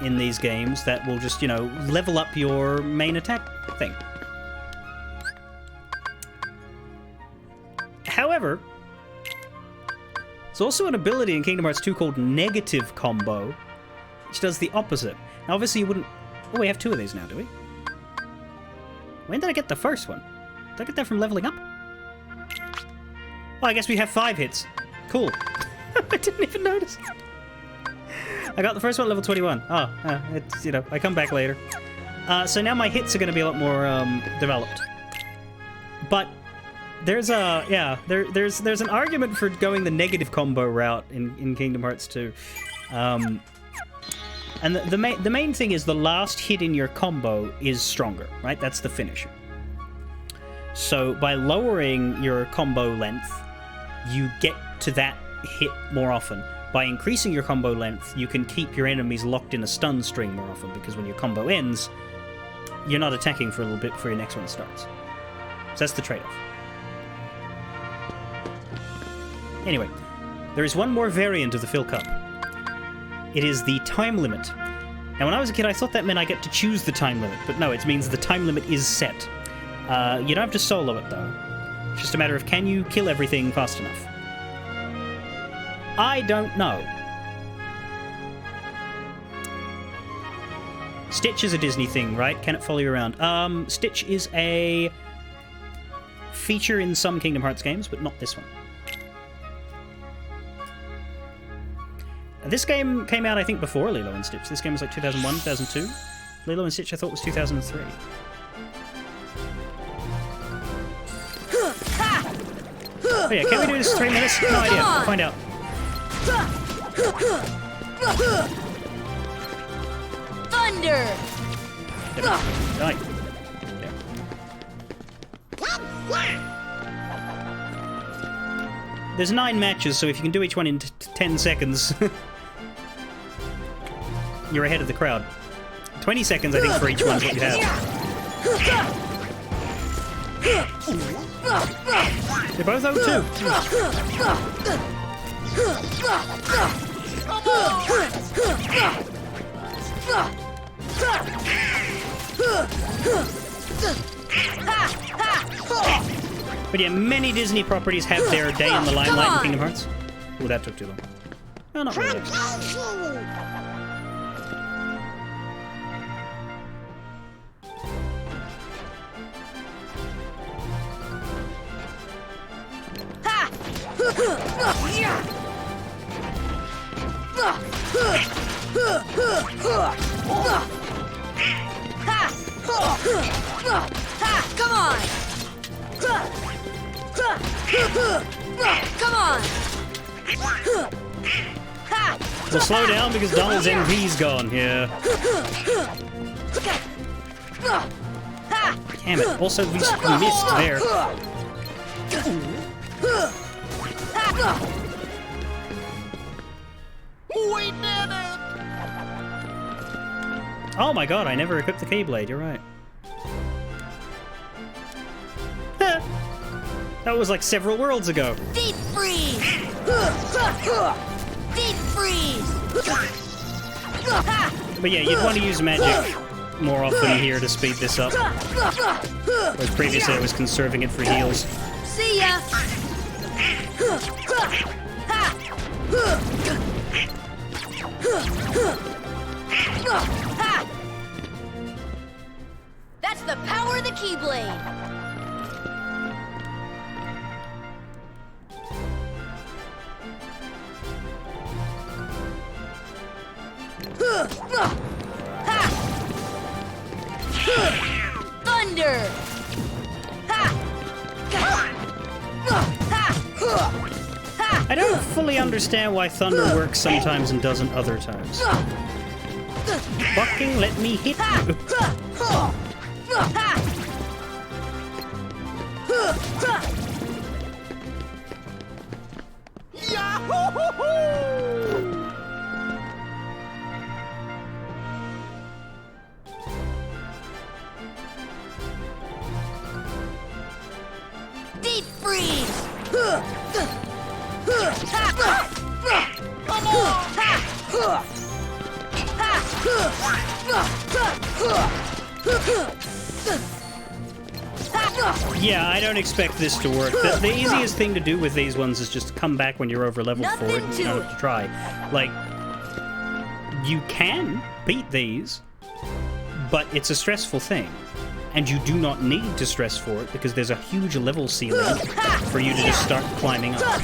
in these games that will just, you know, level up your main attack thing. However, there's also an ability in Kingdom Hearts 2 called Negative Combo, which does the opposite. Now, obviously, you wouldn't... Oh, we have 2 of these now, do we? When did I get the first one? Did I get that from leveling up? Well, I guess we have 5 hits. Cool. I didn't even notice. I got the first one at level 21. Oh, it's, you know, I come back later. So now my hits are going to be a lot more developed. But there's a, yeah, there's an argument for going the negative combo route in Kingdom Hearts 2. And the main thing is the last hit in your combo is stronger, right? That's the finisher. So by lowering your combo length, you get to that hit more often. By increasing your combo length, you can keep your enemies locked in a stun string more often, because when your combo ends, you're not attacking for a little bit before your next one starts. So that's the trade-off. Anyway, there is one more variant of the Phil Cup. It is the time limit. Now, when I was a kid, I thought that meant I get to choose the time limit, but no, it means the time limit is set. You don't have to solo it, though. It's just a matter of, can you kill everything fast enough? I don't know. Stitch is a Disney thing, right? Can it follow you around? Stitch is a feature in some Kingdom Hearts games, but not this one. This game came out, I think, before Lilo and Stitch. This game was like 2001, 2002. Lilo and Stitch, I thought, was 2003. Oh yeah, can we do this in 3 minutes? No idea. We'll find out. Thunder! Die. There's 9 matches, so if you can do each one in 10 seconds, you're ahead of the crowd. 20 seconds, I think, for each one is what you have. They're both O2. But yeah, many Disney properties have their day in the limelight in Kingdom Hearts. Oh, that took too long. No, not really. Come on! We'll slow down because Donald's MP's gone. Yeah. Damn it. Also, we missed there. We did it! Oh my god, I never equipped the Keyblade. You're right. That was like several worlds ago. Deep freeze! Deep freeze! But yeah, you'd want to use magic more often here to speed this up. Whereas previously I was conserving it for heals. See ya! That's the power of the Keyblade! Thunder! I don't fully understand why thunder works sometimes and doesn't other times. Fucking let me hit you. Deep freeze! Yeah, I don't expect this to work. The easiest thing to do with these ones is just come back when you're over level for it and you don't have to try. Like, you can beat these, but it's a stressful thing. And you do not need to stress for it because there's a huge level ceiling for you to just start climbing up.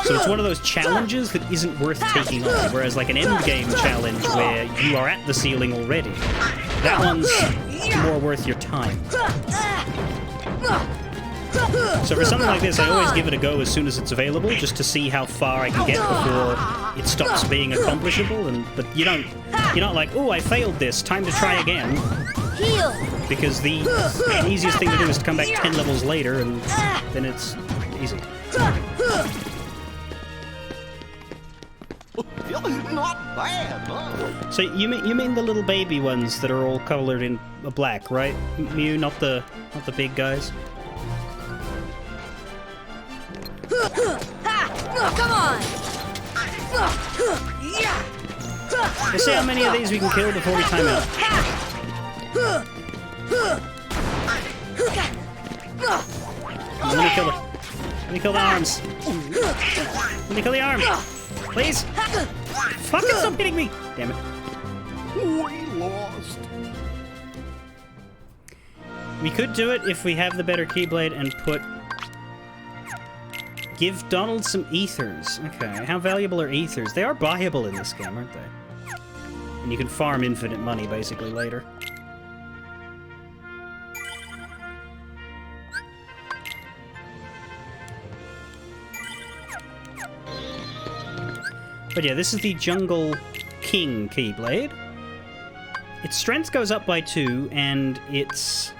So it's one of those challenges that isn't worth taking on, whereas like an endgame challenge where you are at the ceiling already, that one's more worth your time. So for something like this, I always give it a go as soon as it's available, just to see how far I can get before it stops being accomplishable. But you're not like, oh, I failed this, time to try again. Heal! Because the easiest thing to do is to come back 10 levels later, and then it's easy. Not bad, huh? So you mean the little baby ones that are all colored in black, right? Mew, not the big guys. Come on! Let's see how many of these we can kill before we time out. Let me kill it. Let me kill the arms. Let me kill the arm. Please. Fuck it, stop hitting me. Damn it. We lost. We could do it if we have the better Keyblade and give Donald some ethers. Okay, how valuable are ethers? They are buyable in this game, aren't they? And you can farm infinite money basically later. But yeah, this is the Jungle King Keyblade. Its strength goes up by 2, and it's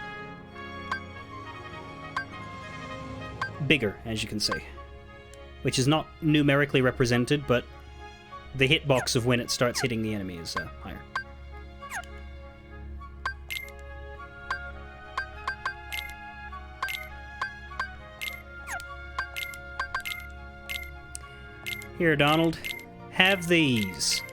bigger, as you can see. Which is not numerically represented, but the hitbox of when it starts hitting the enemy is higher. Here, Donald. Have these.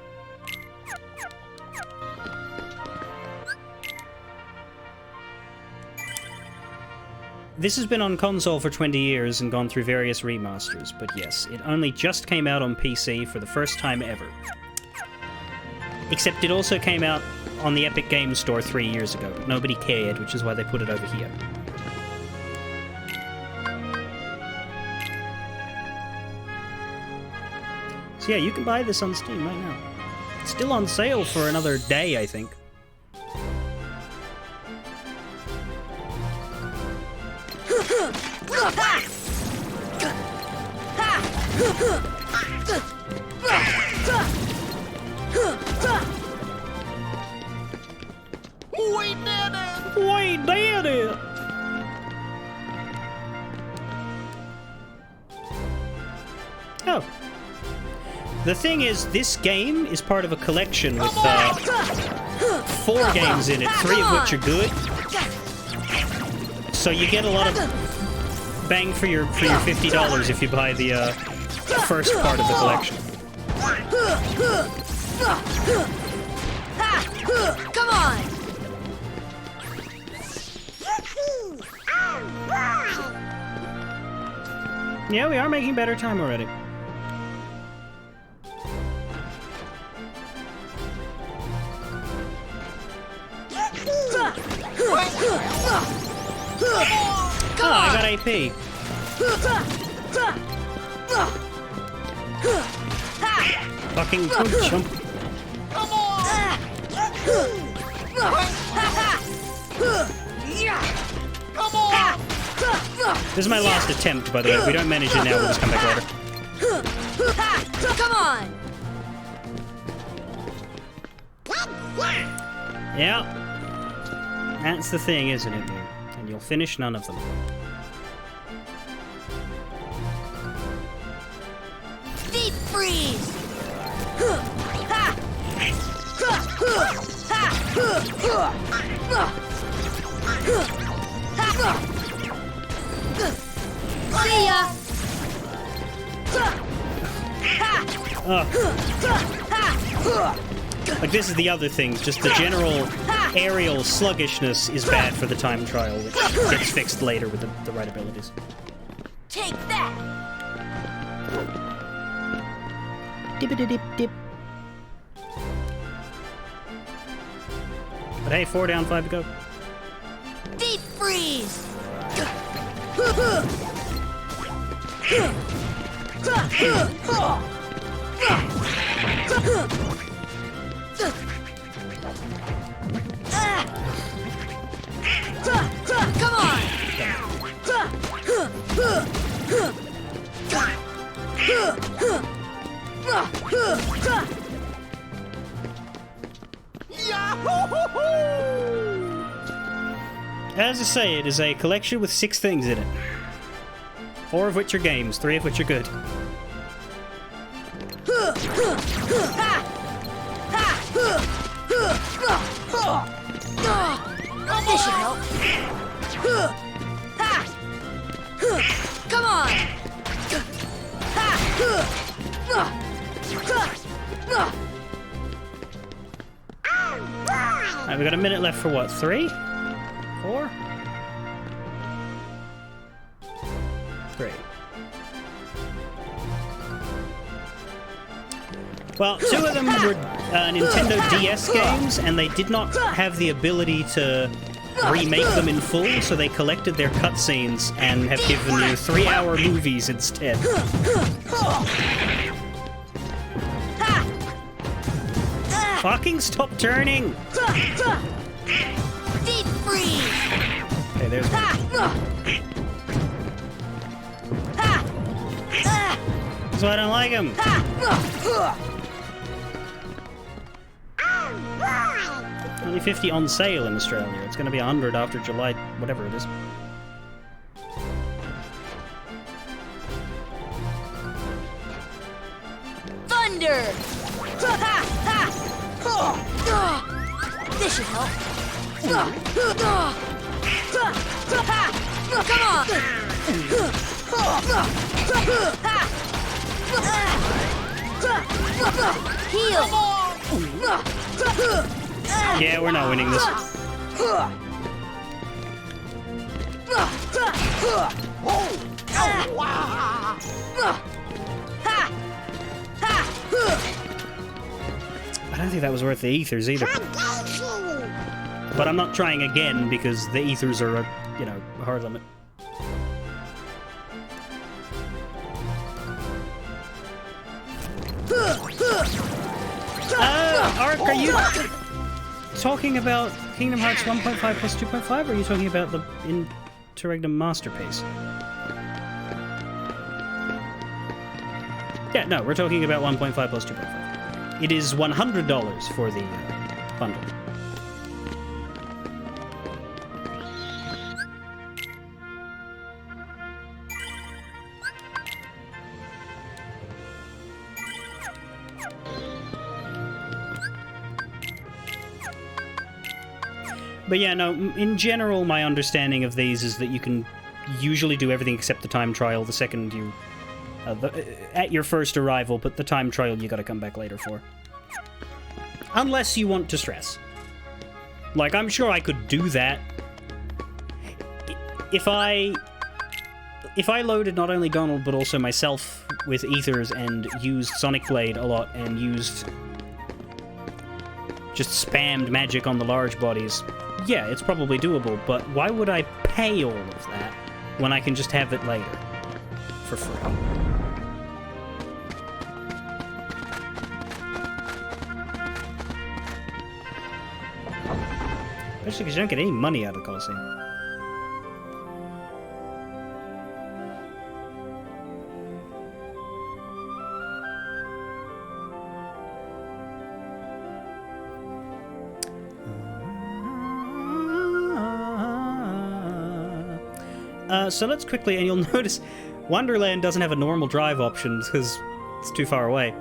This has been on console for 20 years and gone through various remasters, but yes, it only just came out on PC for the first time ever. Except it also came out on the Epic Games Store 3 years ago, but nobody cared, which is why they put it over here. So yeah, you can buy this on Steam right now. It's still on sale for another day, I think. We did it! We did it! Oh. The thing is, this game is part of a collection with 4 games in it, 3 of which are good. So you get a lot of bang for your $50 if you buy the first part of the collection. Come on! Yeah, we are making better time already. Oh, I got AP. Fucking good jump. This is my last attempt, by the way. If we don't manage it now, we'll just come back later. Come on! Yeah. That's the thing, isn't it? And you'll finish none of them. Deep freeze! See ya! Like, this is the other thing. Just the general aerial sluggishness is bad for the time trial, which gets fixed later with the right abilities. Take that! Dip-a-dip-dip. But hey, 4 down, 5 to go. Deep freeze! Come on! As I say, it is a collection with 6 things in it. 4 of which are games, 3 of which are good. This should help. Come on! Alright, we got a minute left for what, 3? 4? 3. Well, 2 of them were Nintendo DS games, and they did not have the ability to remake them in full, so they collected their cutscenes and have given you 3-hour movies instead. Fucking stop turning! Deep freeze! Okay, there's one. That's why I don't like him. Only 50 on sale in Australia. It's going to be 100 after July, whatever it is. Thunder! This should help. Come on! Heal! Yeah, we're not winning this. I don't think that was worth the ethers either. But I'm not trying again because the ethers are a, you know, a hard limit. Ark, are you talking about Kingdom Hearts 1.5 plus 2.5, or are you talking about the Interregnum Masterpiece. Yeah, no, we're talking about 1.5 plus 2.5. It is $100 for the bundle. But yeah, no, in general, my understanding of these is that you can usually do everything except the time trial the second you... at your first arrival, but the time trial you gotta come back later for. Unless you want to stress. Like, I'm sure I could do that. If I loaded not only Donald, but also myself with Ethers and used Sonic Blade a lot and used... just spammed magic on the large bodies... yeah, it's probably doable, but why would I pay all of that when I can just have it later for free? Especially because you don't get any money out of the Coliseum. So let's quickly, and you'll notice Wonderland doesn't have a normal drive option because it's too far away.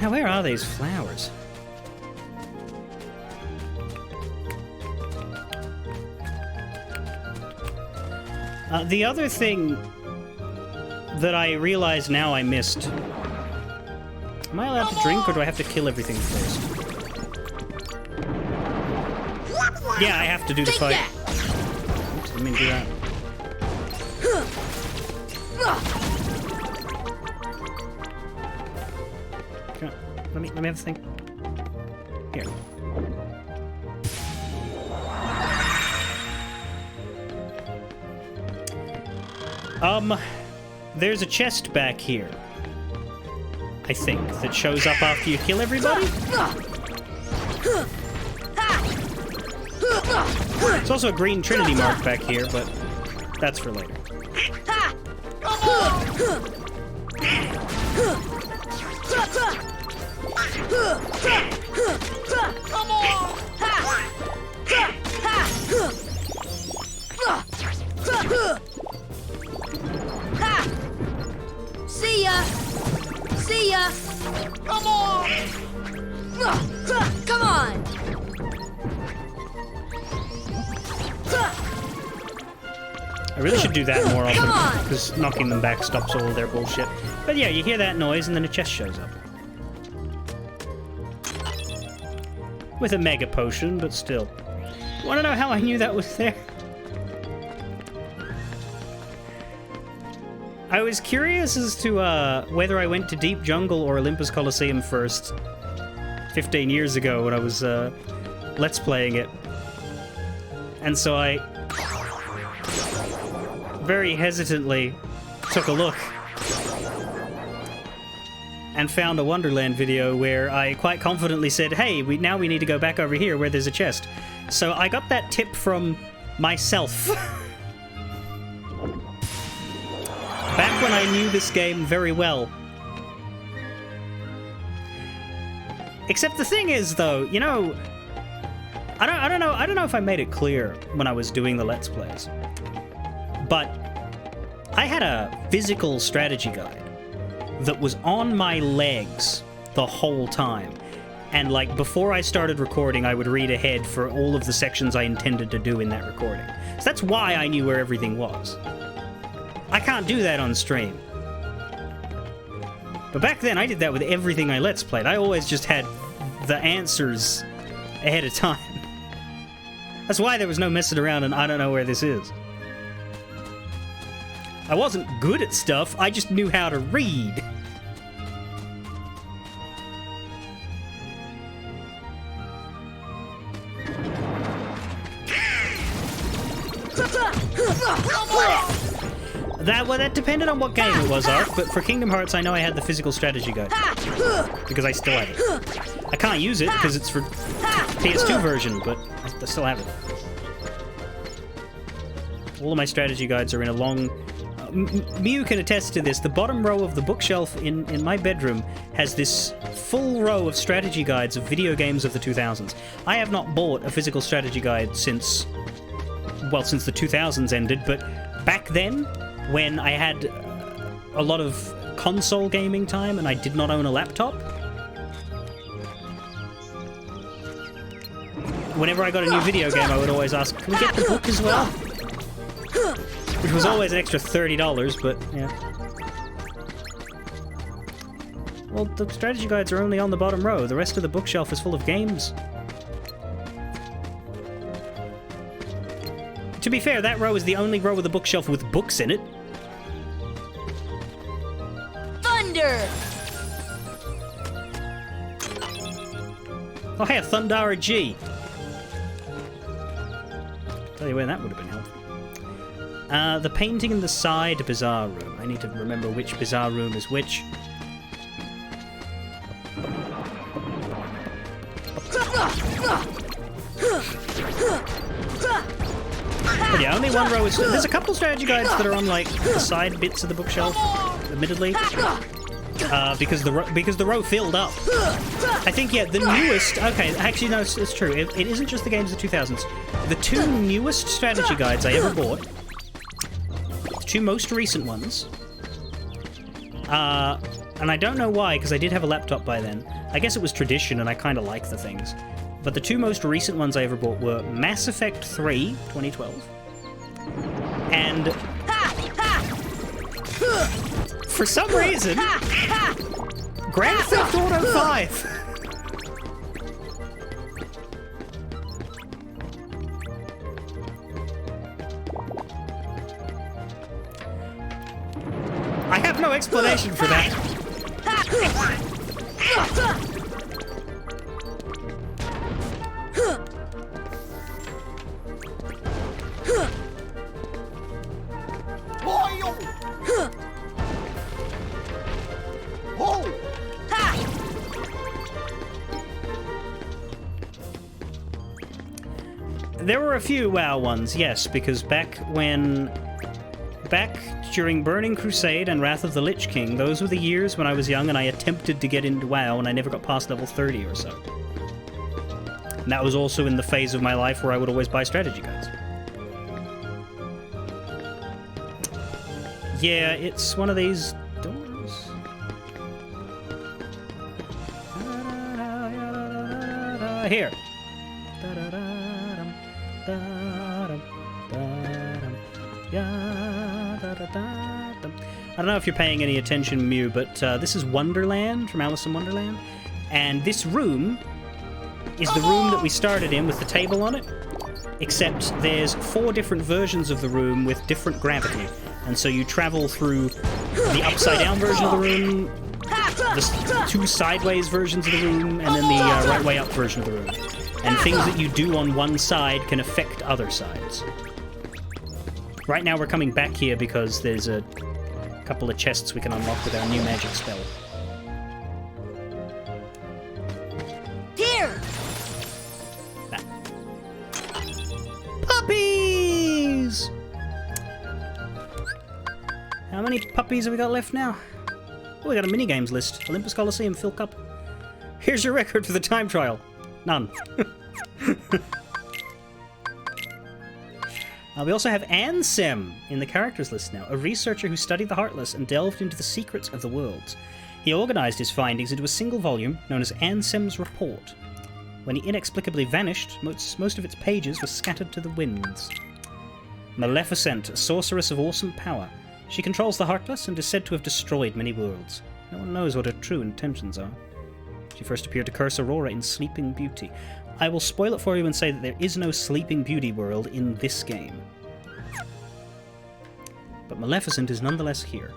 Now where are these flowers? The other thing that I realize now I missed... am I allowed to drink, or do I have to kill everything first? Yeah, I have to do the fight. Oops, didn't mean to do that. Let me have this thing. Here. There's a chest back here, I think, that shows up after you kill everybody? There's also a green Trinity mark back here, but that's for later. Come on! See ya! See ya! Come on! Come on! I really should do that more often, because knocking them back stops all of their bullshit. But yeah, you hear that noise and then a chest shows up. With a mega potion, but still. Wanna know how I knew that was there? I was curious as to whether I went to Deep Jungle or Olympus Coliseum first 15 years ago when I was Let's Playing it. And so I very hesitantly took a look and found a Wonderland video where I quite confidently said, hey, now we need to go back over here where there's a chest. So I got that tip from myself. Back when I knew this game very well. Except the thing is, though, you know, I don't know if I made it clear when I was doing the Let's Plays, but I had a physical strategy guide that was on my legs the whole time. And, like, before I started recording, I would read ahead for all of the sections I intended to do in that recording. So that's why I knew where everything was. I can't do that on stream. But back then, I did that with everything I Let's Played. I always just had the answers ahead of time. That's why there was no messing around and I don't know where this is. I wasn't good at stuff, I just knew how to read. well, that depended on what game it was, Ark, but for Kingdom Hearts, I know I had the physical strategy guide. Because I still have it. I can't use it because it's for PS2 version, but I still have it. All of my strategy guides are in a long... Mew can attest to this. The bottom row of the bookshelf in my bedroom has this full row of strategy guides of video games of the 2000s. I have not bought a physical strategy guide since the 2000s ended, but back then, when I had a lot of console gaming time and I did not own a laptop, whenever I got a new video game, I would always ask, can we get the book as well? Which was always an extra $30, but yeah. Well, the strategy guides are only on the bottom row. The rest of the bookshelf is full of games. To be fair, that row is the only row of the bookshelf with books in it. Thunder! Oh, hey, a Thundara G. Tell you where that would have been helpful. The painting in the side bizarre room. I need to remember which bizarre room is which. But yeah, only one row is... There's a couple strategy guides that are on, like, the side bits of the bookshelf, admittedly. Because the row filled up. I think, yeah, the newest... Okay, actually, no, it's true. It isn't just the games of the 2000s. The two newest strategy guides I ever bought, the two most recent ones, and I don't know why, because I did have a laptop by then. I guess it was tradition, and I kind of like the things. But the two most recent ones I ever bought were Mass Effect 3, 2012, and... For some reason, Grand Theft Auto 5. I have no explanation for that. There were a few WoW ones, yes, because back during Burning Crusade and Wrath of the Lich King, those were the years when I was young and I attempted to get into WoW and I never got past level 30 or so. And that was also in the phase of my life where I would always buy strategy guides. Yeah, it's one of these doors. Here. I don't know if you're paying any attention, Mew, but this is Wonderland from Alice in Wonderland, and this room is the room that we started in with the table on it, except there's 4 different versions of the room with different gravity, and so you travel through the upside-down version of the room, the 2 sideways versions of the room, and then the right way up version of the room. And things that you do on one side can affect other sides. Right now we're coming back here because there's a couple of chests we can unlock with our new magic spell. Here! Puppies! How many puppies have we got left now? Oh, we got a mini-games list. Olympus Coliseum, Phil Cup. Here's your record for the time trial. None. We also have Ansem in the characters list now, a researcher who studied the Heartless and delved into the secrets of the worlds. He organized his findings into a single volume known as Ansem's Report. When he inexplicably vanished, most of its pages were scattered to the winds. Maleficent, a sorceress of awesome power. She controls the Heartless and is said to have destroyed many worlds. No one knows what her true intentions are. She first appeared to curse Aurora in Sleeping Beauty. I will spoil it for you and say that there is no Sleeping Beauty world in this game. But Maleficent is nonetheless here.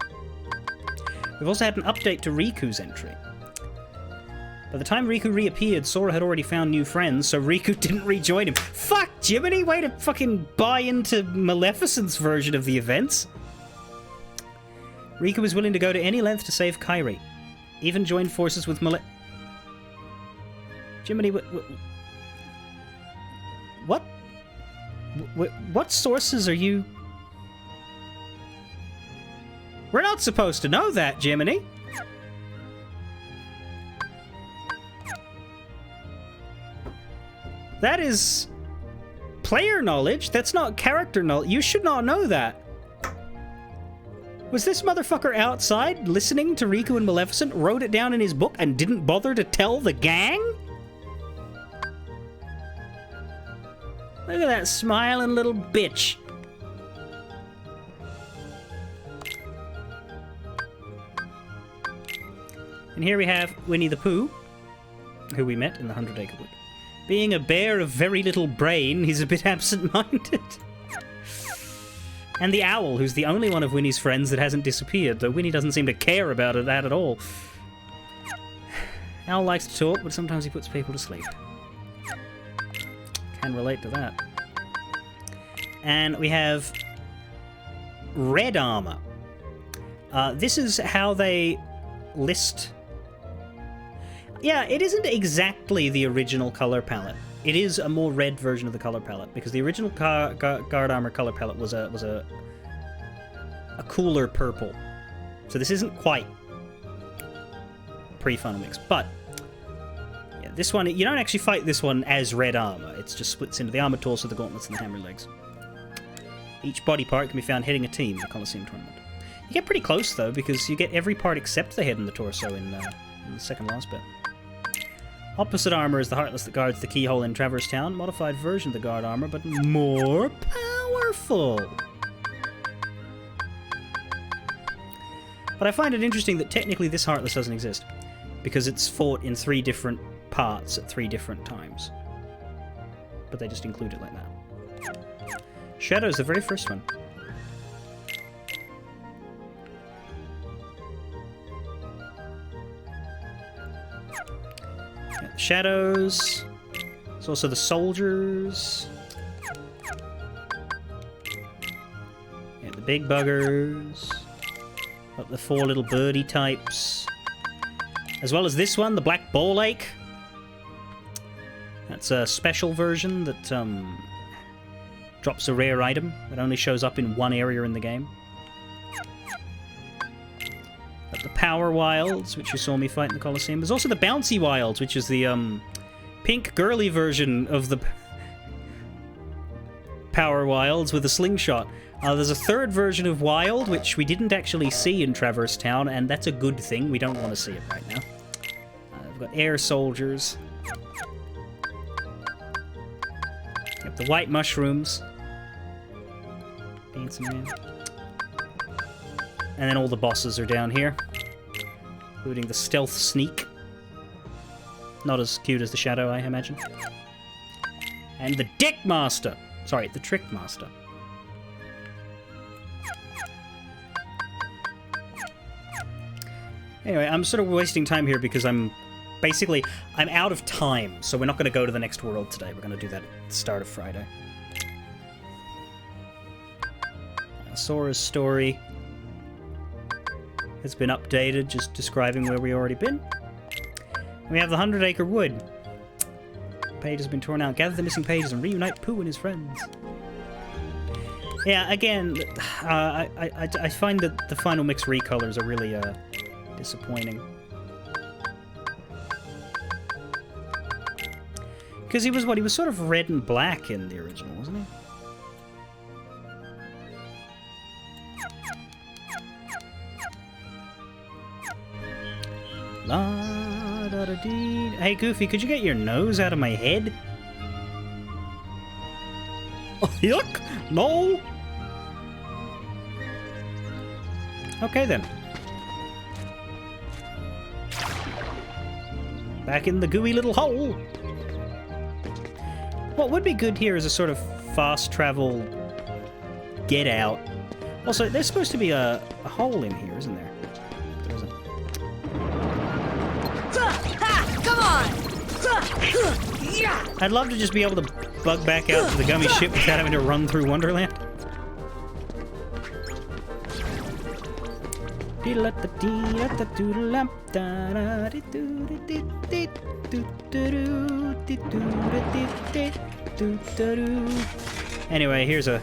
We've also had an update to Riku's entry. By the time Riku reappeared, Sora had already found new friends, so Riku didn't rejoin him. Fuck, Jiminy! Way to fucking buy into Maleficent's version of the events. Riku was willing to go to any length to save Kairi. Even joined forces with Jiminy, what? What sources are you... We're not supposed to know that, Jiminy. That is player knowledge. That's not character knowledge. You should not know that. Was this motherfucker outside listening to Riku and Maleficent, wrote it down in his book, and didn't bother to tell the gang? Look at that smiling little bitch. And here we have Winnie the Pooh, who we met in the 100 Acre Wood. Being a bear of very little brain, he's a bit absent-minded. And the owl, who's the only one of Winnie's friends that hasn't disappeared, though Winnie doesn't seem to care about that at all. Owl likes to talk, but sometimes he puts people to sleep. Can relate to that. And we have red armor. This is how they list... Yeah, it isn't exactly the original color palette. It is a more red version of the color palette, because the original guard armor color palette was a cooler purple. So this isn't quite pre-Final Mix, but yeah, this one, you don't actually fight this one as red armor. It just splits into the armor torso, the gauntlets, and the hammer legs. Each body part can be found heading a team in the Colosseum tournament. You get pretty close though, because you get every part except the head and the torso in the second last bit. Opposite armor is the Heartless that guards the keyhole in Traverse Town. Modified version of the guard armor, but more powerful. But I find it interesting that technically this Heartless doesn't exist, because it's fought in 3 different parts at 3 different times. But they just include it like that. Shadow's the very first one. Shadows. There's also the soldiers. Yeah, the big buggers. Got the 4 little birdie types. As well as this one, the Black Ball Lake. That's a special version that drops a rare item that only shows up in 1 area in the game. The Power Wilds, which you saw me fight in the Colosseum. There's also the Bouncy Wilds, which is the pink girly version of the Power Wilds with a slingshot. There's a 3rd version of Wild, which we didn't actually see in Traverse Town, and that's a good thing. We don't want to see it right now. We've got Air Soldiers. We have the White Mushrooms. Dancing around. And then all the bosses are down here, including the Stealth Sneak. Not as cute as the Shadow, I imagine. And the Dick Master! Sorry, the Trick Master. Anyway, I'm sort of wasting time here because I'm out of time, so we're not going to go to the next world today. We're going to do that at the start of Friday. Sora's story has been updated, just describing where we already been. We have the 100 Acre Wood. Page has been torn out. Gather the missing pages and reunite Pooh and his friends. Yeah, again, I find that the Final Mix recolors are really disappointing. Because he was sort of red and black in the original, wasn't he? La da da dee. Hey Goofy, could you get your nose out of my head? Oh, yuck! No! Okay then. Back in the gooey little hole. What would be good here is a sort of fast travel get out. Also, there's supposed to be a hole in here, isn't there? There isn't. I'd love to just be able to bug back out to the gummy ship without having to run through Wonderland. Anyway, here's a...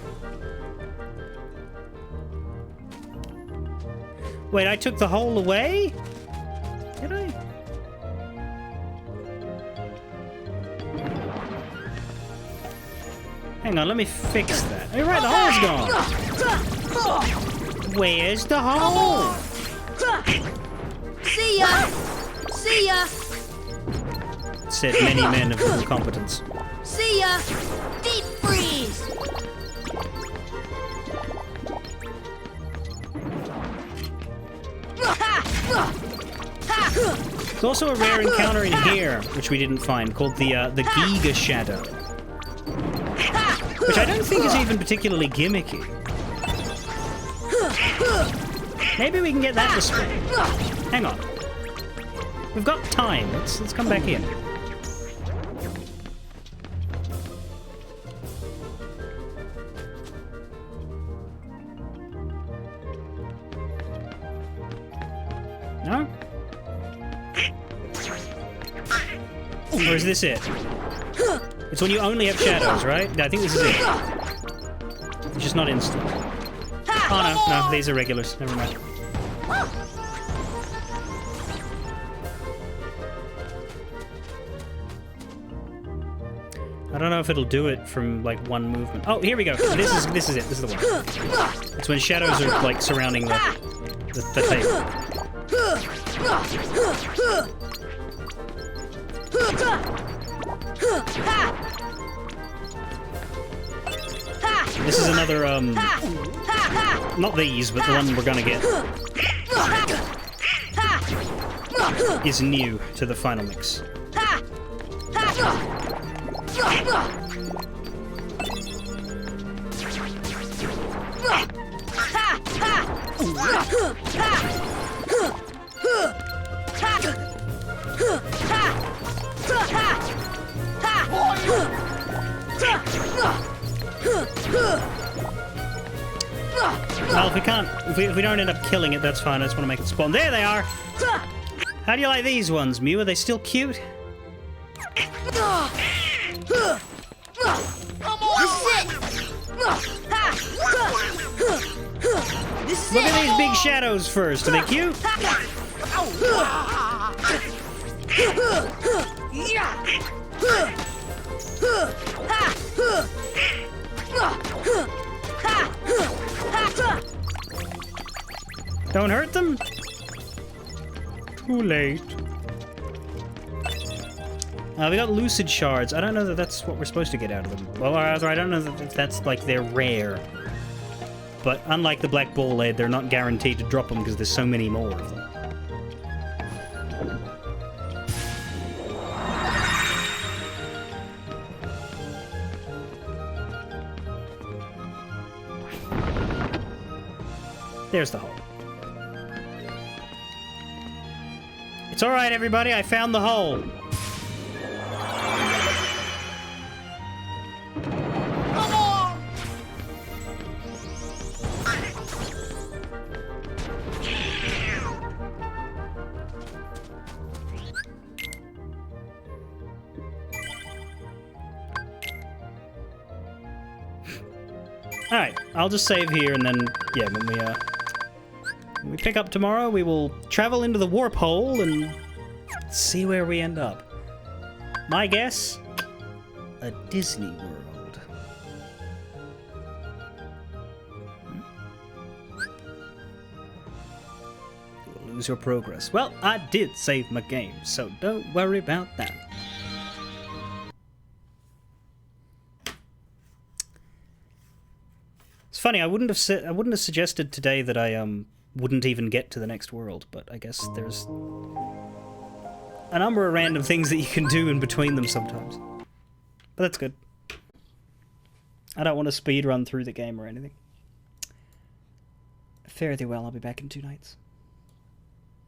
Wait, I took the hole away? Did I? Hang on, let me fix that. You're right, the hole's gone. Where's the hole? See ya! See ya! Said many men of little competence. See ya! Deep freeze! There's also a rare encounter in here, which we didn't find, called the Giga Shadow. Which I don't think is even particularly gimmicky. Maybe we can get that displayed. Hang on. We've got time. Let's come back in. No? Or is this it? It's when you only have shadows, right? I think this is it. It's just not instant. Oh no, these are regulars. Never mind. I don't know if it'll do it from like one movement. Oh, here we go. This is it. This is the one. It's when shadows are like surrounding the table. This is another, not these, but the one we're gonna get is new to the final mix. Well, if we can't, if we don't end up killing it, that's fine. I just want to make it spawn. There they are! How do you like these ones, Mew? Are they still cute? Look at these big shadows first. Are they cute? Don't hurt them? Too late. We got lucid shards. I don't know that that's what we're supposed to get out of them. Well, I don't know that that's like they're rare. But unlike the black ball egg, they're not guaranteed to drop them because there's so many more of them. There's the hole. It's alright, everybody. I found the hole. Alright, I'll just save here and then, yeah, when we pick up tomorrow, we will travel into the warp hole and see where we end up. My guess? A Disney World. You'll lose your progress. Well, I did save my game, so don't worry about that. It's funny, I wouldn't have suggested today that I wouldn't even get to the next world, but I guess there's a number of random things that you can do in between them sometimes. But that's good. I don't want to speed run through the game or anything. Fare thee well, I'll be back in 2 nights.